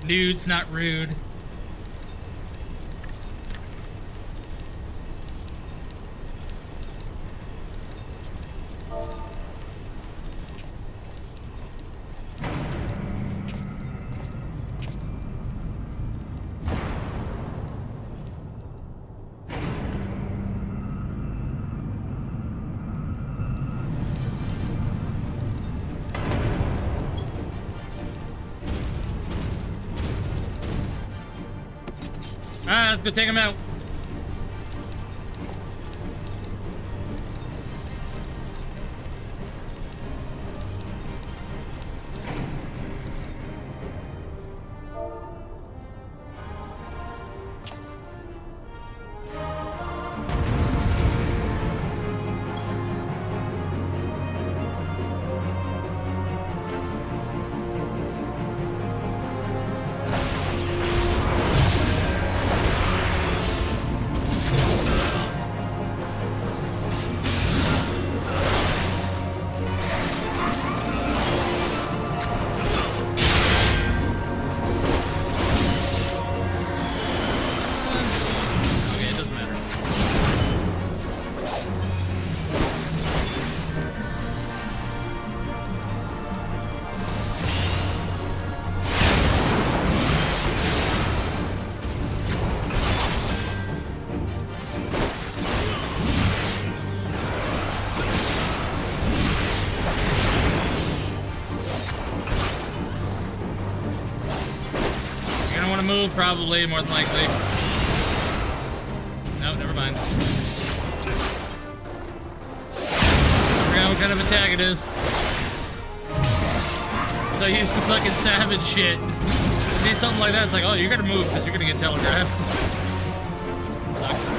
Dude's not rude. let's go take him out. Move, probably, more than likely. No, never mind. I forgot what kind of attack it is. So used to fucking savage shit. See something like that, it's like, oh, you're gonna move because you're gonna get telegraphed. Sucks.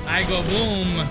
I go boom.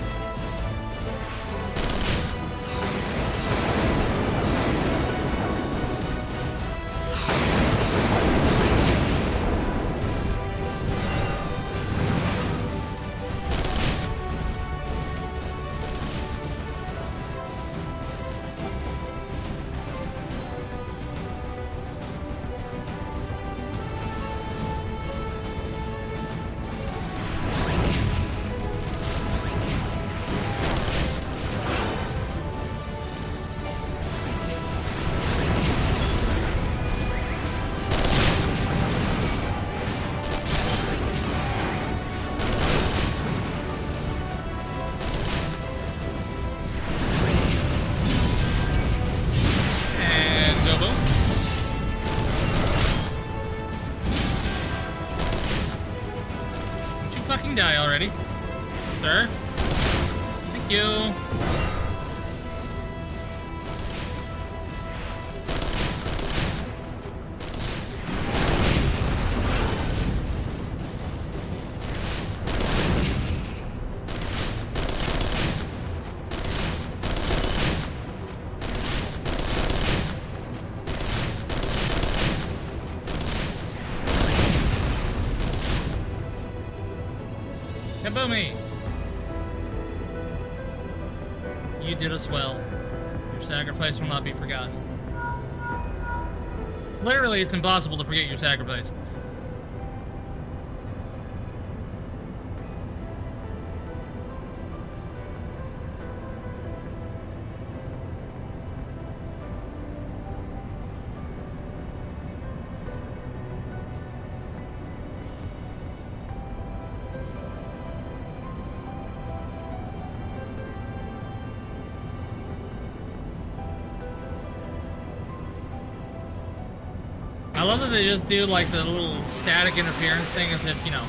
Die already, sir. Thank you. Kaboomy! You did us well. Your sacrifice will not be forgotten. Literally, it's impossible to forget your sacrifice. I love that they just do like the little static interference thing as if, you know,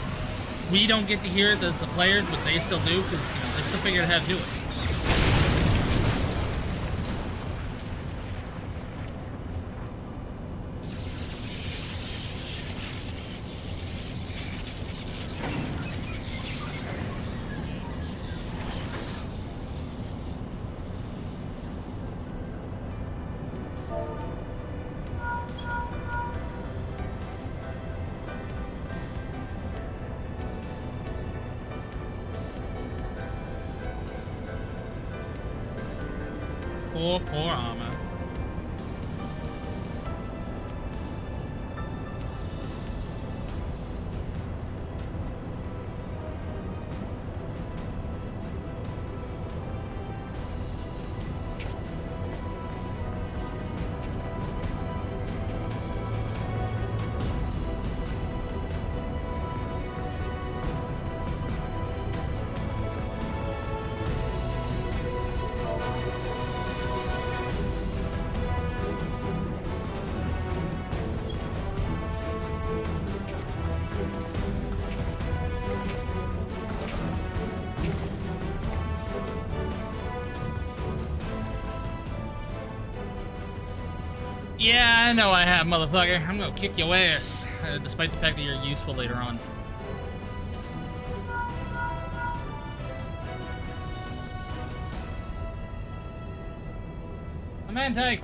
we don't get to hear it as the players, but they still do, because, you know, they still figure out how to do it. Poor armor. Yeah, I know I have, motherfucker. I'm gonna kick your ass, despite the fact that you're useful later on. A man tank.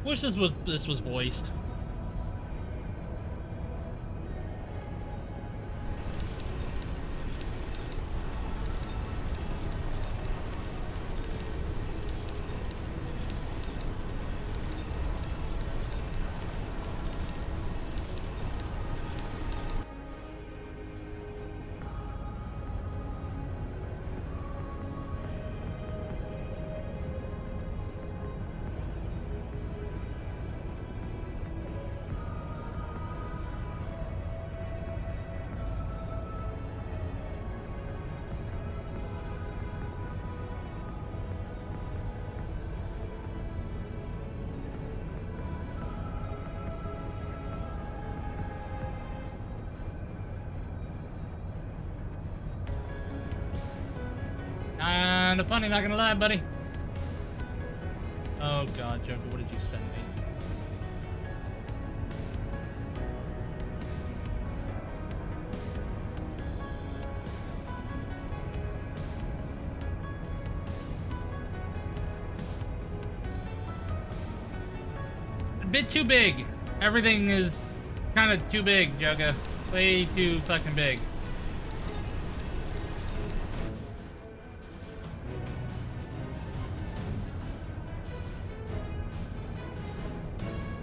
Wish this was voiced. Kinda funny, not gonna lie, buddy. Oh god, Joker, what did you send me? A bit too big. Everything is kind of too big, Joker. Way too fucking big.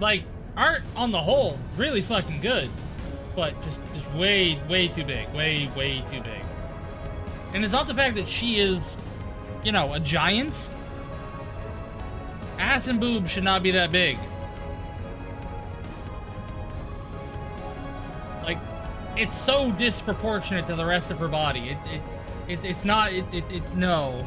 Like, art on the whole, really fucking good, but just way too big, way too big. And it's not the fact that she is, you know, a giant. Ass and boobs should not be that big. Like, it's so disproportionate to the rest of her body. It's not. No.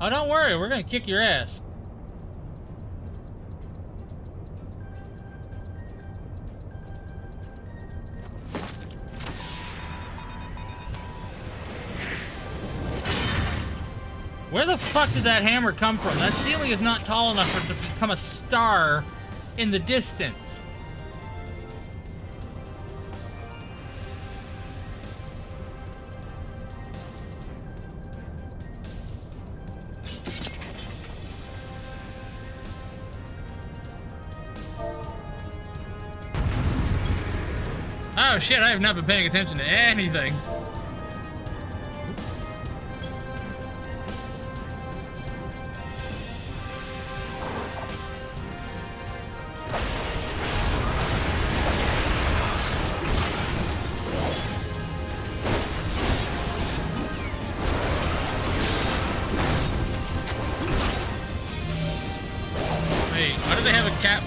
Oh, don't worry, we're gonna kick your ass. Where the fuck did that hammer come from? That ceiling is not tall enough for it to become a star in the distance. Oh shit, I have not been paying attention to anything. Wait, why do they have a cap?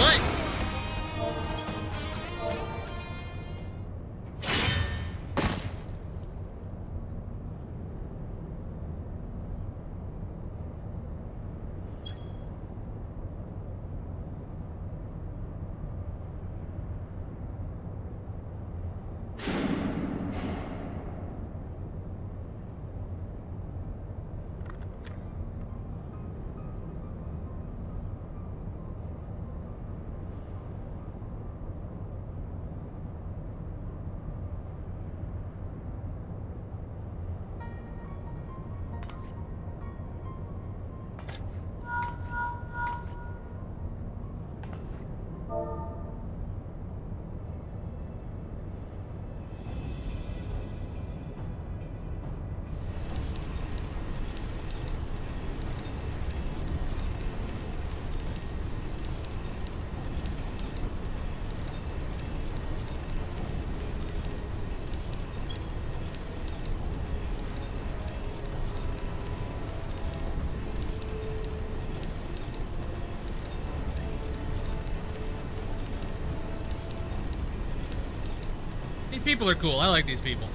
butt. These people are cool. I like these people.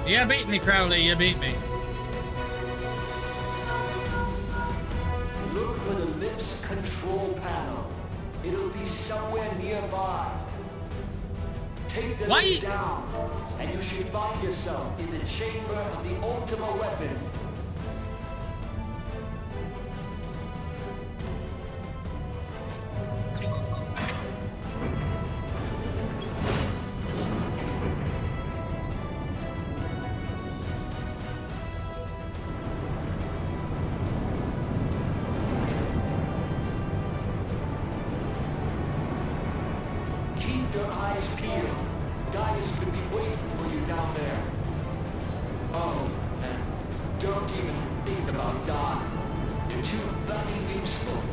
You beat me, Crowley. You beat me. Look for the lips control panel. It'll be somewhere nearby. Take the lid down, and you should find yourself in the chamber of the ultimate weapon. Keep your eyes peeled. Guys could be waiting for you down there. Oh, and don't even think about dying. You're too bloody useful.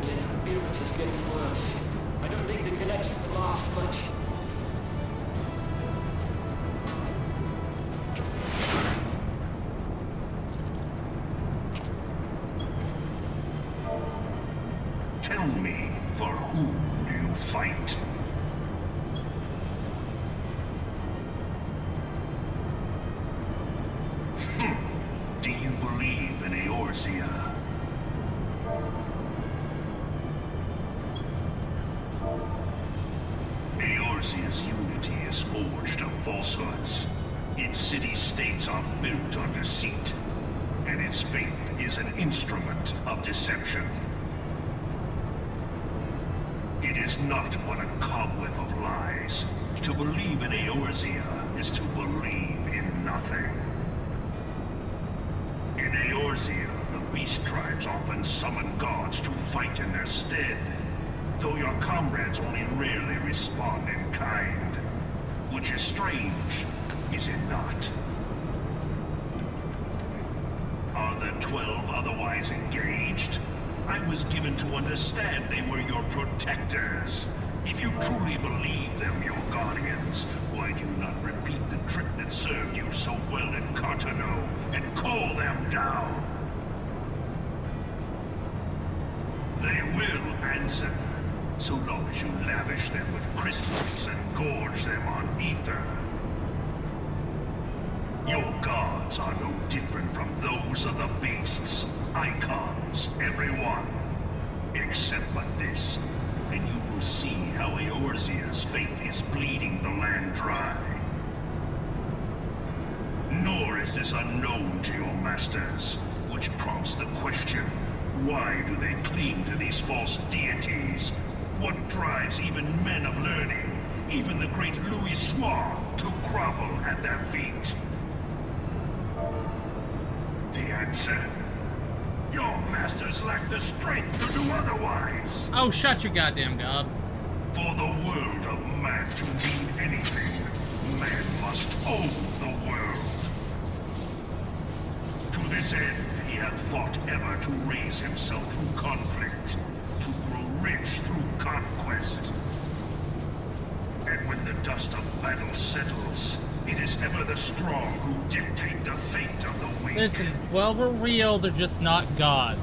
The interference is getting worse. I don't think the connection will last much. Tell me, for whom do you fight? Do you believe in Eorzea? Eorzea's unity is forged of falsehoods. Its city-states are built on deceit, and its faith is an instrument of deception. It is not but a cobweb of lies. To believe in Eorzea is to believe in nothing. In Eorzea, the beast tribes often summon gods to fight in their stead, though your comrades only rarely respond in kind. Which is strange, is it not? Are the 12 otherwise engaged? I was given to understand they were your protectors. If you truly believe them your guardians, why do you not repeat the trick that served you so well in Cartano and call them down? They will answer, so long as you lavish them with crystals and gorge them on ether. Your gods are no different from those of the beasts. Icons, every one. Except but this, and you will see how Eorzea's faith is bleeding the land dry. Nor is this unknown to your masters, which prompts the question, why do they cling to these false deities? What drives even men of learning, even the great Louis Schwa, to grovel at their feet? The answer? Your masters lack the strength to do otherwise. Oh, shut your goddamn gob. For the world of man to mean anything, man must own the world. To this end, he hath fought ever to raise himself through conflict, to grow rich through conquest. And when the dust of battle settles, it is ever the strong who dictate the fate of the weak. Listen, well, we're real, they're just not God.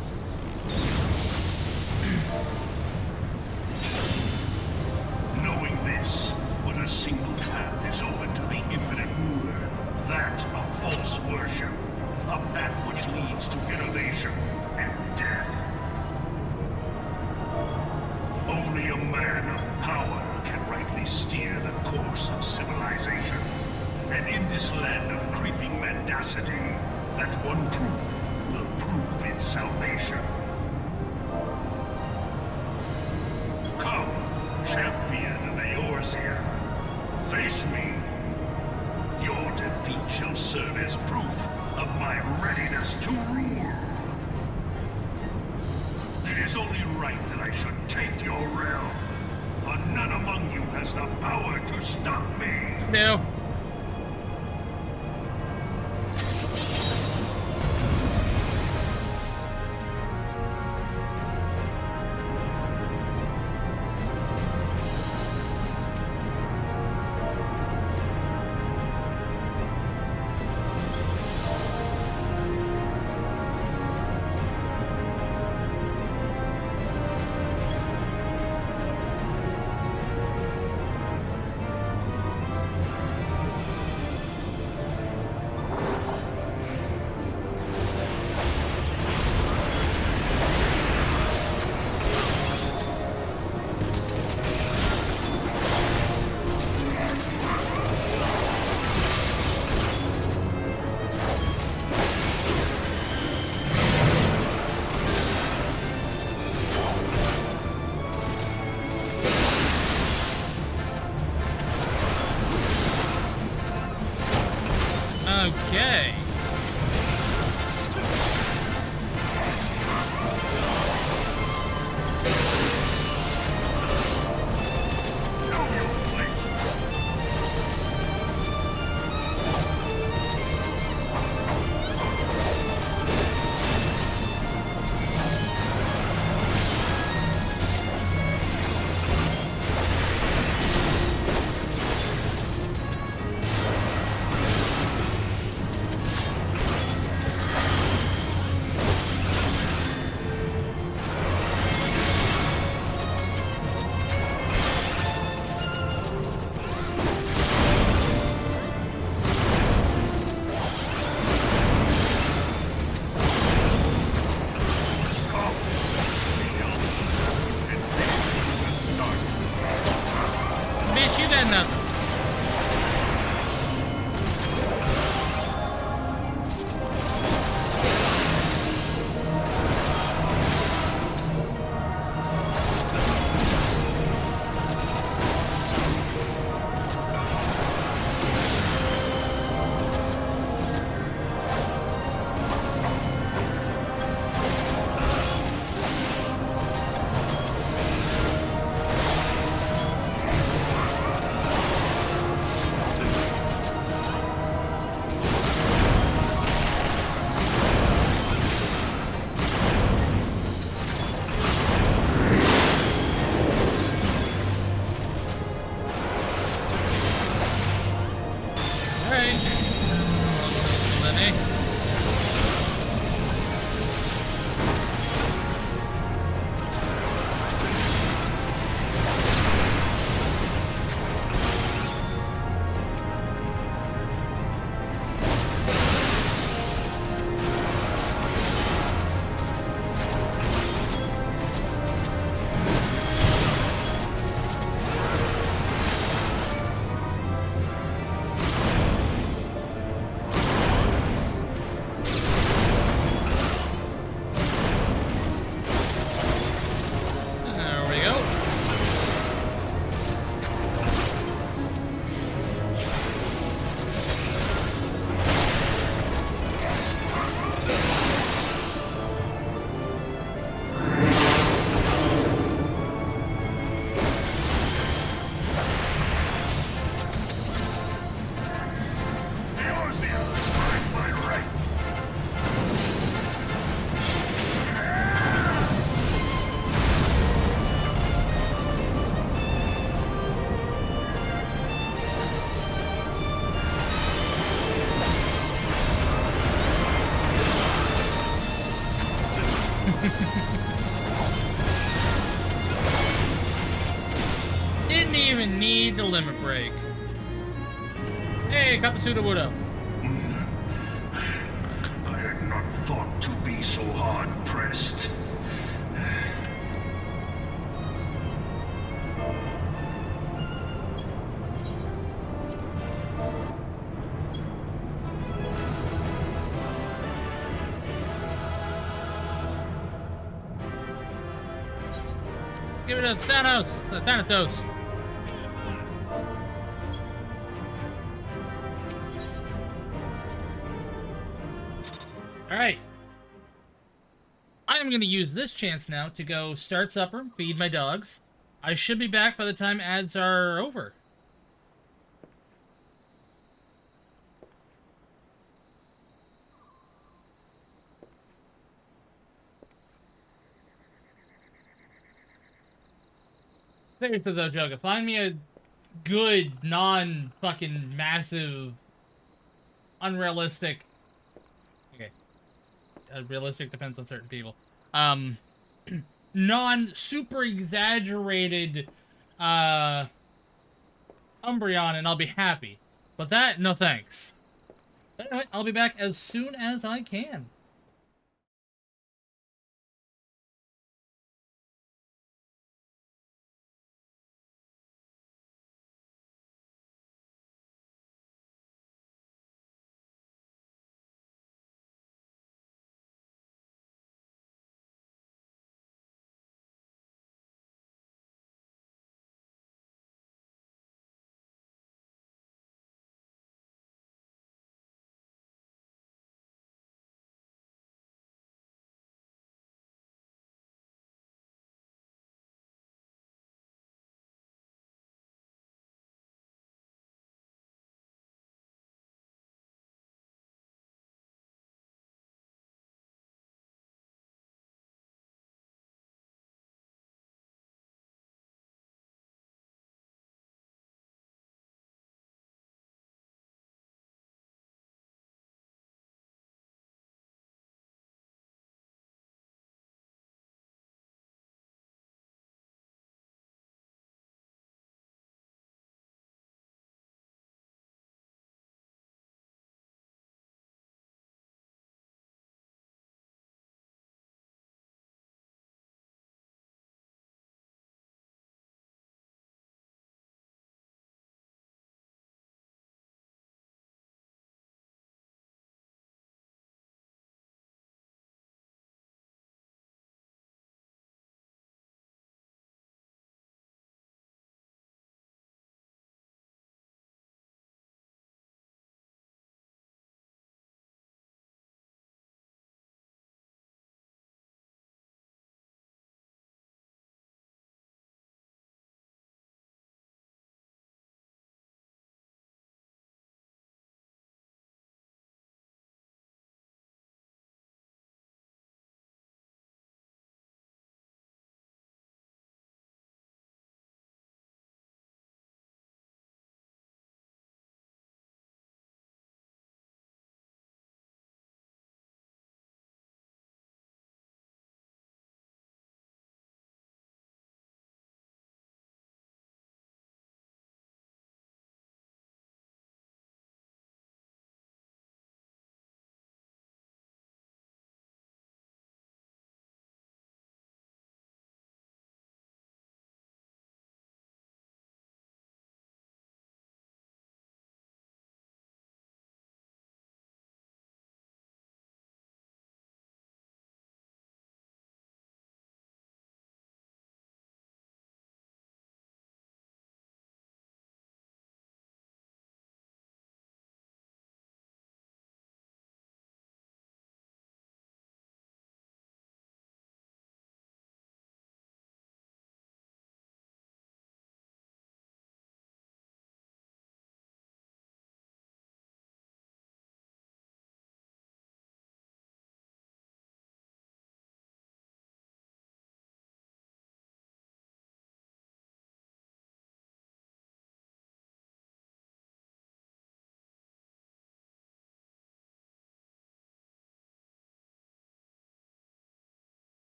Knowing this, but a single path is open to the infinite ruler, that of false worship, a path which leads to innovation and death. Only a man of power can rightly steer the course of civilization. And in this land of creeping mendacity, that one truth will prove its salvation. Come, champion of Eorzea, face me. Your defeat shall serve as proof of my readiness to rule. It is only right that I should take your realm, for none among you has the power to stop me. No. Okay. Bitch, you got nothing. Didn't even need the limit break. Hey, got the pseudo Wudo. I had not thought to be so hard pressed. Give it to Thanos. Thanatos. All right. I am going to use this chance now to go start supper, feed my dogs. I should be back by the time ads are over. Seriously though, Joga, find me a good, non-fucking massive, unrealistic... Okay. Realistic depends on certain people. Non-super exaggerated, Umbreon, and I'll be happy. But that, no thanks. But anyway, I'll be back as soon as I can.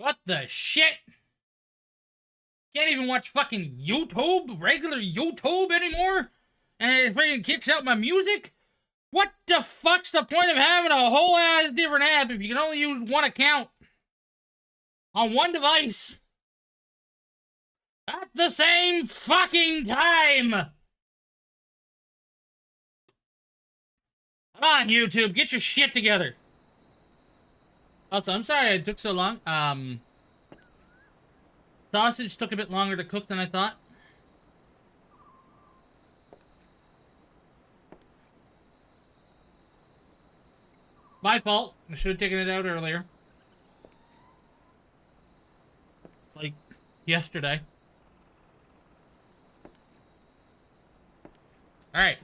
What the shit? Can't even watch fucking YouTube, regular YouTube anymore? And it freaking kicks out my music? What the fuck's the point of having a whole ass different app if you can only use one account? On one device? At the same fucking time! Come on, YouTube, get your shit together. Also, I'm sorry it took so long. Sausage took a bit longer to cook than I thought. My fault. I should have taken it out earlier. Like, yesterday. Alright.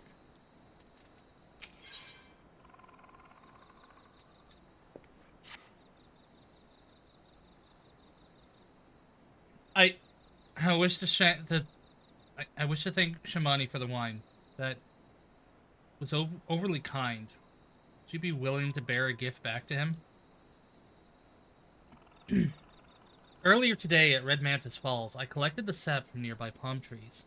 I wish to I wish to thank Shamani for the wine. That was overly kind. Would you be willing to bear a gift back to him? Earlier today at Red Mantis Falls, I collected the sap from nearby palm trees.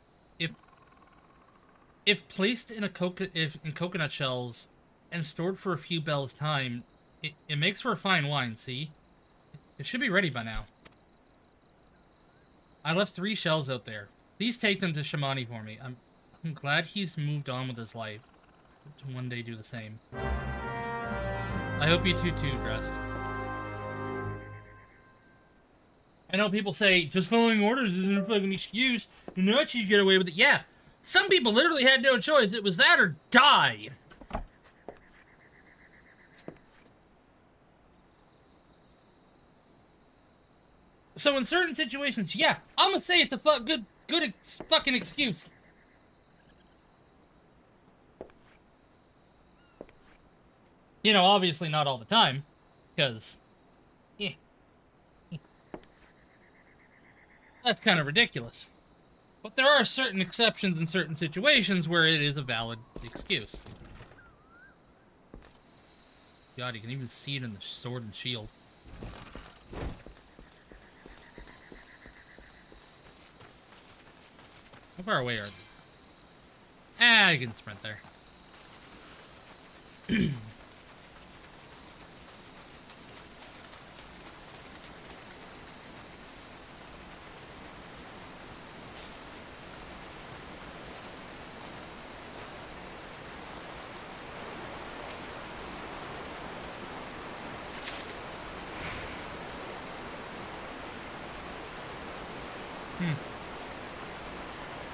If placed in in coconut shells and stored for a few bells' time, it makes for a fine wine. See, it should be ready by now. I left 3 shells out there. Please take them to Shamani for me. I'm glad he's moved on with his life. Hope to one day do the same. I hope you too, Dressed. I know people say, just following orders isn't a fucking excuse. The Nazis get away with it. Yeah, some people literally had no choice. It was that or die. So in certain situations, yeah, I'm gonna say it's a good fucking excuse. You know, obviously not all the time, because, yeah, that's kind of ridiculous. But there are certain exceptions in certain situations where it is a valid excuse. God, you can even see it in the sword and shield. How far away are they? Ah, I can sprint there.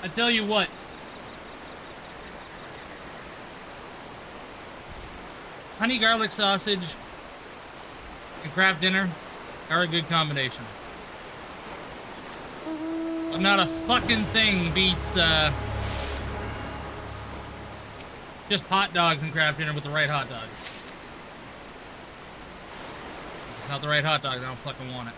I tell you what. Honey garlic sausage and crab dinner are a good combination. But not a fucking thing beats just hot dogs and crab dinner with the right hot dogs. If it's not the right hot dogs, I don't fucking want it.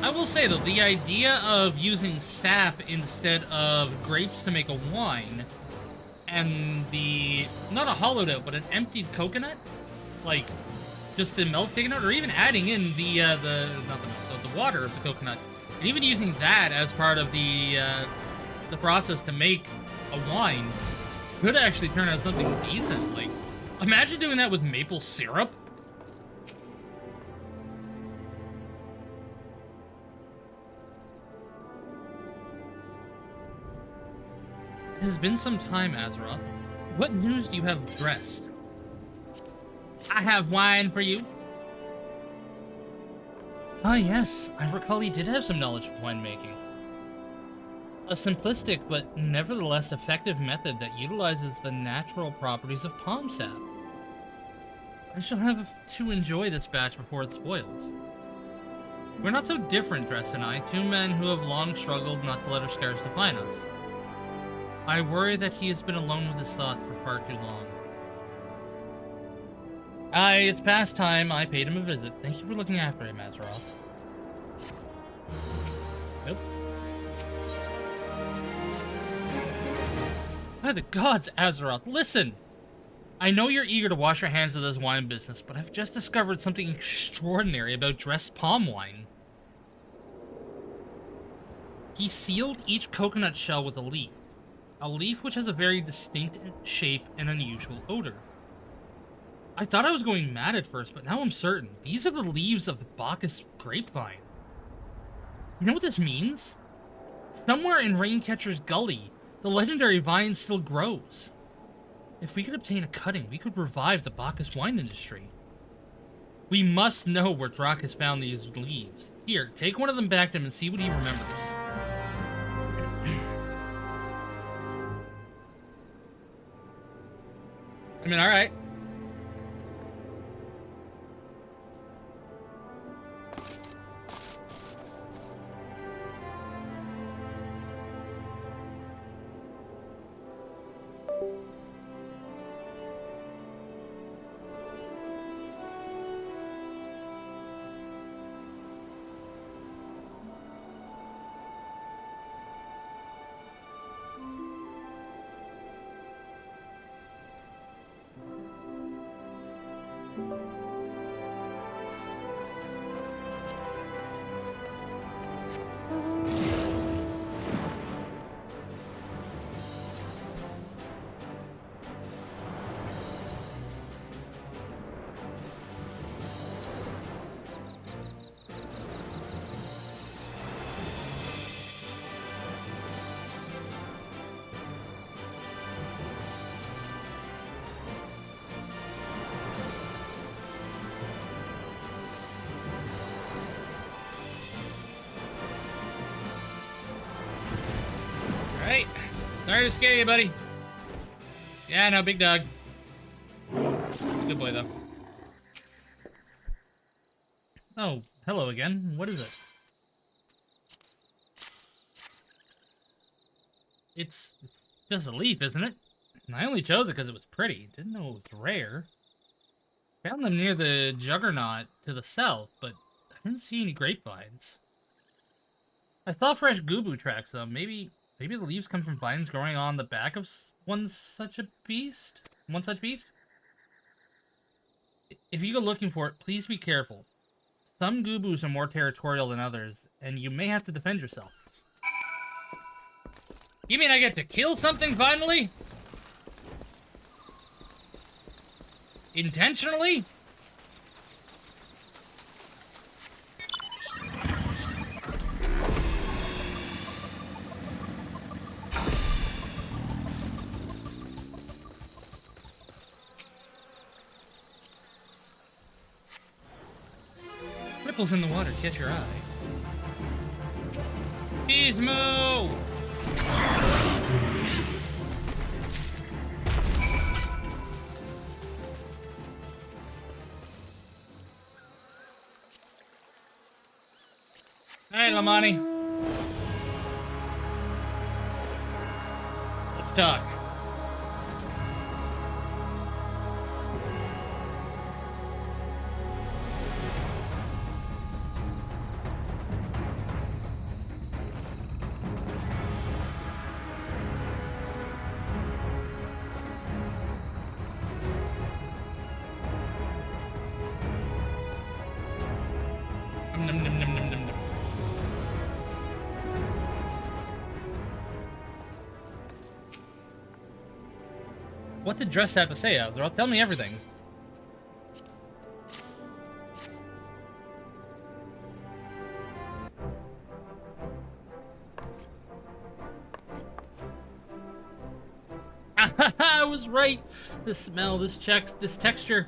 I will say though, the idea of using sap instead of grapes to make a wine, and not a hollowed out, but an emptied coconut, like just the milk taken out, or even adding in the water of the coconut, and even using that as part of the process to make a wine, could actually turn out something decent. Like, imagine doing that with maple syrup. It has been some time, Azeroth. What news do you have of Dressed? I have wine for you. Ah, yes. I recall he did have some knowledge of winemaking. A simplistic but nevertheless effective method that utilizes the natural properties of palm sap. I shall have to enjoy this batch before it spoils. We're not so different, Dressed and I, 2 men who have long struggled not to let our scars define us. I worry that he has been alone with his thoughts for far too long. It's past time. I paid him a visit. Thank you for looking after him, Azeroth. Nope. By the gods, Azeroth, listen! I know you're eager to wash your hands of this wine business, but I've just discovered something extraordinary about dressed palm wine. He sealed each coconut shell with a leaf which has a very distinct shape and unusual odor. I thought I was going mad at first, but now I'm certain. These are the leaves of the Bacchus grapevine. You know what this means? Somewhere in Raincatcher's Gully, the legendary vine still grows. If we could obtain a cutting, we could revive the Bacchus wine industry. We must know where Drak has found these leaves. Here, take one of them back to him and see what he remembers. I mean, alright. Alright. Sorry to scare you, buddy. Yeah, no, big dog. Good boy, though. Oh, hello again. What is it? It's just a leaf, isn't it? And I only chose it because it was pretty. Didn't know it was rare. Found them near the Juggernaut to the south, but I didn't see any grapevines. I saw fresh Gubu tracks, though. Maybe the leaves come from vines growing on the back of one such beast. If you go looking for it, please be careful. Some Gubus are more territorial than others, and you may have to defend yourself. You mean I get to kill something finally? Intentionally? Ripples in the water catch your eye. Gizmo! Hey, Lamani. Let's talk. What did Dress have to say, Azeroth? Tell me everything. I was right. This smell, this texture.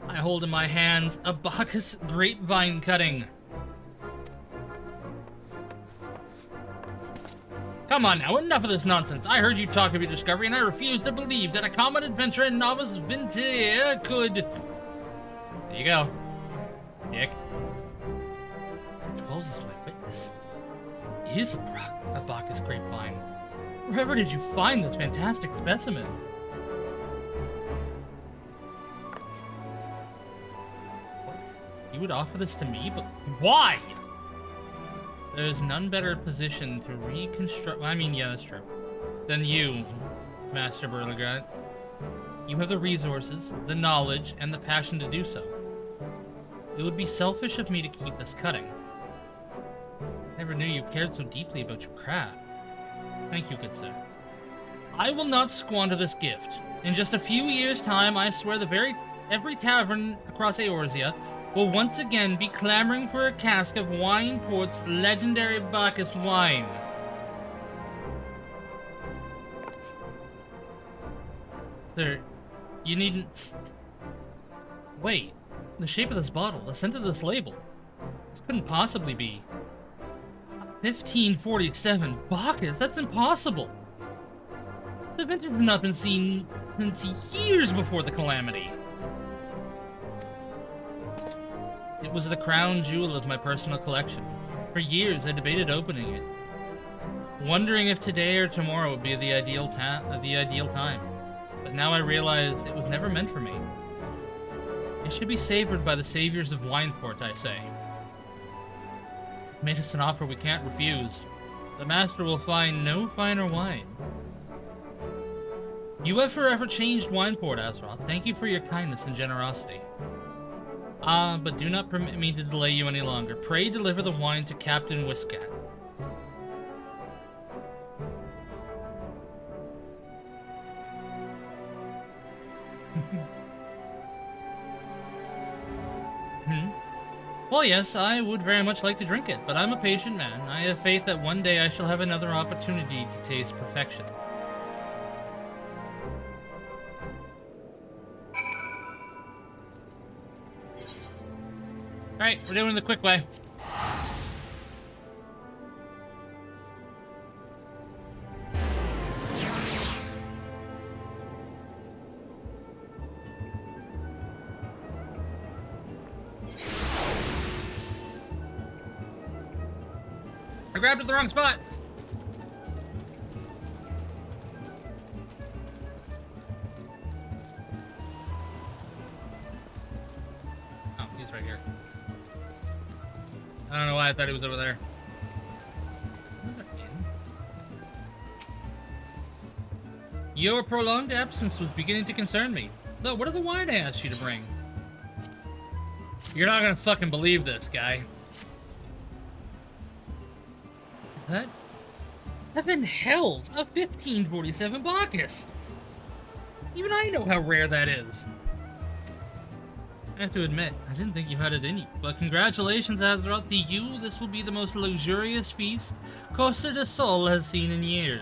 I hold in my hands a Bacchus grapevine cutting. Come on now, enough of this nonsense. I heard you talk of your discovery, and I refuse to believe that a common adventurer and novice vintier could... There you go. Dick. Twelves is my witness. He is a Bacchus grapevine. Wherever did you find this fantastic specimen? You would offer this to me? But why? There is none better positioned to reconstruct... I mean, yeah, that's true. Than you, Master Burligrat. You have the resources, the knowledge, and the passion to do so. It would be selfish of me to keep this cutting. I never knew you cared so deeply about your craft. Thank you, good sir. I will not squander this gift. In just a few years' time, I swear every tavern across Eorzea will once again be clamoring for a cask of Wineport's legendary Bacchus wine. Sir, you needn't... Wait, the shape of this bottle, the scent of this label. This couldn't possibly be... 1547 Bacchus? That's impossible! The vintage had not been seen since years before the calamity. It was the crown jewel of my personal collection. For years, I debated opening it, wondering if today or tomorrow would be the ideal time. But now I realize it was never meant for me. It should be savored by the saviors of Wineport, I say. Made us an offer we can't refuse. The master will find no finer wine. You have forever changed Wineport, Azeroth. Thank you for your kindness and generosity. But do not permit me to delay you any longer. Pray deliver the wine to Captain Whiskat. Well, yes, I would very much like to drink it, but I'm a patient man. I have faith that one day I shall have another opportunity to taste perfection. Alright, we're doing it the quick way. I grabbed it at the wrong spot. Oh, he's right here. I don't know why I thought he was over there. Your prolonged absence was beginning to concern me. Though, what are the wine I asked you to bring? You're not gonna fucking believe this, guy. That? Heaven held a 1547 Bacchus! Even I know how rare that is. I have to admit, I didn't think you had it in you. But congratulations, Azeroth. To you, this will be the most luxurious feast Costa del Sol has seen in years.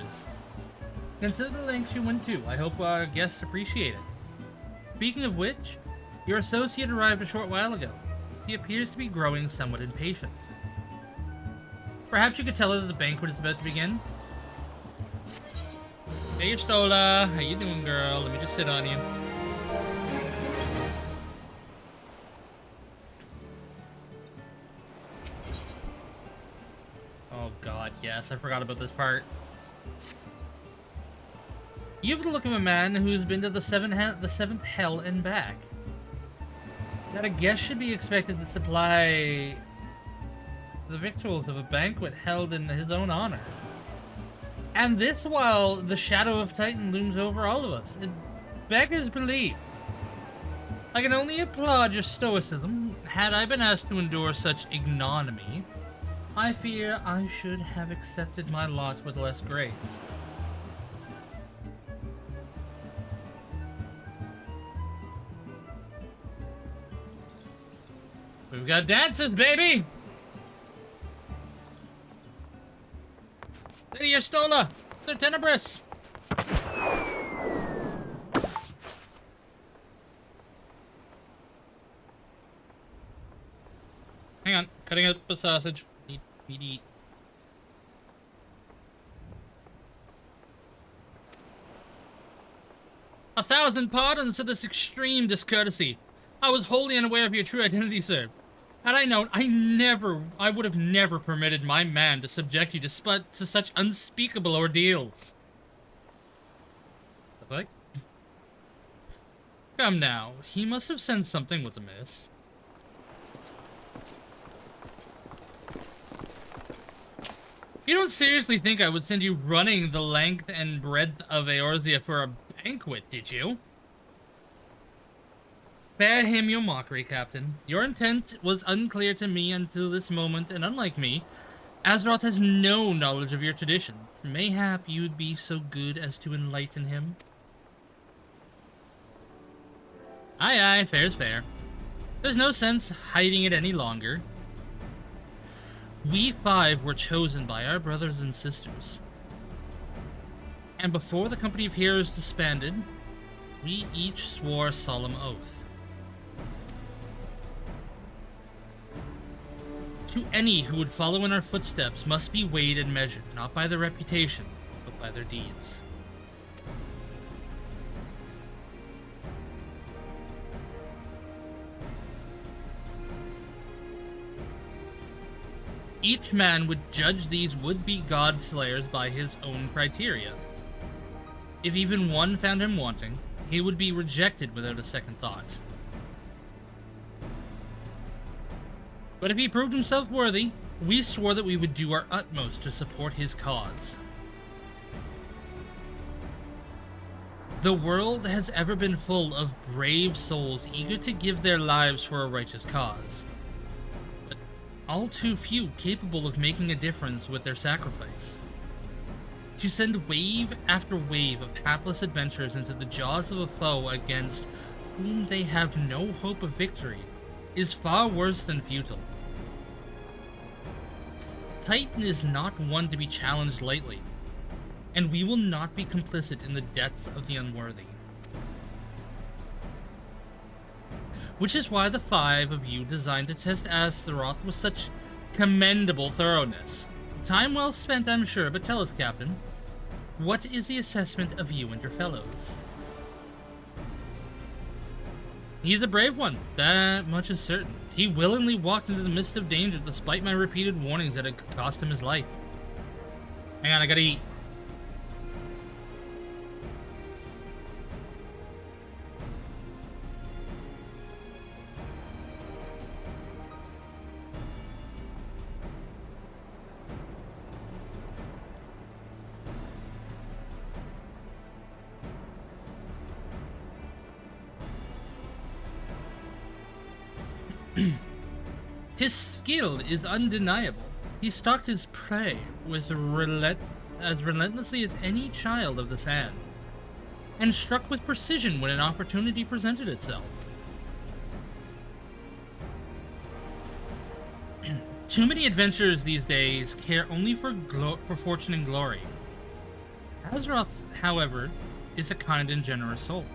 Consider the lengths you went to. I hope our guests appreciate it. Speaking of which, your associate arrived a short while ago. He appears to be growing somewhat impatient. Perhaps you could tell her that the banquet is about to begin? Hey, Stola. How you doing, girl? Let me just sit on you. Oh god, yes, I forgot about this part. You have the look of a man who's been to the seventh hell and back. That a guest should be expected to supply the victuals of a banquet held in his own honor. And this while the shadow of Titan looms over all of us. It beggars belief. I can only applaud your stoicism. Had I been asked to endure such ignominy, I fear I should have accepted my lot with less grace. We've got dances, baby! Lady Stola! Sir Tenebris! Hang on, cutting up the sausage. Eat. A thousand pardons for this extreme discourtesy. I was wholly unaware of your true identity, sir. Had I known, I would have never permitted my man to subject you to such unspeakable ordeals. The fuck? Come now, he must have sensed something was amiss. You don't seriously think I would send you running the length and breadth of Eorzea for a banquet, did you? Spare him your mockery, Captain. Your intent was unclear to me until this moment, and unlike me, Azeroth has no knowledge of your traditions. Mayhap you'd be so good as to enlighten him? Aye, aye, fair's fair. There's no sense hiding it any longer. We 5 were chosen by our brothers and sisters. And before the Company of Heroes disbanded, we each swore a solemn oath. To any who would follow in our footsteps must be weighed and measured, not by their reputation, but by their deeds. Each man would judge these would-be god-slayers by his own criteria. If even one found him wanting, he would be rejected without a second thought. But if he proved himself worthy, we swore that we would do our utmost to support his cause. The world has ever been full of brave souls eager to give their lives for a righteous cause. All too few capable of making a difference with their sacrifice. To send wave after wave of hapless adventurers into the jaws of a foe against whom they have no hope of victory is far worse than futile. Titan is not one to be challenged lightly, and we will not be complicit in the deaths of the unworthy. Which is why the 5 of you designed to test Azeroth with such commendable thoroughness. Time well spent, I'm sure, but tell us, Captain, what is the assessment of you and your fellows? He's a brave one, that much is certain. He willingly walked into the midst of danger despite my repeated warnings that it could cost him his life. Hang on, I gotta eat. His skill is undeniable. He stalked his prey with as relentlessly as any child of the sand, and struck with precision when an opportunity presented itself. Too many adventurers these days care only for fortune and glory. Azeroth, however, is a kind and generous soul.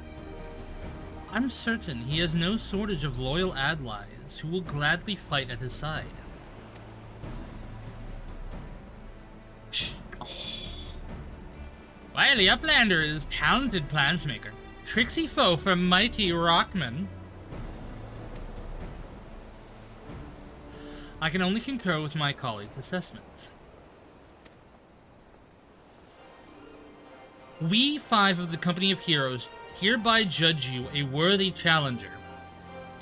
I'm certain he has no shortage of loyal allies who will gladly fight at his side. Wily Uplander is talented plansmaker, tricksy foe for mighty Rockman. I can only concur with my colleagues' assessments. We 5 of the Company of Heroes hereby judge you a worthy challenger.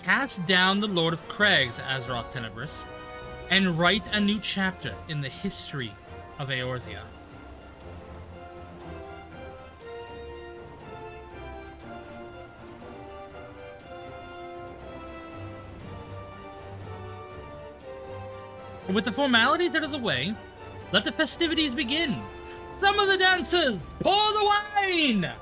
Cast down the Lord of Crags, Azeroth Tenebris, and write a new chapter in the history of Eorzea. With the formalities out of the way, let the festivities begin. Some of the dancers, pour the wine!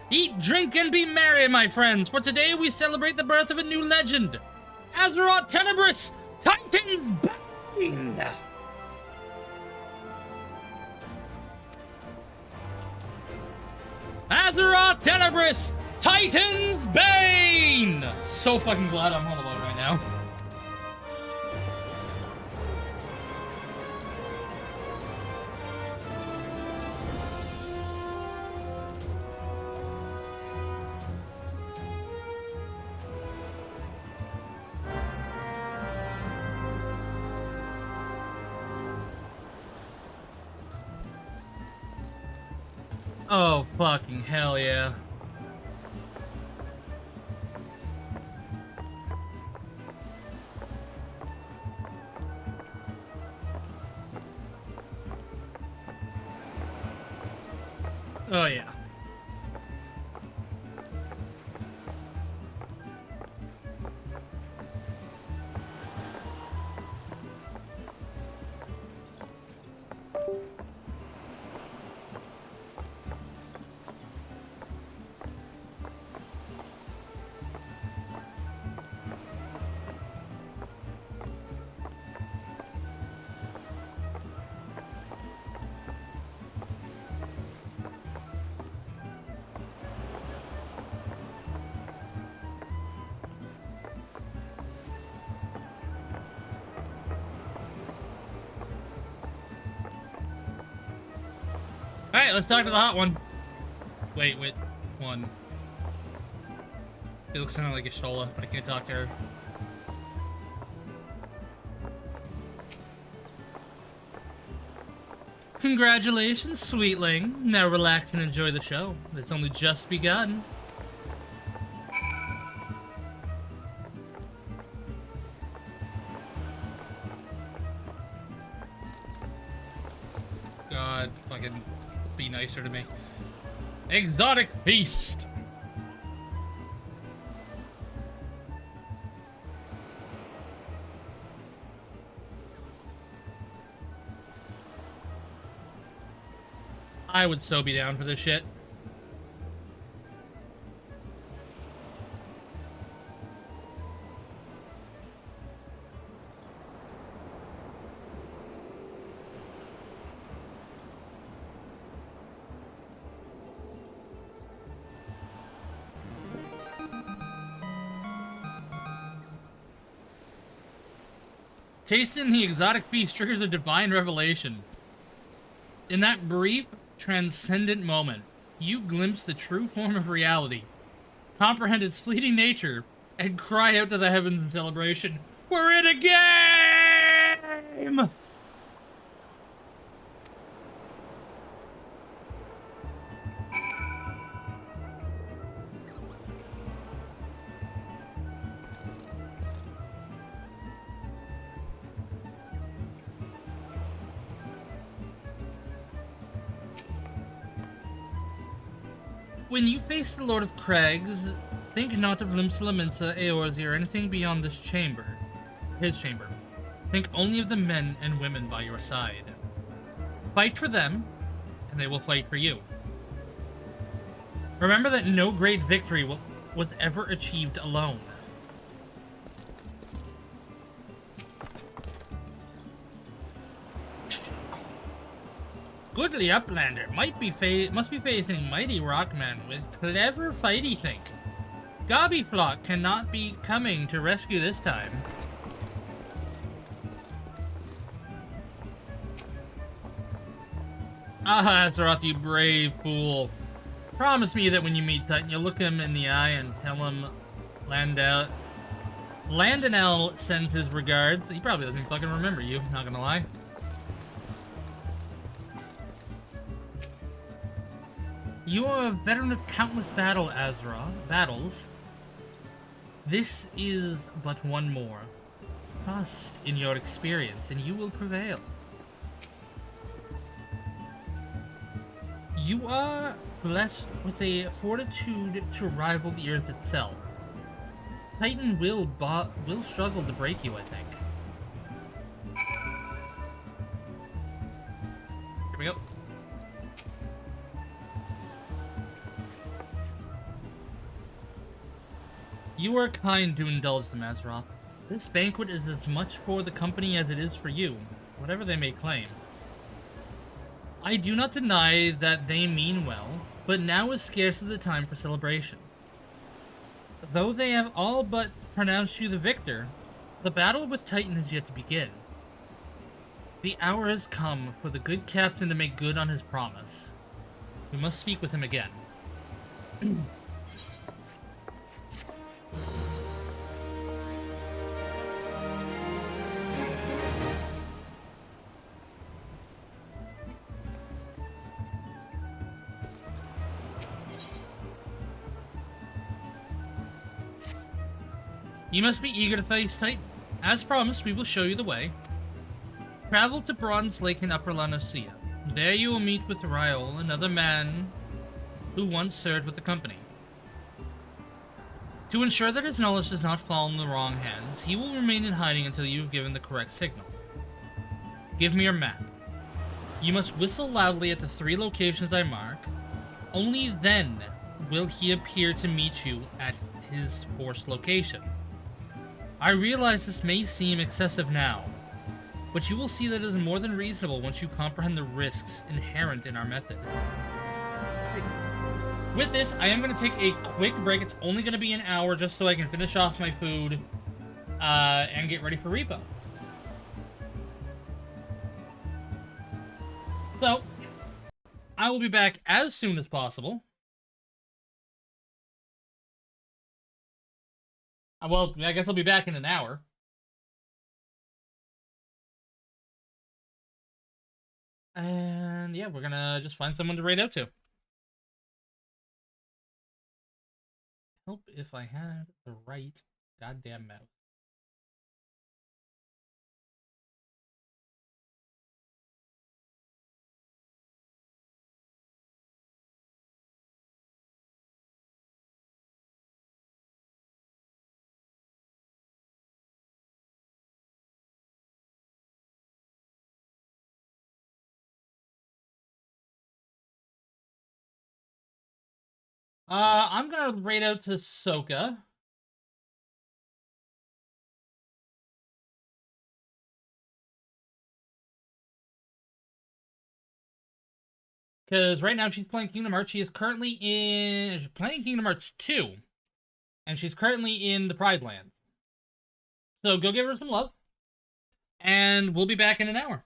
Eat, drink, and be merry, my friends, for today we celebrate the birth of a new legend. Azeroth Tenebris, Titan Bane! Azeroth Tenebris, Titan's Bane! So fucking glad I'm home alone right now. Oh, fucking hell yeah. Oh, yeah. Alright, let's talk to the hot one. Wait, one. It looks kind of like a Stola, but I can't talk to her. Congratulations, sweetling. Now relax and enjoy the show. It's only just begun. God, fucking be nicer to me. Exotic feast. I would so be down for this shit. Tasting the exotic feast triggers a divine revelation. In that brief, transcendent moment, you glimpse the true form of reality, comprehend its fleeting nature, and cry out to the heavens in celebration, "We're in a game!" When you face the Lord of Crags, think not of Limsa, Eorzi, or anything beyond this chamber. His chamber. Think only of the men and women by your side. Fight for them, and they will fight for you. Remember that no great victory was ever achieved alone. Goodly Uplander must be facing mighty Rockman with clever fighty think. Gobbyflock cannot be coming to rescue this time. Ah, Azeroth, you brave fool. Promise me that when you meet Titan, you'll look him in the eye and tell him Landonell sends his regards. He probably doesn't fucking remember you, not gonna lie. You are a veteran of countless battles. This is but one more. Trust in your experience, and you will prevail. You are blessed with a fortitude to rival the earth itself. Titan will struggle to break you, I think. Here we go. You are kind to indulge them, Azeroth. This banquet is as much for the company as it is for you, whatever they may claim. I do not deny that they mean well, but now is scarcely the time for celebration. Though they have all but pronounced you the victor, the battle with Titan is yet to begin. The hour has come for the good captain to make good on his promise. We must speak with him again. You must be eager to face Titan. As promised, we will show you the way. Travel to Bronze Lake in Upper La Noscea. There you will meet with Ryol, another man who once served with the company. To ensure that his knowledge does not fall in the wrong hands, he will remain in hiding until you have given the correct signal. Give me your map. You must whistle loudly at the 3 locations I mark. Only then will he appear to meet you at his forced location. I realize this may seem excessive now, but you will see that it is more than reasonable once you comprehend the risks inherent in our method. With this, I am going to take a quick break. It's only going to be an hour just so I can finish off my food and get ready for repo. So, I will be back as soon as possible. Well, I guess I'll be back in an hour. And yeah, we're gonna just find someone to raid out to. Help if I had the right goddamn mouse. I'm gonna raid out to Soka. Because right now she's playing Kingdom Hearts. She's playing Kingdom Hearts 2. And she's currently in the Pride Lands. So go give her some love. And we'll be back in an hour.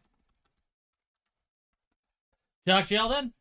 Talk to y'all then.